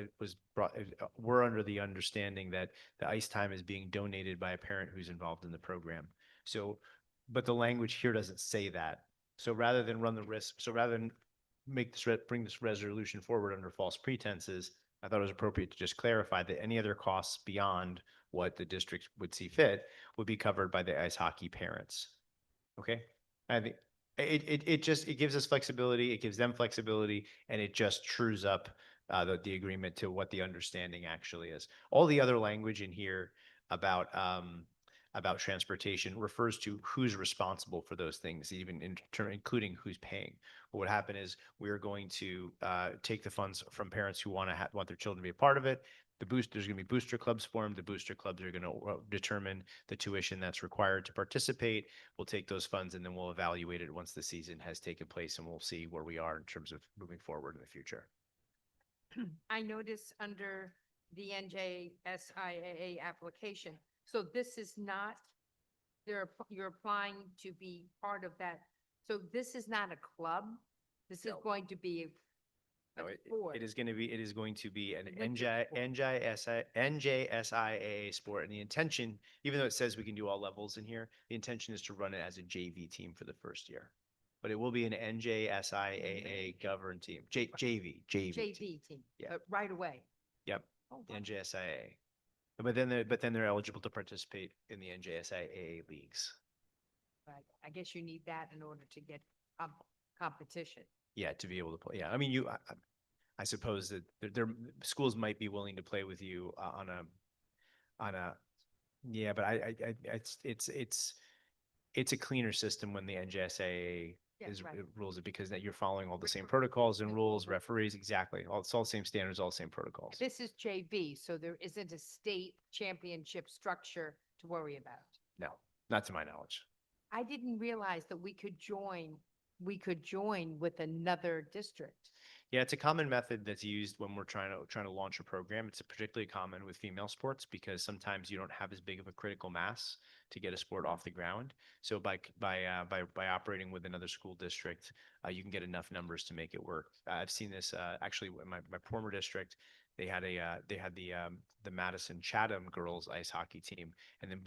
[SPEAKER 3] we're under the understanding that the ice time is being donated by a parent who's involved in the program. So, but the language here doesn't say that. So rather than run the risk, so rather than bring this resolution forward under false pretenses, I thought it was appropriate to just clarify that any other costs beyond what the district would see fit would be covered by the ice hockey parents. Okay? I think it gives us flexibility, it gives them flexibility, and it just trues up the agreement to what the understanding actually is. All the other language in here about transportation refers to who's responsible for those things, even including who's paying. What would happen is we are going to take the funds from parents who want their children to be a part of it. There's going to be booster clubs formed. The booster clubs are going to determine the tuition that's required to participate. We'll take those funds and then we'll evaluate it once the season has taken place, and we'll see where we are in terms of moving forward in the future.
[SPEAKER 13] I notice under the NJSIAA application, so this is not, you're applying to be part of that. So this is not a club. This is
[SPEAKER 3] No.
[SPEAKER 13] going to be
[SPEAKER 3] No,
[SPEAKER 13] a board.
[SPEAKER 3] it is going to be an
[SPEAKER 13] Winter sport.
[SPEAKER 3] NJSIAA sport. And the intention, even though it says we can do all levels in here, the intention is to run it as a JV team for the first year. But it will be an NJSIAA governed team, JV team.
[SPEAKER 13] JV team,
[SPEAKER 3] Yeah.
[SPEAKER 13] right away.
[SPEAKER 3] Yep,
[SPEAKER 13] Oh,
[SPEAKER 3] the
[SPEAKER 13] wow.
[SPEAKER 3] NJSIAA. But then they're eligible to participate in the NJSIAA leagues.
[SPEAKER 13] Right. I guess you need that in order to get competition.
[SPEAKER 3] Yeah, to be able to play. Yeah, I mean, I suppose that there schools might be willing to play with you on a. Yeah, but it's a cleaner system when the NJSAA
[SPEAKER 13] Yeah, right.
[SPEAKER 3] rules it, because that you're following all the same protocols and rules, referees, exactly. It's all the same standards, all the same protocols.
[SPEAKER 13] This is JV, so there isn't a state championship structure to worry about.
[SPEAKER 3] No, not to my knowledge.
[SPEAKER 13] I didn't realize that we could join with another district.
[SPEAKER 3] Yeah, it's a common method that's used when we're trying to launch a program. It's particularly common with female sports because sometimes you don't have as big of a critical mass to get a sport off the ground. So by operating with another school district, you can get enough numbers to make it work. I've seen this actually in my former district. They had the Madison Chatham girls ice hockey team, and then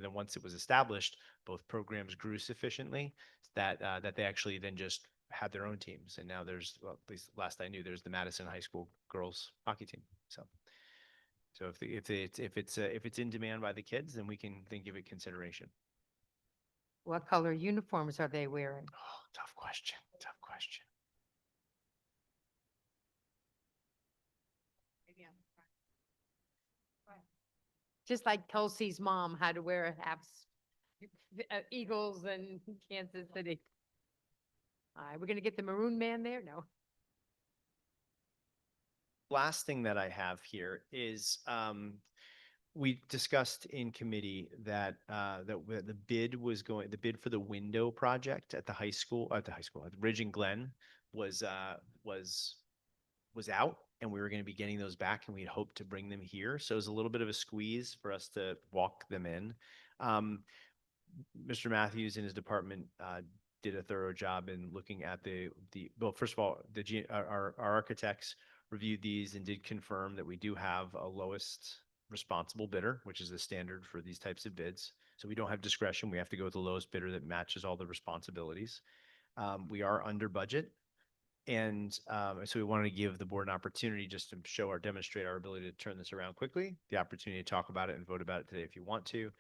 [SPEAKER 3] then once it was established, both programs grew sufficiently that they actually then just had their own teams. And now there's, well, at least last I knew, there's the Madison High School girls hockey team. So if it's in demand by the kids, then we can give it consideration.
[SPEAKER 13] What color uniforms are they wearing?
[SPEAKER 3] Oh, tough question. Tough question.
[SPEAKER 13] Just like Kelsey's mom had to wear a Eagles and Kansas City. All right, we're gonna get the maroon man there? No.
[SPEAKER 3] Last thing that I have here is we discussed in committee that the bid for the window project at Ridge and Glen was out, and we were going to be getting those back, and we had hoped to bring them here. So it was a little bit of a squeeze for us to walk them in. Mr. Matthews and his department did a thorough job in looking at well, first of all, our architects reviewed these and did confirm that we do have a lowest responsible bidder, which is the standard for these types of bids. So we don't have discretion. We have to go with the lowest bidder that matches all the responsibilities. We are under budget. And so we wanted to give the board an opportunity just to show or demonstrate our ability to turn this around quickly, the opportunity to talk about it and vote about it today if you want to.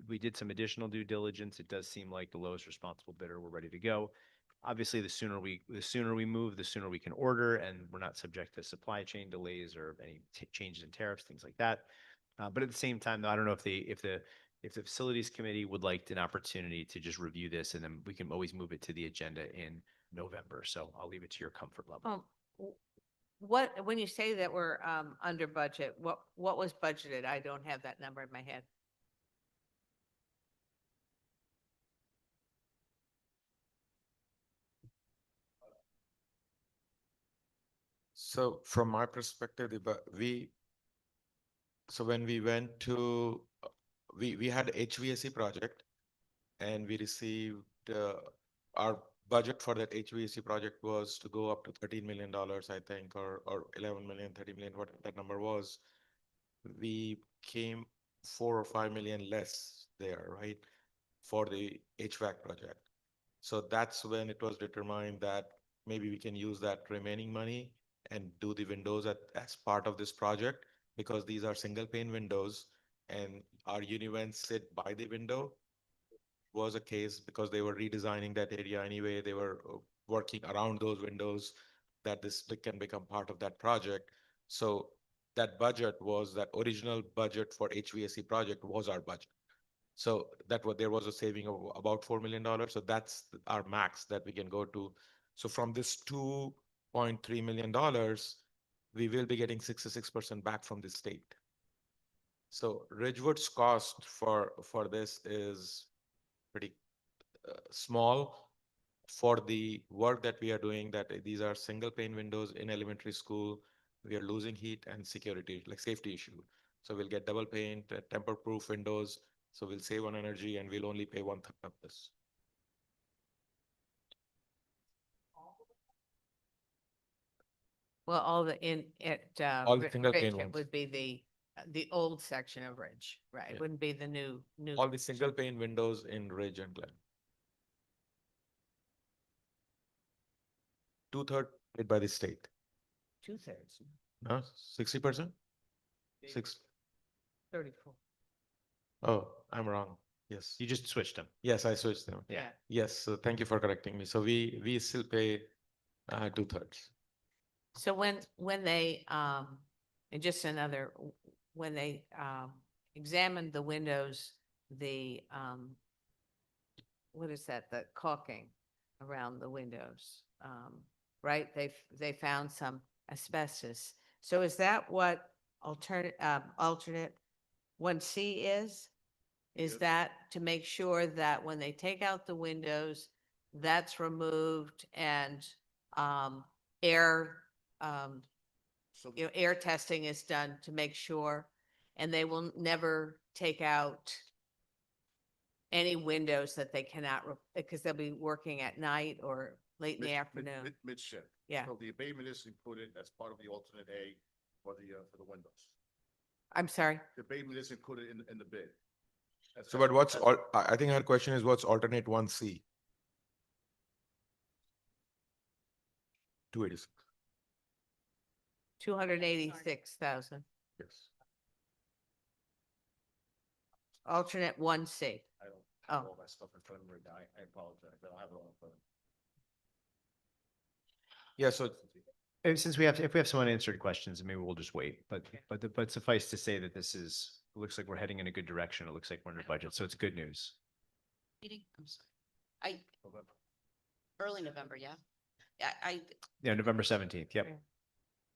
[SPEAKER 3] We did some additional due diligence. It does seem like the lowest responsible bidder, we're ready to go. Obviously, the sooner we move, the sooner we can order, and we're not subject to supply chain delays or any changes in tariffs, things like that. But at the same time, though, I don't know if the facilities committee would like an opportunity to just review this, and then we can always move it to the agenda in November. So I'll leave it to your comfort level.
[SPEAKER 1] What, when you say that we're under budget, what was budgeted? I don't have that number in my head.
[SPEAKER 2] So from my perspective, so when we went to, we had HVAC project and we received, our budget for that HVAC project was to go up to $13 million, I think, or 11 million, 30 million, what that number was. We came 4 or 5 million less there, right? For the HVAC project. So that's when it was determined that maybe we can use that remaining money and do the windows as part of this project, because these are single pane windows and our univents sit by the window. Was a case because they were redesigning that area anyway. They were working around those windows, that this can become part of that project. So that budget was, that original budget for HVAC project was our budget. So there was a saving of about $4 million. So that's our max that we can go to. So from this $2.3 million, we will be getting 66% back from the state. So Ridgewood's cost for this is pretty small for the work that we are doing, that these are single pane windows in elementary school. We are losing heat and security, like safety issue. So we'll get double pane, temper proof windows. So we'll save on energy and we'll only pay 1/3 of this.
[SPEAKER 1] Well, all the
[SPEAKER 2] All the single pane
[SPEAKER 1] Ridge, it
[SPEAKER 2] ones.
[SPEAKER 1] would be the old section of Ridge, right? It
[SPEAKER 2] Yeah.
[SPEAKER 1] wouldn't be the new.
[SPEAKER 2] All the single pane windows in Ridge and Glen. 2/3 paid by the state.
[SPEAKER 1] 2/3,
[SPEAKER 2] No, 60%?
[SPEAKER 1] 34.
[SPEAKER 2] Oh, I'm wrong. Yes.
[SPEAKER 3] You just switched them.
[SPEAKER 2] Yes, I switched them.
[SPEAKER 1] Yeah.
[SPEAKER 2] Yes, so thank you for correcting me. So we still pay 2/3.
[SPEAKER 1] So when they, and just another, when they examined the windows, the, what is that, the caulking around the windows, right? They found some asbestos. So is that what alternate 1C is? Is
[SPEAKER 16] Yes.
[SPEAKER 1] that to make sure that when they take out the windows, that's removed and air,
[SPEAKER 16] So
[SPEAKER 1] air testing is done to make sure, and they will never take out any windows that they cannot, because they'll be working at night or late in the afternoon.
[SPEAKER 16] Mid-shift.
[SPEAKER 1] Yeah,
[SPEAKER 16] So the abatement is included as part of the alternate A for the windows.
[SPEAKER 1] I'm sorry.
[SPEAKER 16] The abatement is included in the bid.
[SPEAKER 2] So but what's, I think her question is what's alternate 1C? 286.
[SPEAKER 1] 286,000.
[SPEAKER 2] Yes.
[SPEAKER 1] Alternate 1C.
[SPEAKER 16] I don't
[SPEAKER 1] Oh.
[SPEAKER 16] have all that stuff in front of me right now. I apologize. I don't have it all in front of me.
[SPEAKER 2] Yeah, so
[SPEAKER 3] And since if we have some unanswered questions, maybe we'll just wait. But suffice to say that this is, it looks like we're heading in a good direction. It looks like we're under budget, so it's good news.
[SPEAKER 10] Meeting, I'm sorry. Early November, yeah.
[SPEAKER 3] Yeah, November 17th. Yep.
[SPEAKER 1] Yeah.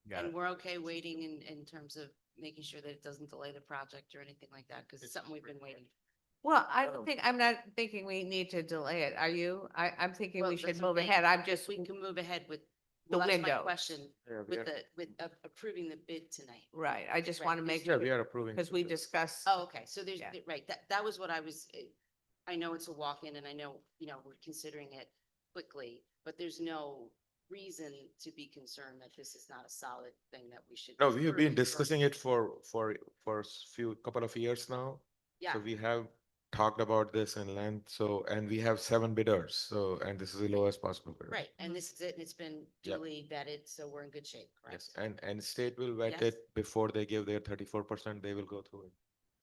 [SPEAKER 3] Got
[SPEAKER 10] And
[SPEAKER 3] it.
[SPEAKER 10] we're okay waiting in terms of making sure that it doesn't delay the project or anything like that, because it's something we've been waiting.
[SPEAKER 1] Well, I'm not thinking we need to delay it. Are you? I'm thinking
[SPEAKER 10] Well,
[SPEAKER 1] we should
[SPEAKER 10] that's
[SPEAKER 1] move
[SPEAKER 10] okay.
[SPEAKER 1] ahead. I'm just,
[SPEAKER 10] We can move ahead with.
[SPEAKER 1] The
[SPEAKER 10] well, that's my
[SPEAKER 1] windows.
[SPEAKER 10] question
[SPEAKER 2] Yeah,
[SPEAKER 10] with approving the bid tonight.
[SPEAKER 1] right. I just
[SPEAKER 10] Right,
[SPEAKER 1] want to
[SPEAKER 10] because-
[SPEAKER 1] make
[SPEAKER 2] yeah,
[SPEAKER 1] sure,
[SPEAKER 2] we are approving.
[SPEAKER 1] because we discussed.
[SPEAKER 10] Oh, okay, so there's,
[SPEAKER 1] Yeah.
[SPEAKER 10] right, that was what I was, I know it's a walk-in and I know, we're considering it quickly, but there's no reason to be concerned that this is not a solid thing that we should.
[SPEAKER 2] No, we have been
[SPEAKER 10] approve.
[SPEAKER 2] discussing it for couple of years now.
[SPEAKER 10] Yeah.
[SPEAKER 2] So we have talked about this in length, so, and we have 7 bidders, so, and this is the lowest possible bidder.
[SPEAKER 10] Right, and this is it, and it's been
[SPEAKER 2] Yep.
[SPEAKER 10] duly vetted, so we're in good shape,
[SPEAKER 2] Yes,
[SPEAKER 10] correct?
[SPEAKER 2] and state will vet
[SPEAKER 10] Yes.
[SPEAKER 2] it before they give their 34%, they will go through it.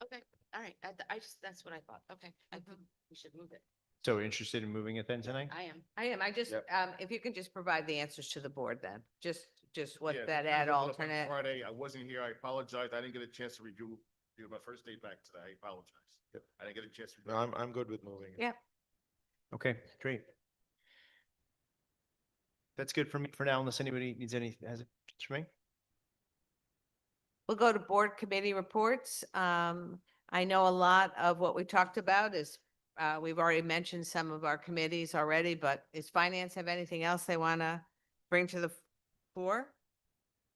[SPEAKER 10] Okay, all right, I just, that's what I thought, okay, I think we should move it.
[SPEAKER 3] So interested in moving it then tonight?
[SPEAKER 10] I am.
[SPEAKER 1] I am. I just,
[SPEAKER 2] Yep.
[SPEAKER 1] if you can just provide the answers to the board then, just what
[SPEAKER 16] Yeah,
[SPEAKER 1] that
[SPEAKER 16] the
[SPEAKER 1] ad
[SPEAKER 16] plans were put up on
[SPEAKER 1] alternate.
[SPEAKER 16] Friday, I wasn't here, I apologize, I didn't get a chance to review, my first day back today, I apologize.
[SPEAKER 2] Yep.
[SPEAKER 16] I didn't get a chance to.
[SPEAKER 2] No, I'm good with moving it.
[SPEAKER 1] Yeah.
[SPEAKER 3] Okay, great. That's good for me for now, unless anybody needs any, has it for me?
[SPEAKER 1] We'll go to board committee reports. I know a lot of what we talked about is, we've already mentioned some of our committees already, but does finance have anything else they want to bring to the fore?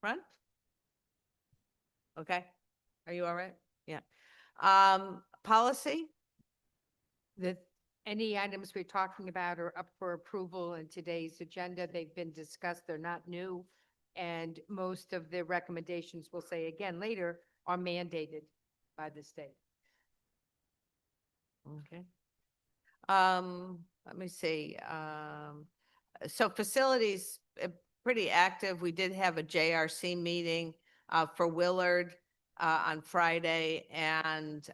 [SPEAKER 1] Front? Okay. Are you all right? Yeah. Policy?
[SPEAKER 13] That any items we're talking about are up for approval in today's agenda. They've been discussed. They're not new. And most of the recommendations, we'll say again later, are mandated by the state.
[SPEAKER 1] Okay. Let me see, so facilities, pretty active. We did have a JRC meeting, for Willard, on Friday, and,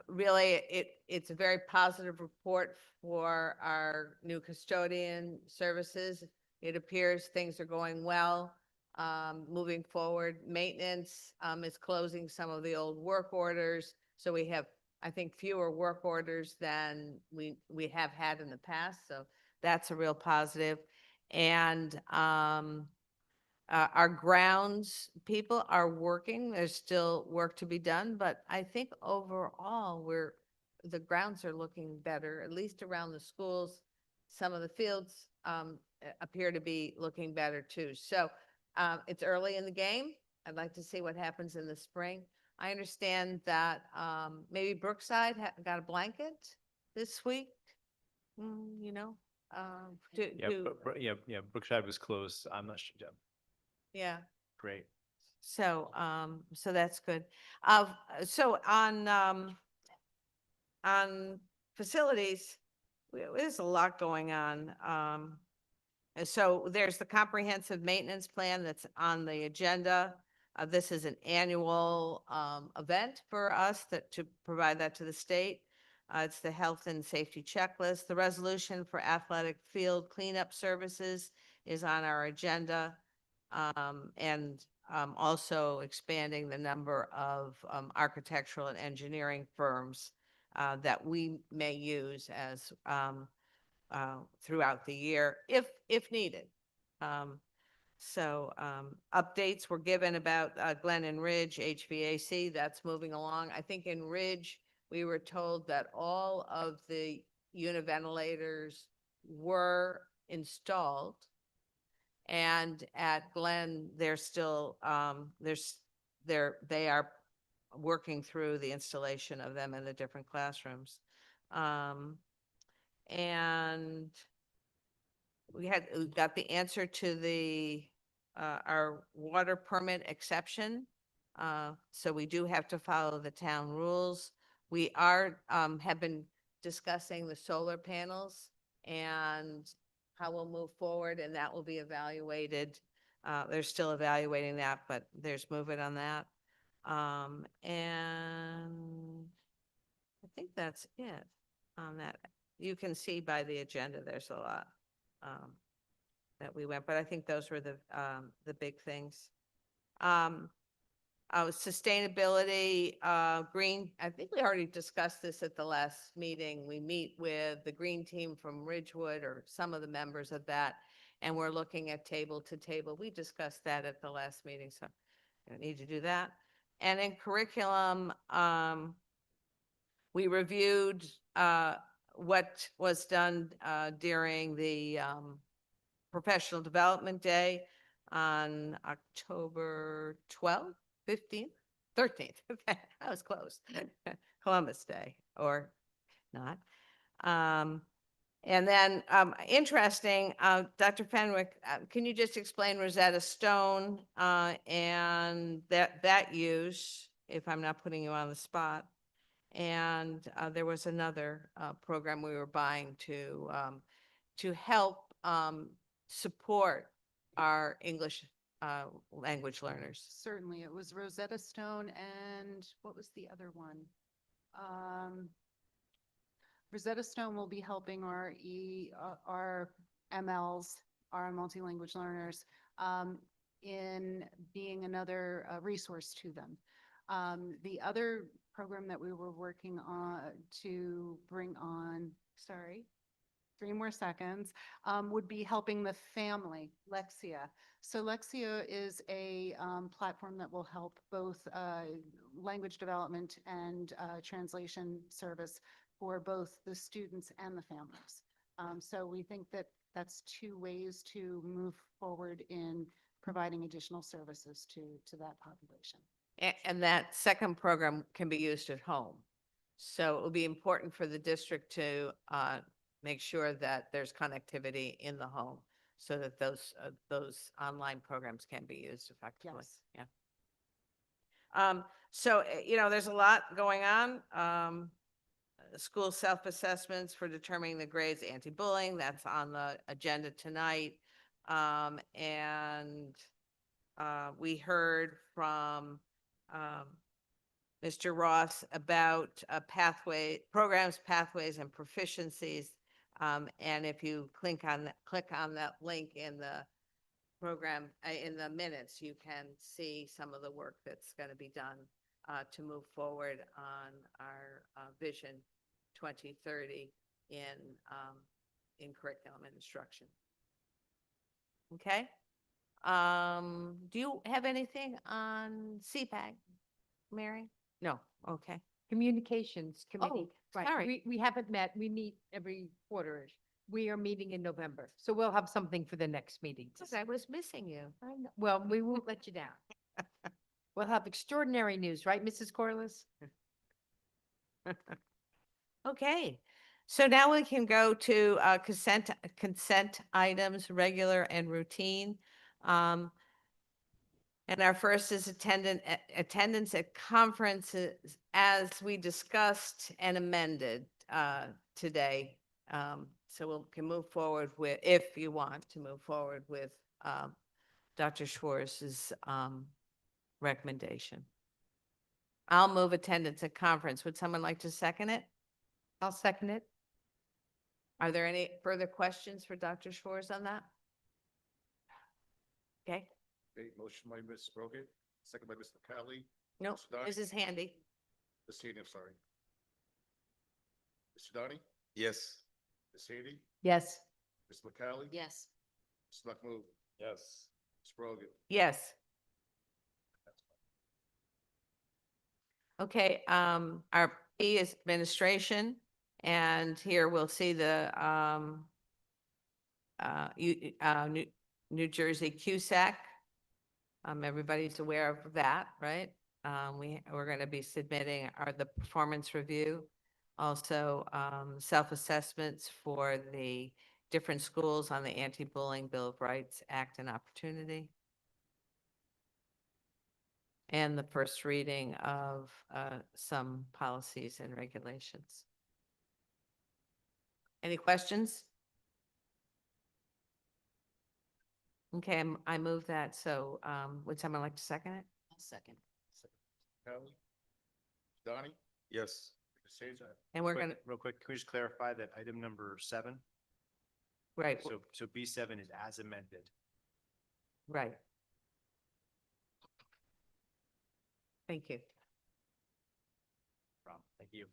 [SPEAKER 1] really, it's a very positive report for our new custodian services. It appears things are going well, moving forward. Maintenance, is closing some of the old work orders, so we have, I think, fewer work orders than we have had in the past, so that's a real positive. And our grounds people are working. There's still work to be done, but I think overall the grounds are looking better, at least around the schools. Some of the fields appear to be looking better too. So it's early in the game. I'd like to see what happens in the spring. I understand that maybe Brookside got a blanket this week. You know,
[SPEAKER 3] Yeah, yeah, Brookside was closed. I'm not sure. Yeah,
[SPEAKER 1] yeah.
[SPEAKER 3] great.
[SPEAKER 1] So, so that's good. So on facilities, there's a lot going on. So there's the comprehensive maintenance plan that's on the agenda. This is an annual, event for us to provide that to the state. It's the health and safety checklist. The resolution for athletic field cleanup services is on our agenda. And also expanding the number of architectural and engineering firms that we may use as throughout the year if needed. So updates were given about Glen and Ridge HVAC. That's moving along. I think in Ridge, we were told that all of the univentilators were installed. And at Glen, they're still, they are working through the installation of them in the different classrooms. And we got the answer to the, our water permit exception. So we do have to follow the town rules. We have been discussing the solar panels and how we'll move forward, and that will be evaluated. They're still evaluating that, but there's movement on that. And I think that's it on that. You can see by the agenda, there's a lot that we went, but I think those were the big things. Sustainability, green, I think we already discussed this at the last meeting. We meet with the green team from Ridgewood or some of the members of that, and we're looking at table to table. We discussed that at the last meeting, so I don't need to do that. And in curriculum, we reviewed what was done during the Professional Development Day on October 12th, 15th, 13th. Okay, I was close. Columbus Day, or not. And then interesting, Dr. Fenwick, can you just explain Rosetta Stone and that use, if I'm not putting you on the spot? And there was another program we were buying to help support our English language learners.
[SPEAKER 12] Certainly, it was Rosetta Stone and what was the other one? Rosetta Stone will be helping our MLs, our multi-language learners, in being another resource to them. The other program that we were working on to bring on, sorry, 3 more seconds, would be helping the family, Lexia. So Lexia is a platform that will help both language development and translation service for both the students and the families. So we think that that's 2 ways to move forward in providing additional services to that population.
[SPEAKER 1] And that second program can be used at home. So it will be important for the district to make sure that there's connectivity in the home so that those online programs can be used effectively.
[SPEAKER 12] Yes.
[SPEAKER 1] Yeah. There's a lot going on. School self-assessments for determining the grades, anti-bullying, that's on the agenda tonight. We heard from Mr. Ross about programs, pathways, and proficiencies. And if you click on that link in the program, in the minutes, you can see some of the work that's going to be done to move forward on our Vision 2030 in curriculum and instruction. Okay. Do you have anything on CPAC, Mary? No. Okay.
[SPEAKER 13] Communications Committee. Right.
[SPEAKER 1] sorry.
[SPEAKER 13] We haven't met. We meet every quarter-ish. We are meeting in November, so we'll have something for the next meeting.
[SPEAKER 1] Because I was missing you.
[SPEAKER 13] I know. Well, we won't let you down. We'll have extraordinary news, right, Mrs. Corliss?
[SPEAKER 1] Okay. So now we can go to consent items, regular and routine. And our first is attendance at conferences as we discussed and amended today. So we can move forward with, if you want to move forward with Dr. Schwartz's recommendation. I'll move attendance at conference. Would someone like to second it?
[SPEAKER 13] I'll second it.
[SPEAKER 1] Are there any further questions for Dr. Schwartz on that? Okay.
[SPEAKER 16] Okay, motion by Ms. Brogan, second by Ms. McCalley.
[SPEAKER 1] No,
[SPEAKER 16] Mr. Donnie?
[SPEAKER 1] this is handy.
[SPEAKER 16] Ms. Haney, I'm sorry. Mr. Donnie?
[SPEAKER 2] Yes.
[SPEAKER 16] Ms. Haney?
[SPEAKER 13] Yes.
[SPEAKER 16] Ms. McCalley?
[SPEAKER 10] Yes.
[SPEAKER 16] Mr. Mahmood?
[SPEAKER 11] Yes.
[SPEAKER 16] Ms. Brogan?
[SPEAKER 1] Yes. Okay, our P is administration, and here we'll see the New Jersey CUSAC. Everybody's aware of that, right? We're going to be submitting the performance review, also self-assessments for the different schools on the Anti-Bullying Bill of Rights Act and Opportunity, and the first reading of some policies and regulations. Any questions? Okay, I move that. So would someone like to second it?
[SPEAKER 10] I'll second.
[SPEAKER 16] McCalley? Donnie?
[SPEAKER 2] Yes.
[SPEAKER 16] Ms. Haney?
[SPEAKER 1] And we're going to,
[SPEAKER 3] Real quick, can we just clarify that item number 7?
[SPEAKER 1] right,
[SPEAKER 3] So B7 is as amended.
[SPEAKER 1] right. Thank you.
[SPEAKER 3] Thank you.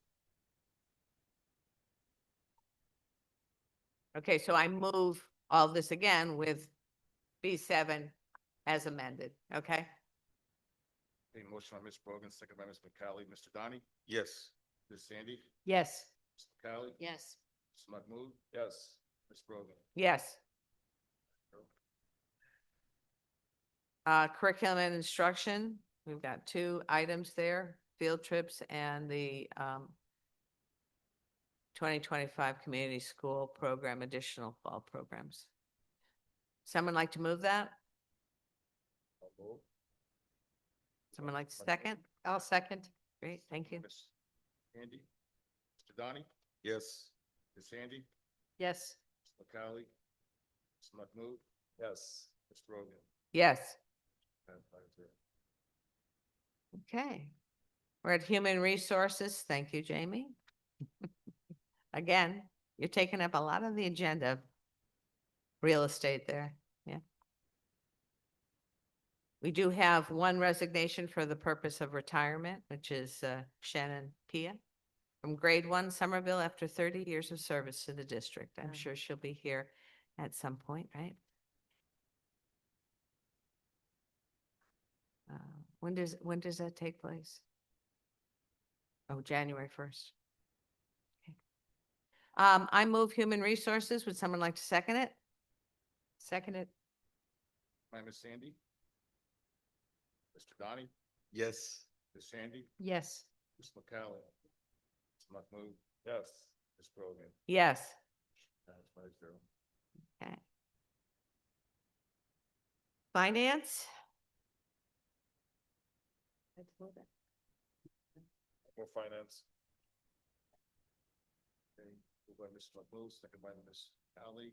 [SPEAKER 1] Okay, so I move all this again with B7 as amended, okay?
[SPEAKER 16] Okay, motion by Ms. Brogan, second by Ms. McCalley. Mr. Donnie?
[SPEAKER 2] Yes.
[SPEAKER 16] Ms. Sandy?
[SPEAKER 13] Yes.
[SPEAKER 16] Ms. McCalley?
[SPEAKER 10] Yes.
[SPEAKER 16] Mr. Mahmood?
[SPEAKER 11] Yes.
[SPEAKER 16] Ms. Brogan?
[SPEAKER 1] Yes. Curriculum and instruction, we've got 2 items there, field trips and the 2025 community school program, additional fall programs. Someone like to move that?
[SPEAKER 11] I'll move.
[SPEAKER 1] Someone like to second?
[SPEAKER 13] I'll second.
[SPEAKER 1] Great, thank you.
[SPEAKER 16] Ms. Andy? Mr. Donnie?
[SPEAKER 2] Yes.
[SPEAKER 16] Ms. Sandy?
[SPEAKER 13] Yes.
[SPEAKER 16] Ms. McCalley? Mr. Mahmood?
[SPEAKER 11] Yes.
[SPEAKER 16] Ms. Rogan?
[SPEAKER 1] Yes.
[SPEAKER 16] Passed 5-0.
[SPEAKER 1] Okay. We're at Human Resources. Thank you, Jamie. Again, you're taking up a lot of the agenda. Real estate there, yeah. We do have one resignation for the purpose of retirement, which is Shannon Pia from grade 1 Somerville after 30 years of service to the district. I'm sure she'll be here at some point, right? When does that take place? Oh, January 1st. Okay. I move Human Resources. Would someone like to second it?
[SPEAKER 13] Second it.
[SPEAKER 16] By Ms. Sandy? Mr. Donnie?
[SPEAKER 2] Yes.
[SPEAKER 16] Ms. Sandy?
[SPEAKER 13] Yes.
[SPEAKER 16] Ms. McCalley? Mr. Mahmood?
[SPEAKER 11] Yes.
[SPEAKER 16] Ms. Rogan?
[SPEAKER 1] Yes.
[SPEAKER 16] Passed 5-0.
[SPEAKER 1] Okay. Finance?
[SPEAKER 11] More finance.
[SPEAKER 16] Okay, moved by Mr. Mahmood, second by Ms. McCalley.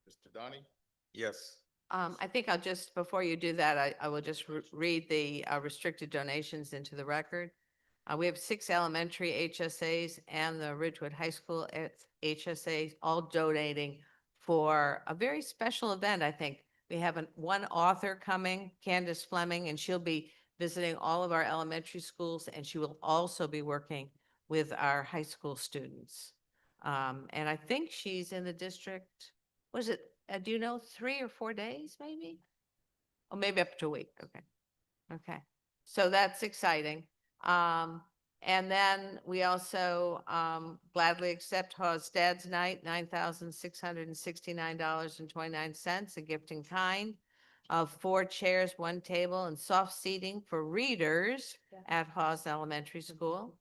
[SPEAKER 16] Mr. Donnie?
[SPEAKER 2] Yes.
[SPEAKER 1] I think I'll just, before you do that, I will just read the restricted donations into the record. We have 6 elementary HSAs and the Ridgewood High School HSAs all donating for a very special event, I think. We have one author coming, Candace Fleming, and she'll be visiting all of our elementary schools, and she will also be working with our high school students. And I think she's in the district, was it, do you know, 3 or 4 days, maybe? Oh, maybe up to a week, okay. Okay, so that's exciting. And then we also gladly accept Hawes Dad's Night, $9,669.29, a gift in kind of 4 chairs, 1 table, and soft seating for readers at Hawes Elementary School.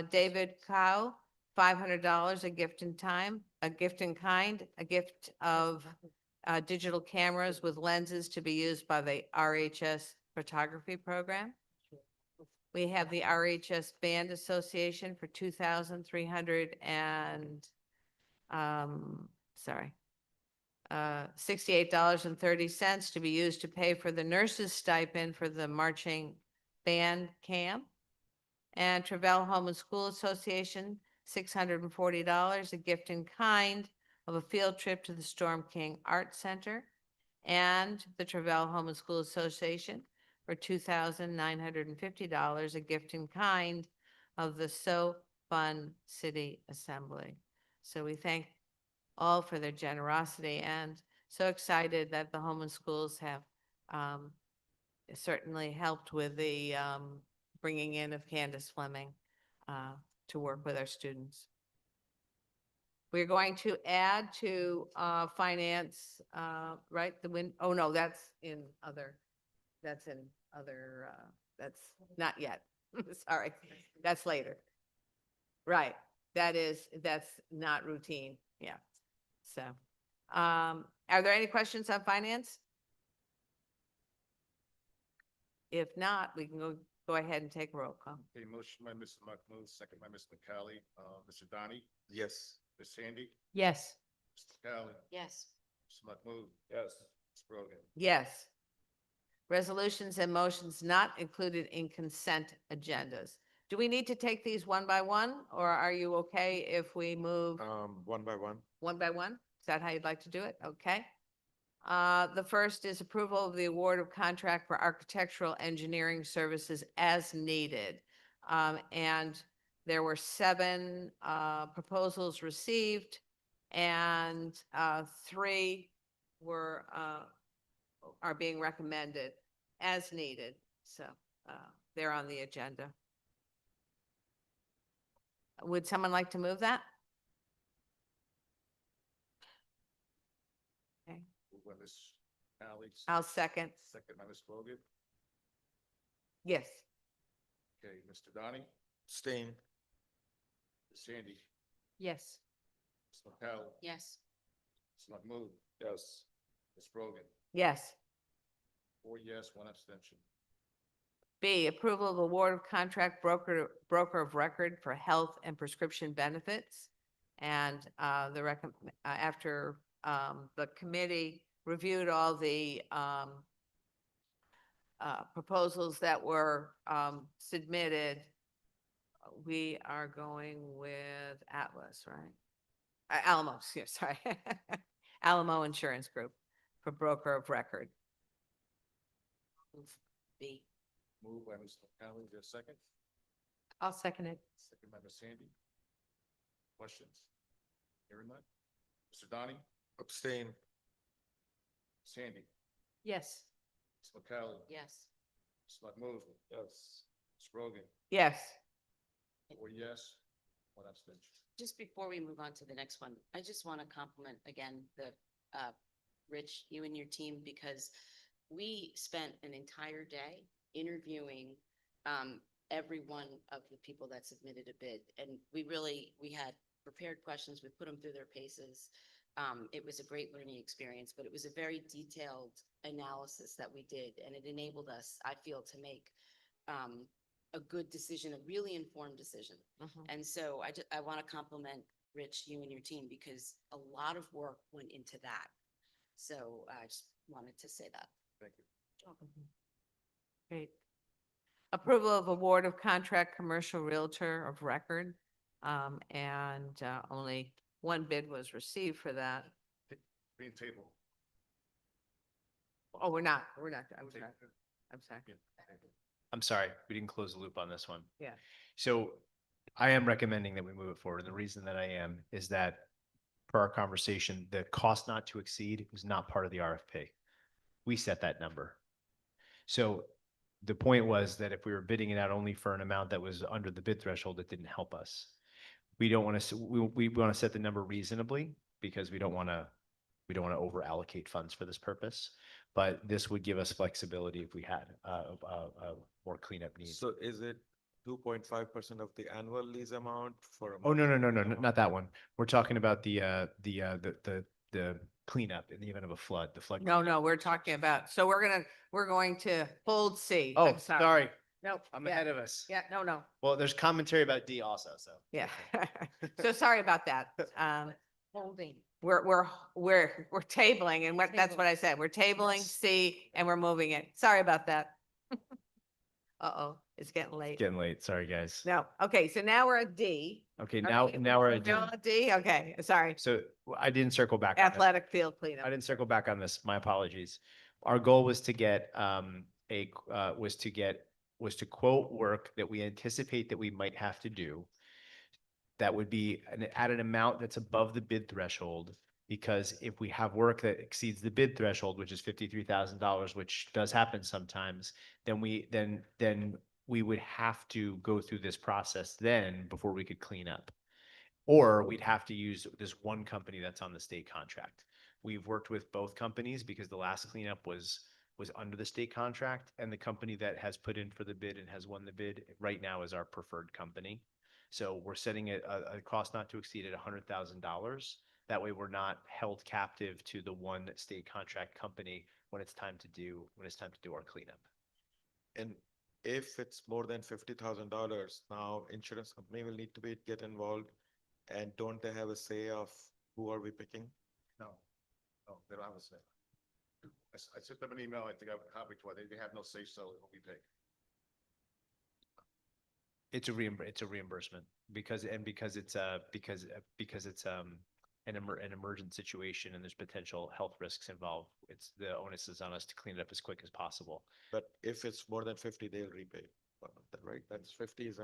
[SPEAKER 1] David Cow, $500, a gift in time, a gift in kind, a gift of digital cameras with lenses to be used by the RHS photography program. We have the RHS Band Association for $68.30 to be used to pay for the nurses' stipend for the marching band camp. And Travell Home and School Association, $640, a gift in kind of a field trip to the Storm King Art Center. And the Travell Home and School Association for $2,950, a gift in kind of the So Fun City Assembly. So we thank all for their generosity and so excited that the home and schools have certainly helped with the bringing in of Candace Fleming to work with our students. We're going to add to finance, right, oh no, that's that's not yet. Sorry, that's later. Right, that's not routine, yeah. So, are there any questions on finance? If not, we can go ahead and take a roll call.
[SPEAKER 16] Okay, motion by Mr. Mahmood, second by Ms. McCalley. Mr. Donnie?
[SPEAKER 2] Yes.
[SPEAKER 16] Ms. Sandy?
[SPEAKER 13] Yes.
[SPEAKER 16] Ms. McCalley?
[SPEAKER 14] Yes.
[SPEAKER 16] Mr. Mahmood?
[SPEAKER 11] Yes.
[SPEAKER 16] Ms. Rogan?
[SPEAKER 1] Yes. Resolutions and motions not included in consent agendas. Do we need to take these one by one, or are you okay if we move
[SPEAKER 2] One by one.
[SPEAKER 1] one by one? Is that how you'd like to do it? Okay. The first is approval of the award of contract for architectural engineering services as needed. And there were 7 proposals received, and 3 are being recommended as needed. So they're on the agenda. Would someone like to move that? Okay,
[SPEAKER 16] Moved by Ms. McCalley.
[SPEAKER 1] I'll second.
[SPEAKER 16] Second by Ms. Rogan.
[SPEAKER 1] Yes.
[SPEAKER 16] Okay, Mr. Donnie?
[SPEAKER 2] Abstain.
[SPEAKER 16] Ms. Sandy?
[SPEAKER 13] Yes.
[SPEAKER 16] Ms. McCalley?
[SPEAKER 14] Yes.
[SPEAKER 16] Ms. Mahmood?
[SPEAKER 11] Yes.
[SPEAKER 16] Ms. Rogan?
[SPEAKER 1] Yes.
[SPEAKER 16] 4 yes, 1 abstention.
[SPEAKER 1] B, approval of award of contract broker of record for health and prescription benefits. And after the committee reviewed all the proposals that were submitted, we are going with Atlas, right? Alamo, yeah, sorry. Alamo Insurance Group for broker of record.
[SPEAKER 10] B.
[SPEAKER 11] Moved by Ms. McCallum, is there a second?
[SPEAKER 13] I'll second it.
[SPEAKER 11] Second by Ms. Sandy. Questions? Hearing none. Mr. Donnie,
[SPEAKER 2] Abstain.
[SPEAKER 11] Sandy,
[SPEAKER 13] Yes.
[SPEAKER 11] Ms. McCallum,
[SPEAKER 10] Yes.
[SPEAKER 11] Ms. Mahmood. Yes. Ms. Rogan,
[SPEAKER 1] Yes.
[SPEAKER 11] 4 yes, 1 abstention.
[SPEAKER 10] Just before we move on to the next one, I just want to compliment again Rich, you and your team, because we spent an entire day interviewing every one of the people that submitted a bid. And we had prepared questions, we put them through their paces. It was a great learning experience, but it was a very detailed analysis that we did, and it enabled us, I feel, to make a good decision, a really informed decision. And so I want to compliment Rich, you and your team, because a lot of work went into that. So I just wanted to say that.
[SPEAKER 11] Thank you.
[SPEAKER 1] Great. Approval of award of contract commercial realtor of record. And only one bid was received for that.
[SPEAKER 11] Being table.
[SPEAKER 1] Oh, we're not. I'm sorry. I'm sorry.
[SPEAKER 3] I'm sorry, we didn't close the loop on this one.
[SPEAKER 1] Yeah.
[SPEAKER 3] So I am recommending that we move it forward. And the reason that I am is that per our conversation, the cost not to exceed was not part of the RFP. We set that number. So the point was that if we were bidding it out only for an amount that was under the bid threshold, it didn't help us. We don't want to, we want to set the number reasonably because we don't want to over allocate funds for this purpose. But this would give us flexibility if we had more cleanup needs.
[SPEAKER 2] So is it 2.5% of the annual lease amount for?
[SPEAKER 3] Oh, no, not that one. We're talking about the cleanup in the event of a flood, the flood.
[SPEAKER 1] No, we're talking about, so we're going to hold C.
[SPEAKER 3] Oh,
[SPEAKER 1] I'm
[SPEAKER 3] sorry.
[SPEAKER 1] Nope.
[SPEAKER 3] I'm
[SPEAKER 1] yeah,
[SPEAKER 3] ahead of us.
[SPEAKER 1] Yeah, no.
[SPEAKER 3] Well, there's commentary about D also, so.
[SPEAKER 1] Yeah. So sorry about that.
[SPEAKER 13] Holding.
[SPEAKER 1] We're tabling and that's what I said. We're tabling C and we're moving it. Sorry about that. Uh-oh, it's getting late.
[SPEAKER 3] Getting late. Sorry, guys.
[SPEAKER 1] No, okay, so now we're at D.
[SPEAKER 3] Okay,
[SPEAKER 1] Are
[SPEAKER 3] now we're at D.
[SPEAKER 1] still at D, okay, sorry.
[SPEAKER 3] So I didn't circle back. on that.
[SPEAKER 1] Athletic field
[SPEAKER 3] I
[SPEAKER 1] cleanup.
[SPEAKER 3] didn't circle back on this. My apologies. Our goal was to get was to quote work that we anticipate that we might have to do. That would be at an amount that's above the bid threshold. Because if we have work that exceeds the bid threshold, which is $53,000, which does happen sometimes, then we would have to go through this process then before we could clean up. Or we'd have to use this one company that's on the state contract. We've worked with both companies because the last cleanup was under the state contract, and the company that has put in for the bid and has won the bid right now is our preferred company. So we're setting a cost not to exceed at $100,000. That way we're not held captive to the one state contract company when it's time to do our cleanup.
[SPEAKER 2] And if it's more than $50,000, now insurance company will need to get involved. And don't they have a say of who are we picking?
[SPEAKER 16] No, they don't have a say. I sent them an email, I think I copied to it, they have no say, so it will be paid.
[SPEAKER 3] It's a reimbursement because it's an emergent situation and there's potential health risks involved. The onus is on us to clean it up as quick as possible.
[SPEAKER 2] But if it's more than 50, they'll repay. Right? That's 50 is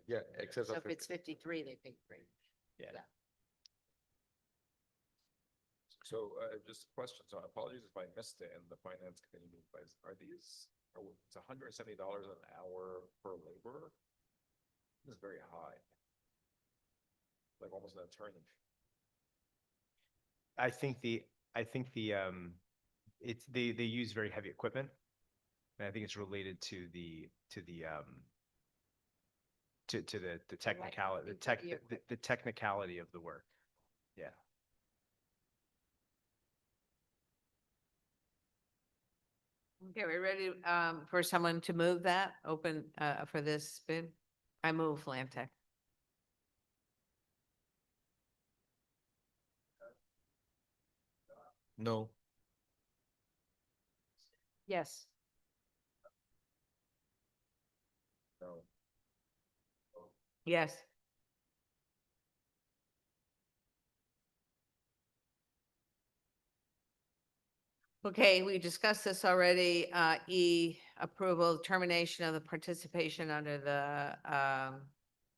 [SPEAKER 2] yeah, excess
[SPEAKER 10] So
[SPEAKER 2] of
[SPEAKER 10] if
[SPEAKER 2] 50.
[SPEAKER 10] it's 53, they pay 3.
[SPEAKER 3] Yeah.
[SPEAKER 11] So just a question. So apologies if I missed it in the finance committee meeting, but it's $170 an hour per laborer? This is very high. Like almost an attorney.
[SPEAKER 3] I think they use very heavy equipment. And I think it's related to the technicality of the work. Yeah.
[SPEAKER 1] Okay, we're ready for someone to move that, open for this bid? I move Lantec.
[SPEAKER 2] No.
[SPEAKER 13] Yes.
[SPEAKER 11] No.
[SPEAKER 1] Yes. Okay, we discussed this already. E, approval, termination of the participation under the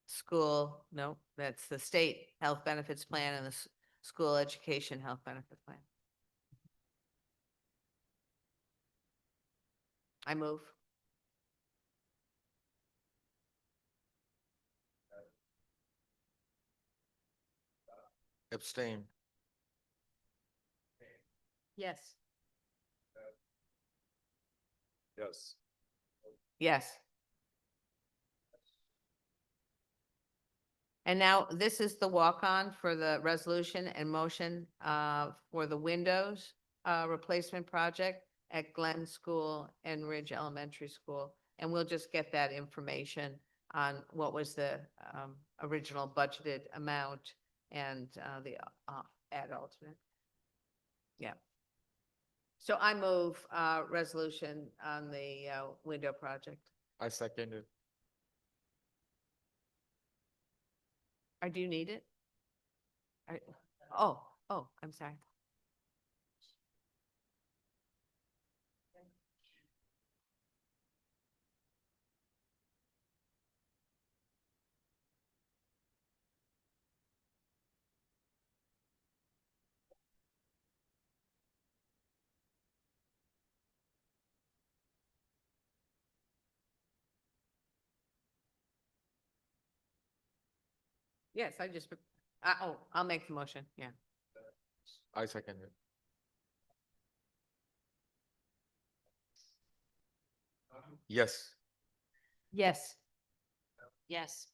[SPEAKER 1] school, no, that's the state health benefits plan and the school education health benefit plan. I move.
[SPEAKER 2] Abstain.
[SPEAKER 13] Yes.
[SPEAKER 11] Yes.
[SPEAKER 1] Yes. And now this is the walk-on for the resolution and motion for the windows replacement project at Glen School and Ridge Elementary School. And we'll just get that information on what was the original budgeted amount and the ad alternate. Yeah. So I move resolution on the window project.
[SPEAKER 2] I second it.
[SPEAKER 1] Or do you need it? Oh, I'm sorry. Yes, I just, I'll make the motion, yeah.
[SPEAKER 2] I second it. Yes.
[SPEAKER 13] Yes.
[SPEAKER 10] Yes.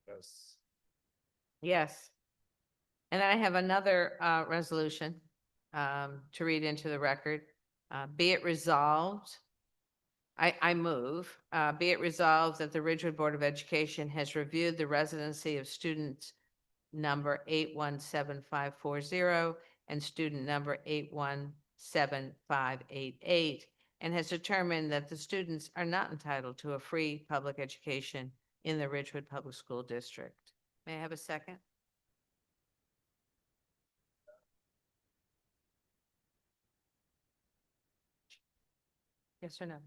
[SPEAKER 11] Yes.
[SPEAKER 1] Yes. And I have another resolution to read into the record. Be it resolved, I move, be it resolved that the Ridgewood Board of Education has reviewed the residency of student number 817540 and student number 817588 and has determined that the students are not entitled to a free public education in the Ridgewood Public School District. May I have a second? Yes or no?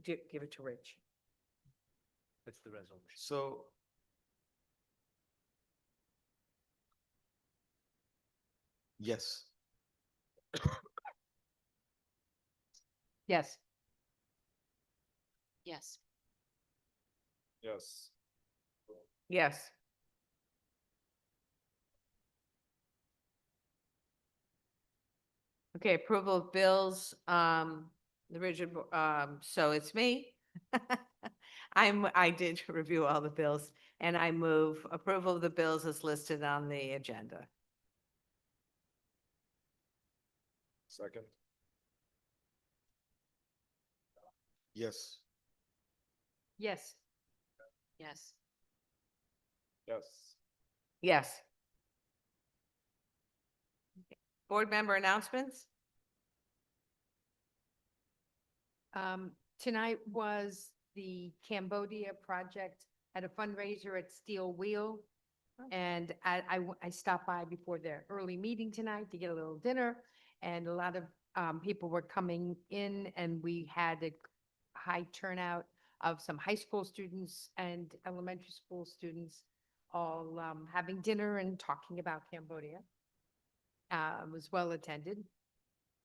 [SPEAKER 1] Give it to Rich.
[SPEAKER 3] That's the resolution.
[SPEAKER 2] So yes.
[SPEAKER 13] Yes.
[SPEAKER 10] Yes.
[SPEAKER 11] Yes.
[SPEAKER 1] Yes. Okay, approval of bills, the rigid, so it's me. I did review all the bills and I move approval of the bills as listed on the agenda.
[SPEAKER 11] Second.
[SPEAKER 2] Yes.
[SPEAKER 13] Yes.
[SPEAKER 10] Yes.
[SPEAKER 11] Yes.
[SPEAKER 1] Yes. Board member announcements?
[SPEAKER 13] Tonight was the Cambodia project at a fundraiser at Steel Wheel. And I stopped by before their early meeting tonight to get a little dinner. And a lot of people were coming in and we had a high turnout of some high school students and elementary school students all having dinner and talking about Cambodia. It was well attended.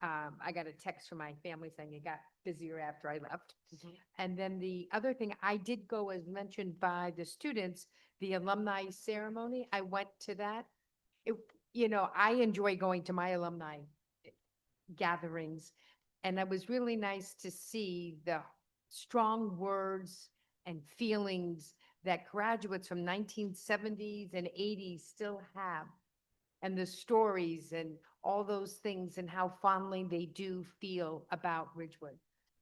[SPEAKER 13] I got a text from my family saying it got busier after I left. And then the other thing, I did go, as mentioned by the students, the alumni ceremony. I went to that. I enjoy going to my alumni gatherings. And it was really nice to see the strong words and feelings that graduates from 1970s and 80s still have and the stories and all those things and how fondly they do feel about Ridgewood.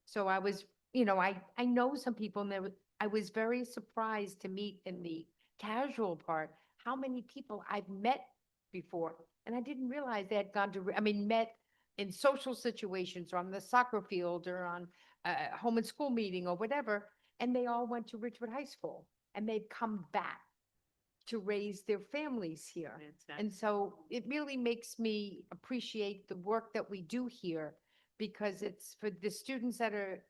[SPEAKER 13] So I was, I know some people and I was very surprised to meet in the casual part, how many people I've met before. And I didn't realize they had gone to, met in social situations or on the soccer field or on a home and school meeting or whatever. And they all went to Ridgewood High School and they've come back to raise their families here. And so it really makes me appreciate the work that we do here because it's for the students that are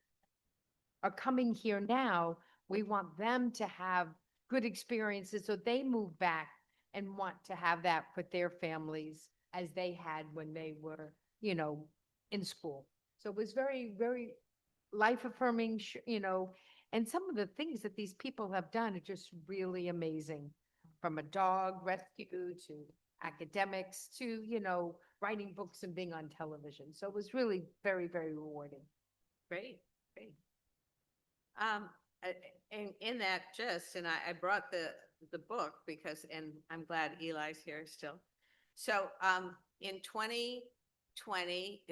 [SPEAKER 13] coming here now, we want them to have good experiences so they move back and want to have that for their families as they had when they were, in school. So it was very, very life affirming, and some of the things that these people have done are just really amazing. From a dog rescue to academics to, writing books and being on television. So it was really very, very rewarding.
[SPEAKER 1] Great, great. And in that gist, and I brought the book because, and I'm glad Eli's here still. So, in 2020,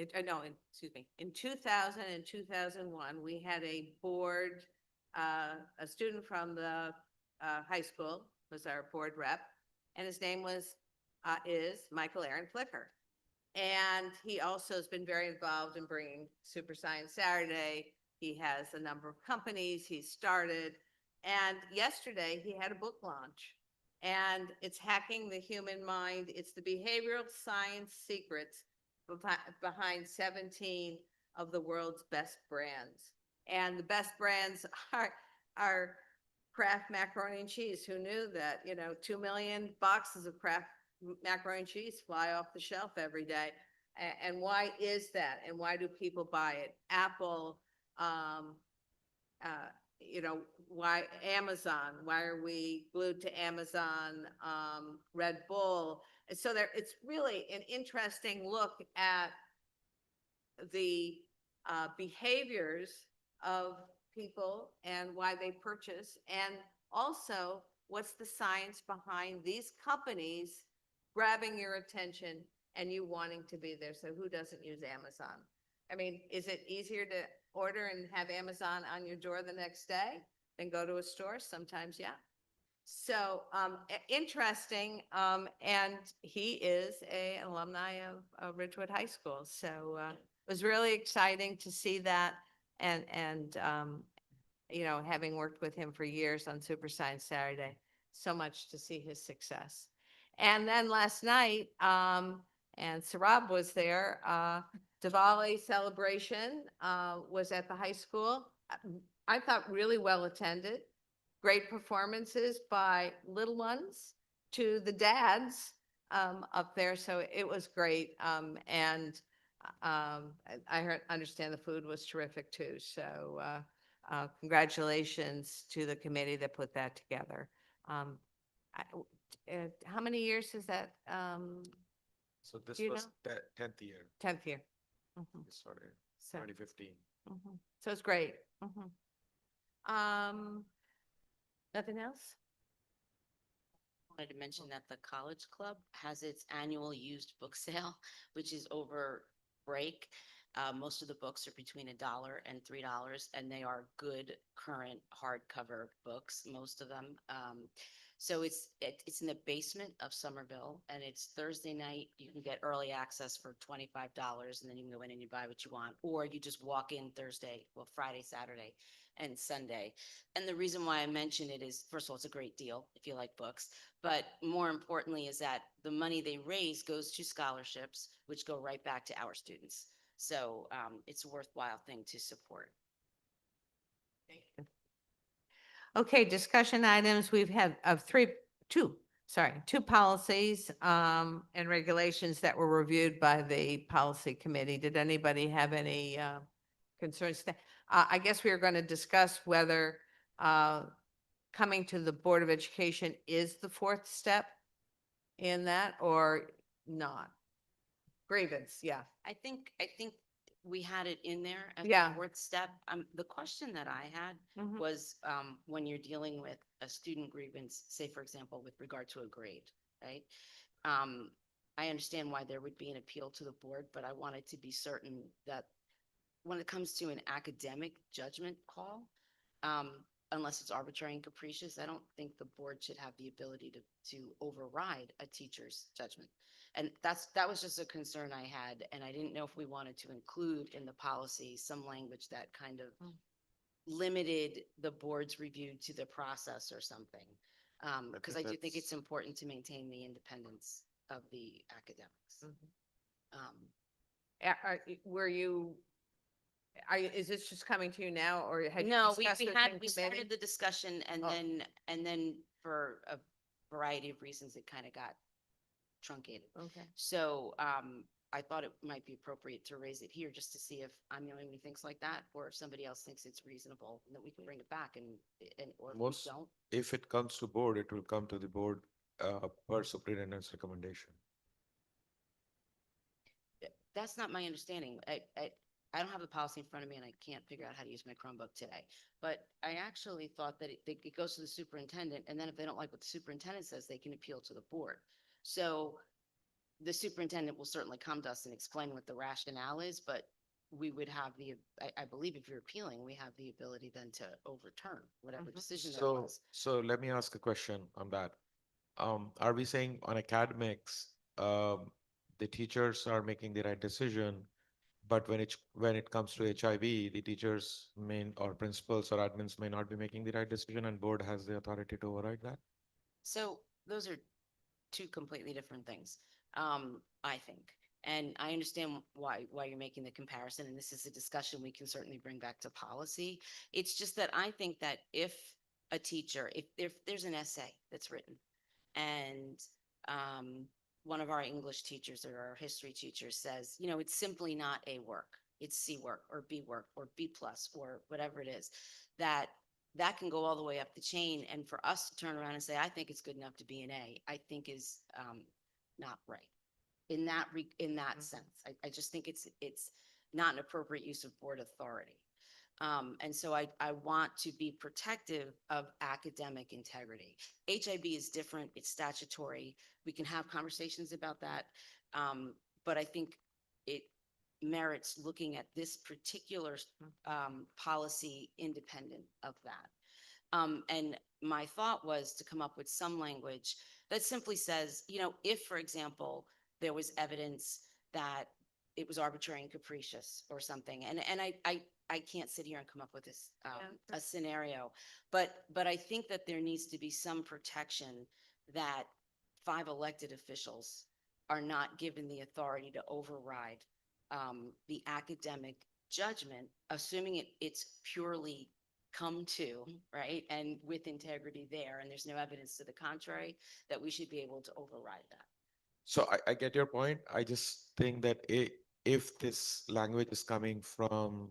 [SPEAKER 1] in 2000 and 2001, we had a board, a student from the high school was our board rep, and his name is Michael Aaron Flicker. And he also has been very involved in bringing Super Science Saturday. He has a number of companies he's started. And yesterday he had a book launch. And it's Hacking the Human Mind. It's the behavioral science secrets behind 17 of the world's best brands. And the best brands are Kraft macaroni and cheese. Who knew that? 2 million boxes of Kraft macaroni and cheese fly off the shelf every day. And why is that? And why do people buy it? Apple, why Amazon? Why are we glued to Amazon? Red Bull. So it's really an interesting look at the behaviors of people and why they purchase, and also what's the science behind these companies grabbing your attention and you wanting to be there. So who doesn't use Amazon? Is it easier to order and have Amazon on your door the next day than go to a store? Sometimes, yeah. So interesting. And he is an alumni of Ridgewood High School. So it was really exciting to see that. And having worked with him for years on Super Science Saturday, so much to see his success. And then last night, and Sarab was there, Diwali celebration was at the high school. I thought really well attended. Great performances by little ones to the dads up there. So it was great. And I understand the food was terrific too. So congratulations to the committee that put that together. How many years is that?
[SPEAKER 2] So this
[SPEAKER 1] do you
[SPEAKER 2] was
[SPEAKER 1] know?
[SPEAKER 2] 10th year.
[SPEAKER 1] 10th year. Mhm.
[SPEAKER 2] We started
[SPEAKER 1] So,
[SPEAKER 2] 2015.
[SPEAKER 1] So it's great. Nothing else?
[SPEAKER 10] Wanted to mention that the College Club has its annual used book sale, which is over break. Most of the books are between $1 and $3, and they are good current hardcover books, most of them. So it's in the basement of Somerville, and it's Thursday night. You can get early access for $25, and then you can go in and you buy what you want, or you just walk in Friday, Saturday, and Sunday. And the reason why I mention it is, first of all, it's a great deal if you like books, but more importantly is that the money they raise goes to scholarships, which go right back to our students. So it's a worthwhile thing to support.
[SPEAKER 1] Okay, discussion items. We've had two policies and regulations that were reviewed by the policy committee. Did anybody have any concerns? I guess we are going to discuss whether coming to the Board of Education is the fourth step in that or not. Grievance, yeah.
[SPEAKER 10] I think we had it in there as
[SPEAKER 1] Yeah.
[SPEAKER 10] the fourth step. The question that I had
[SPEAKER 1] Mhm.
[SPEAKER 10] was when you're dealing with a student grievance, say for example, with regard to a grade, right? I understand why there would be an appeal to the board, but I wanted to be certain that when it comes to an academic judgment call, unless it's arbitrary and capricious, I don't think the board should have the ability to override a teacher's judgment. And that was just a concern I had, and I didn't know if we wanted to include in the policy some language that kind of limited the board's review to the process or something. Because I do think
[SPEAKER 2] that's-
[SPEAKER 10] it's important to maintain the independence of the academics.
[SPEAKER 1] Were you, is this just coming to you now, or had you
[SPEAKER 10] No,
[SPEAKER 1] discussed this in
[SPEAKER 10] we
[SPEAKER 1] committee?
[SPEAKER 10] started the discussion and
[SPEAKER 1] Oh.
[SPEAKER 10] then for a variety of reasons, it kind of got truncated.
[SPEAKER 1] Okay.
[SPEAKER 10] So, I thought it might be appropriate to raise it here just to see if I'm the only one who thinks like that, or if somebody else thinks it's reasonable, and that we can bring it back or if we
[SPEAKER 2] Most,
[SPEAKER 10] don't.
[SPEAKER 2] if it comes to board, it will come to the board per superintendent's recommendation.
[SPEAKER 10] That's not my understanding. I don't have the policy in front of me and I can't figure out how to use my Chromebook today. But I actually thought that it goes to the superintendent, and then if they don't like what the superintendent says, they can appeal to the board. So the superintendent will certainly come to us and explain what the rationale is, but we would have I believe if you're appealing, we have the ability then to overturn whatever decision there
[SPEAKER 2] So,
[SPEAKER 10] was.
[SPEAKER 2] so let me ask a question on that. Are we saying on academics, the teachers are making the right decision, but when it comes to HIV, the teachers or principals or admins may not be making the right decision, and board has the authority to override that?
[SPEAKER 10] So those are two completely different things, I think. And I understand why you're making the comparison, and this is a discussion we can certainly bring back to policy. It's just that I think that if a teacher, if there's an essay that's written and one of our English teachers or our history teachers says, it's simply not A work, it's C work or B plus or whatever it is, that can go all the way up the chain. And for us to turn around and say, I think it's good enough to be an A, I think is not right in that sense. I just think it's not an appropriate use of board authority. And so I want to be protective of academic integrity. HIB is different. It's statutory. We can have conversations about that. But I think it merits looking at this particular policy independent of that. And my thought was to come up with some language that simply says, if, for example, there was evidence that it was arbitrary and capricious or something, and I can't sit here and come up with this a scenario, but I think that there needs to be some protection that 5 elected officials are not given the authority to override the academic judgment, assuming it's purely come to, right, and with integrity there, and there's no evidence to the contrary, that we should be able to override that.
[SPEAKER 2] So I get your point. I just think that if this language is coming from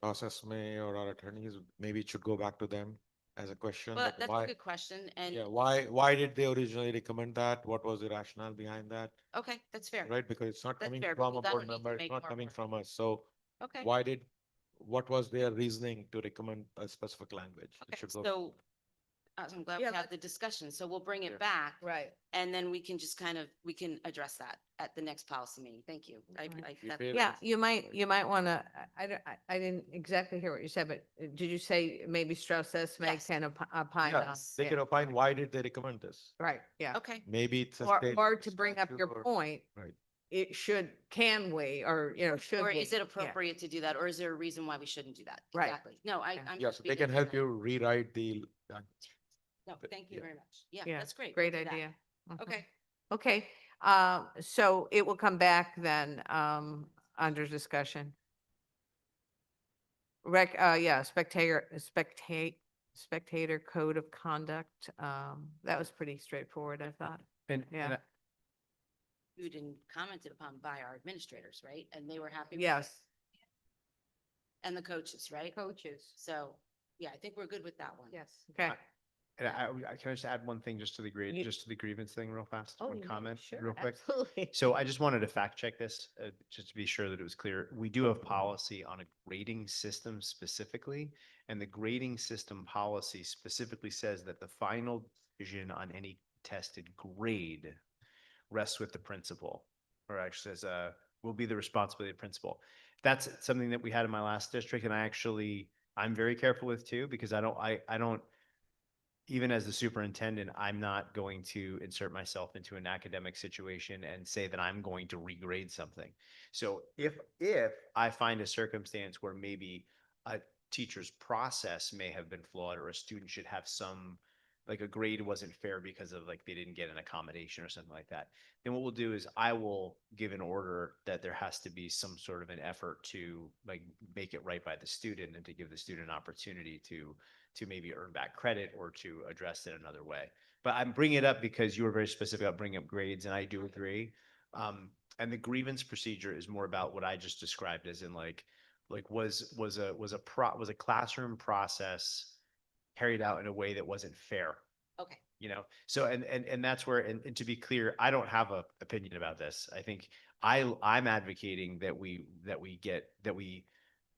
[SPEAKER 2] Ross Esme or our attorneys, maybe it should go back to them as a question.
[SPEAKER 10] Well,
[SPEAKER 2] that
[SPEAKER 10] that's
[SPEAKER 2] why,
[SPEAKER 10] a good question, and
[SPEAKER 2] yeah, why did they originally recommend that? What was the rationale behind that?
[SPEAKER 10] okay, that's fair.
[SPEAKER 2] Right, because it's not
[SPEAKER 10] That's
[SPEAKER 2] coming
[SPEAKER 10] fair, but
[SPEAKER 2] from
[SPEAKER 10] we'll
[SPEAKER 2] a board
[SPEAKER 10] definitely
[SPEAKER 2] member, it's
[SPEAKER 10] make
[SPEAKER 2] not
[SPEAKER 10] more
[SPEAKER 2] coming
[SPEAKER 10] work.
[SPEAKER 2] from us. So
[SPEAKER 10] Okay.
[SPEAKER 2] what was their reasoning to recommend a specific language? It
[SPEAKER 10] Okay,
[SPEAKER 2] should go.
[SPEAKER 10] so I'm glad
[SPEAKER 1] Yeah,
[SPEAKER 10] we have the discussion, so we'll bring
[SPEAKER 2] Yeah.
[SPEAKER 10] it back.
[SPEAKER 1] Right.
[SPEAKER 10] And then we can just we can address that at the next policy meeting. Thank you.
[SPEAKER 2] You
[SPEAKER 10] That-
[SPEAKER 2] feel-
[SPEAKER 1] Yeah, you might want to, I didn't exactly hear what you said, but did you say maybe Strauss Esme
[SPEAKER 10] Yes.
[SPEAKER 1] can opine
[SPEAKER 2] Yeah,
[SPEAKER 1] on?
[SPEAKER 2] they
[SPEAKER 1] yeah,
[SPEAKER 2] can opine, why did they recommend this?
[SPEAKER 1] Right, yeah.
[SPEAKER 10] Okay,
[SPEAKER 2] Maybe it's a
[SPEAKER 1] Or
[SPEAKER 2] state
[SPEAKER 1] to bring up
[SPEAKER 2] statute
[SPEAKER 1] your
[SPEAKER 2] or-
[SPEAKER 1] point,
[SPEAKER 2] Right.
[SPEAKER 1] can we, or, should
[SPEAKER 10] or
[SPEAKER 1] we?
[SPEAKER 10] is it
[SPEAKER 1] Yeah.
[SPEAKER 10] appropriate to do that, or is there a reason why we shouldn't do that?
[SPEAKER 1] Right.
[SPEAKER 10] Exactly. No,
[SPEAKER 1] Yeah.
[SPEAKER 10] I'm.
[SPEAKER 2] Yeah, so they
[SPEAKER 10] speaking
[SPEAKER 2] can
[SPEAKER 10] for
[SPEAKER 2] help
[SPEAKER 10] that.
[SPEAKER 2] you rewrite the.
[SPEAKER 10] No, thank you
[SPEAKER 2] yeah.
[SPEAKER 10] very much. Yeah,
[SPEAKER 1] Yeah,
[SPEAKER 10] that's great.
[SPEAKER 1] Great
[SPEAKER 10] We'll do that.
[SPEAKER 1] idea. Mhm.
[SPEAKER 10] Okay,
[SPEAKER 1] Okay, so it will come back then, under discussion. Spectator code of conduct, that was pretty straightforward, I thought. Yeah.
[SPEAKER 10] viewed and commented upon by our administrators, right? And they were happy. with it.
[SPEAKER 1] Yes,
[SPEAKER 10] And the coaches, right?
[SPEAKER 13] Coaches,
[SPEAKER 10] So, yeah, I think we're good with that one.
[SPEAKER 13] yes.
[SPEAKER 1] okay.
[SPEAKER 3] And I can I just add one thing just to the
[SPEAKER 1] You-
[SPEAKER 3] just to the grievance thing real fast,
[SPEAKER 1] Oh,
[SPEAKER 3] one
[SPEAKER 1] you may,
[SPEAKER 3] comment,
[SPEAKER 1] sure,
[SPEAKER 3] real quick.
[SPEAKER 1] absolutely.
[SPEAKER 3] So I just wanted to fact check this, just to be sure that it was clear. We do have policy on a grading system specifically, and the grading system policy specifically says that the final decision on any tested grade rests with the principal, or actually says, will be the responsibility of the principal. That's something that we had in my last district, and I'm very careful with too, because I don't, even as the superintendent, I'm not going to insert myself into an academic situation and say that I'm going to regrade something. So if I find a circumstance where maybe a teacher's process may have been flawed, or a student should have some, like a grade wasn't fair because of like they didn't get an accommodation or something like that, then what we'll do is I will give an order that there has to be some sort of an effort to like make it right by the student, and to give the student an opportunity to maybe earn back credit or to address it another way. But I'm bringing it up because you were very specific about bringing up grades, and I do agree. And the grievance procedure is more about what I just described, as in like was a classroom process carried out in a way that wasn't fair.
[SPEAKER 10] Okay.
[SPEAKER 3] So and that's where, and to be clear, I don't have a opinion about this. I think I'm advocating that we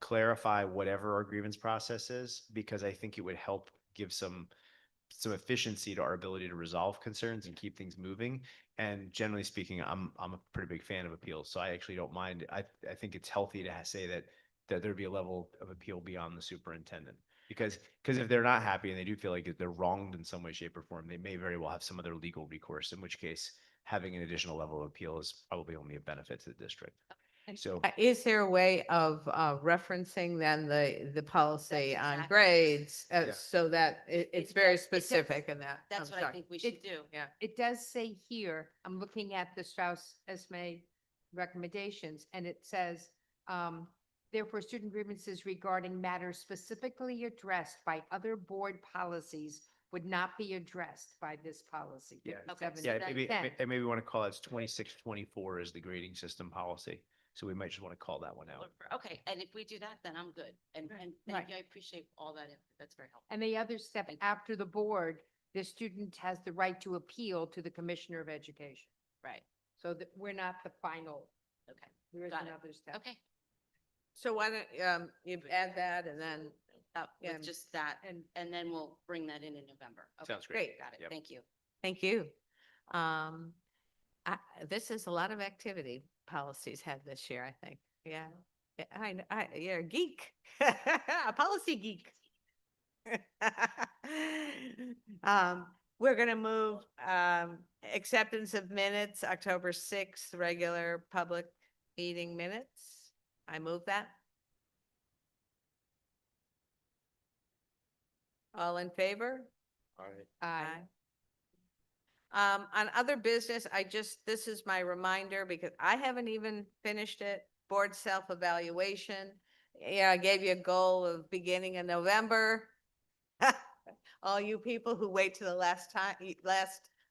[SPEAKER 3] clarify whatever our grievance process is, because I think it would help give some efficiency to our ability to resolve concerns and keep things moving. And generally speaking, I'm a pretty big fan of appeals, so I actually don't mind. I think it's healthy to say that there'd be a level of appeal beyond the superintendent, because if they're not happy and they do feel like they're wronged in some way, shape, or form, they may very well have some other legal recourse, in which case having an additional level of appeal is probably only a benefit to the district. So
[SPEAKER 1] Is there a way of referencing then the policy on
[SPEAKER 10] exactly-
[SPEAKER 1] grades
[SPEAKER 3] Yeah.
[SPEAKER 1] so that it's
[SPEAKER 10] It
[SPEAKER 1] very
[SPEAKER 10] does- it does-
[SPEAKER 1] specific in that?
[SPEAKER 10] That's
[SPEAKER 1] I'm
[SPEAKER 10] what I
[SPEAKER 1] sorry.
[SPEAKER 10] think we should do.
[SPEAKER 1] Yeah.
[SPEAKER 13] It does say here, I'm looking at the Strauss Esme recommendations, and it says, therefore, student grievances regarding matters specifically addressed by other board policies would not be addressed by this policy.
[SPEAKER 3] Yeah.
[SPEAKER 13] 57
[SPEAKER 3] yeah,
[SPEAKER 10] that-
[SPEAKER 3] maybe
[SPEAKER 13] ten.
[SPEAKER 3] maybe we want to call it 2624 as the grading system policy. So we might just want to call that one out.
[SPEAKER 10] Okay, and if we do that, then I'm good. And thank
[SPEAKER 13] Right.
[SPEAKER 10] you, I appreciate all that. That's very helpful.
[SPEAKER 13] And the other step, after the board, the student has the right to appeal to the Commissioner of Education.
[SPEAKER 10] Right,
[SPEAKER 13] So that we're not the final,
[SPEAKER 10] okay,
[SPEAKER 13] there is
[SPEAKER 10] Got it.
[SPEAKER 13] another step.
[SPEAKER 10] okay.
[SPEAKER 1] So why don't you add that and then, Yeah.
[SPEAKER 10] With just that, and then we'll bring that in November. Okay,
[SPEAKER 3] Sounds great.
[SPEAKER 10] Got it,
[SPEAKER 3] Yep.
[SPEAKER 10] thank you.
[SPEAKER 1] thank you. This is a lot of activity policies had this year, I think. Yeah. Yeah, you're a geek, a policy geek. We're gonna move, acceptance of minutes, October 6th, regular public meeting minutes. I move that. All in favor?
[SPEAKER 2] All right.
[SPEAKER 13] Aye.
[SPEAKER 1] On other business, this is my reminder because I haven't even finished it. Board self-evaluation. Yeah, I gave you a goal of beginning in November. All you people who wait to the last time,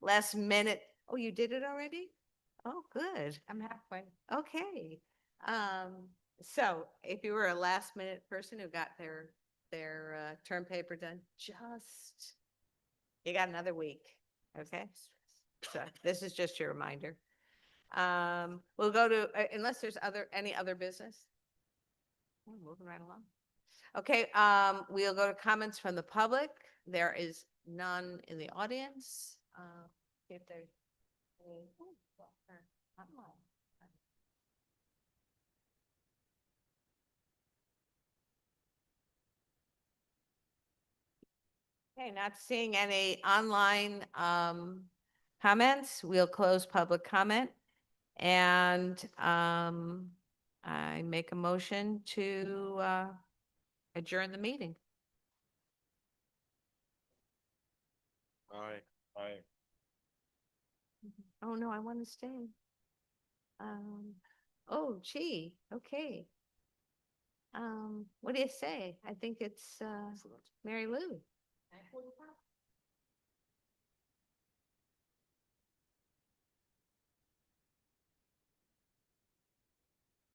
[SPEAKER 1] last minute. Oh, you did it already? Oh, good.
[SPEAKER 13] I'm halfway.
[SPEAKER 1] Okay. So if you were a last minute person who got their term paper done, you got another week. Okay. So this is just your reminder. We'll go to, unless there's any other business. Oh, moving right along. Okay, we'll go to comments from the public. There is none in the audience. If there's any, online. Okay, not seeing any online comments. We'll close public comment. And I make a motion to adjourn the meeting.
[SPEAKER 2] Aye. Aye.
[SPEAKER 1] Oh, no, I want to stay. Oh, gee, okay. What do you say? I think it's Mary Lou.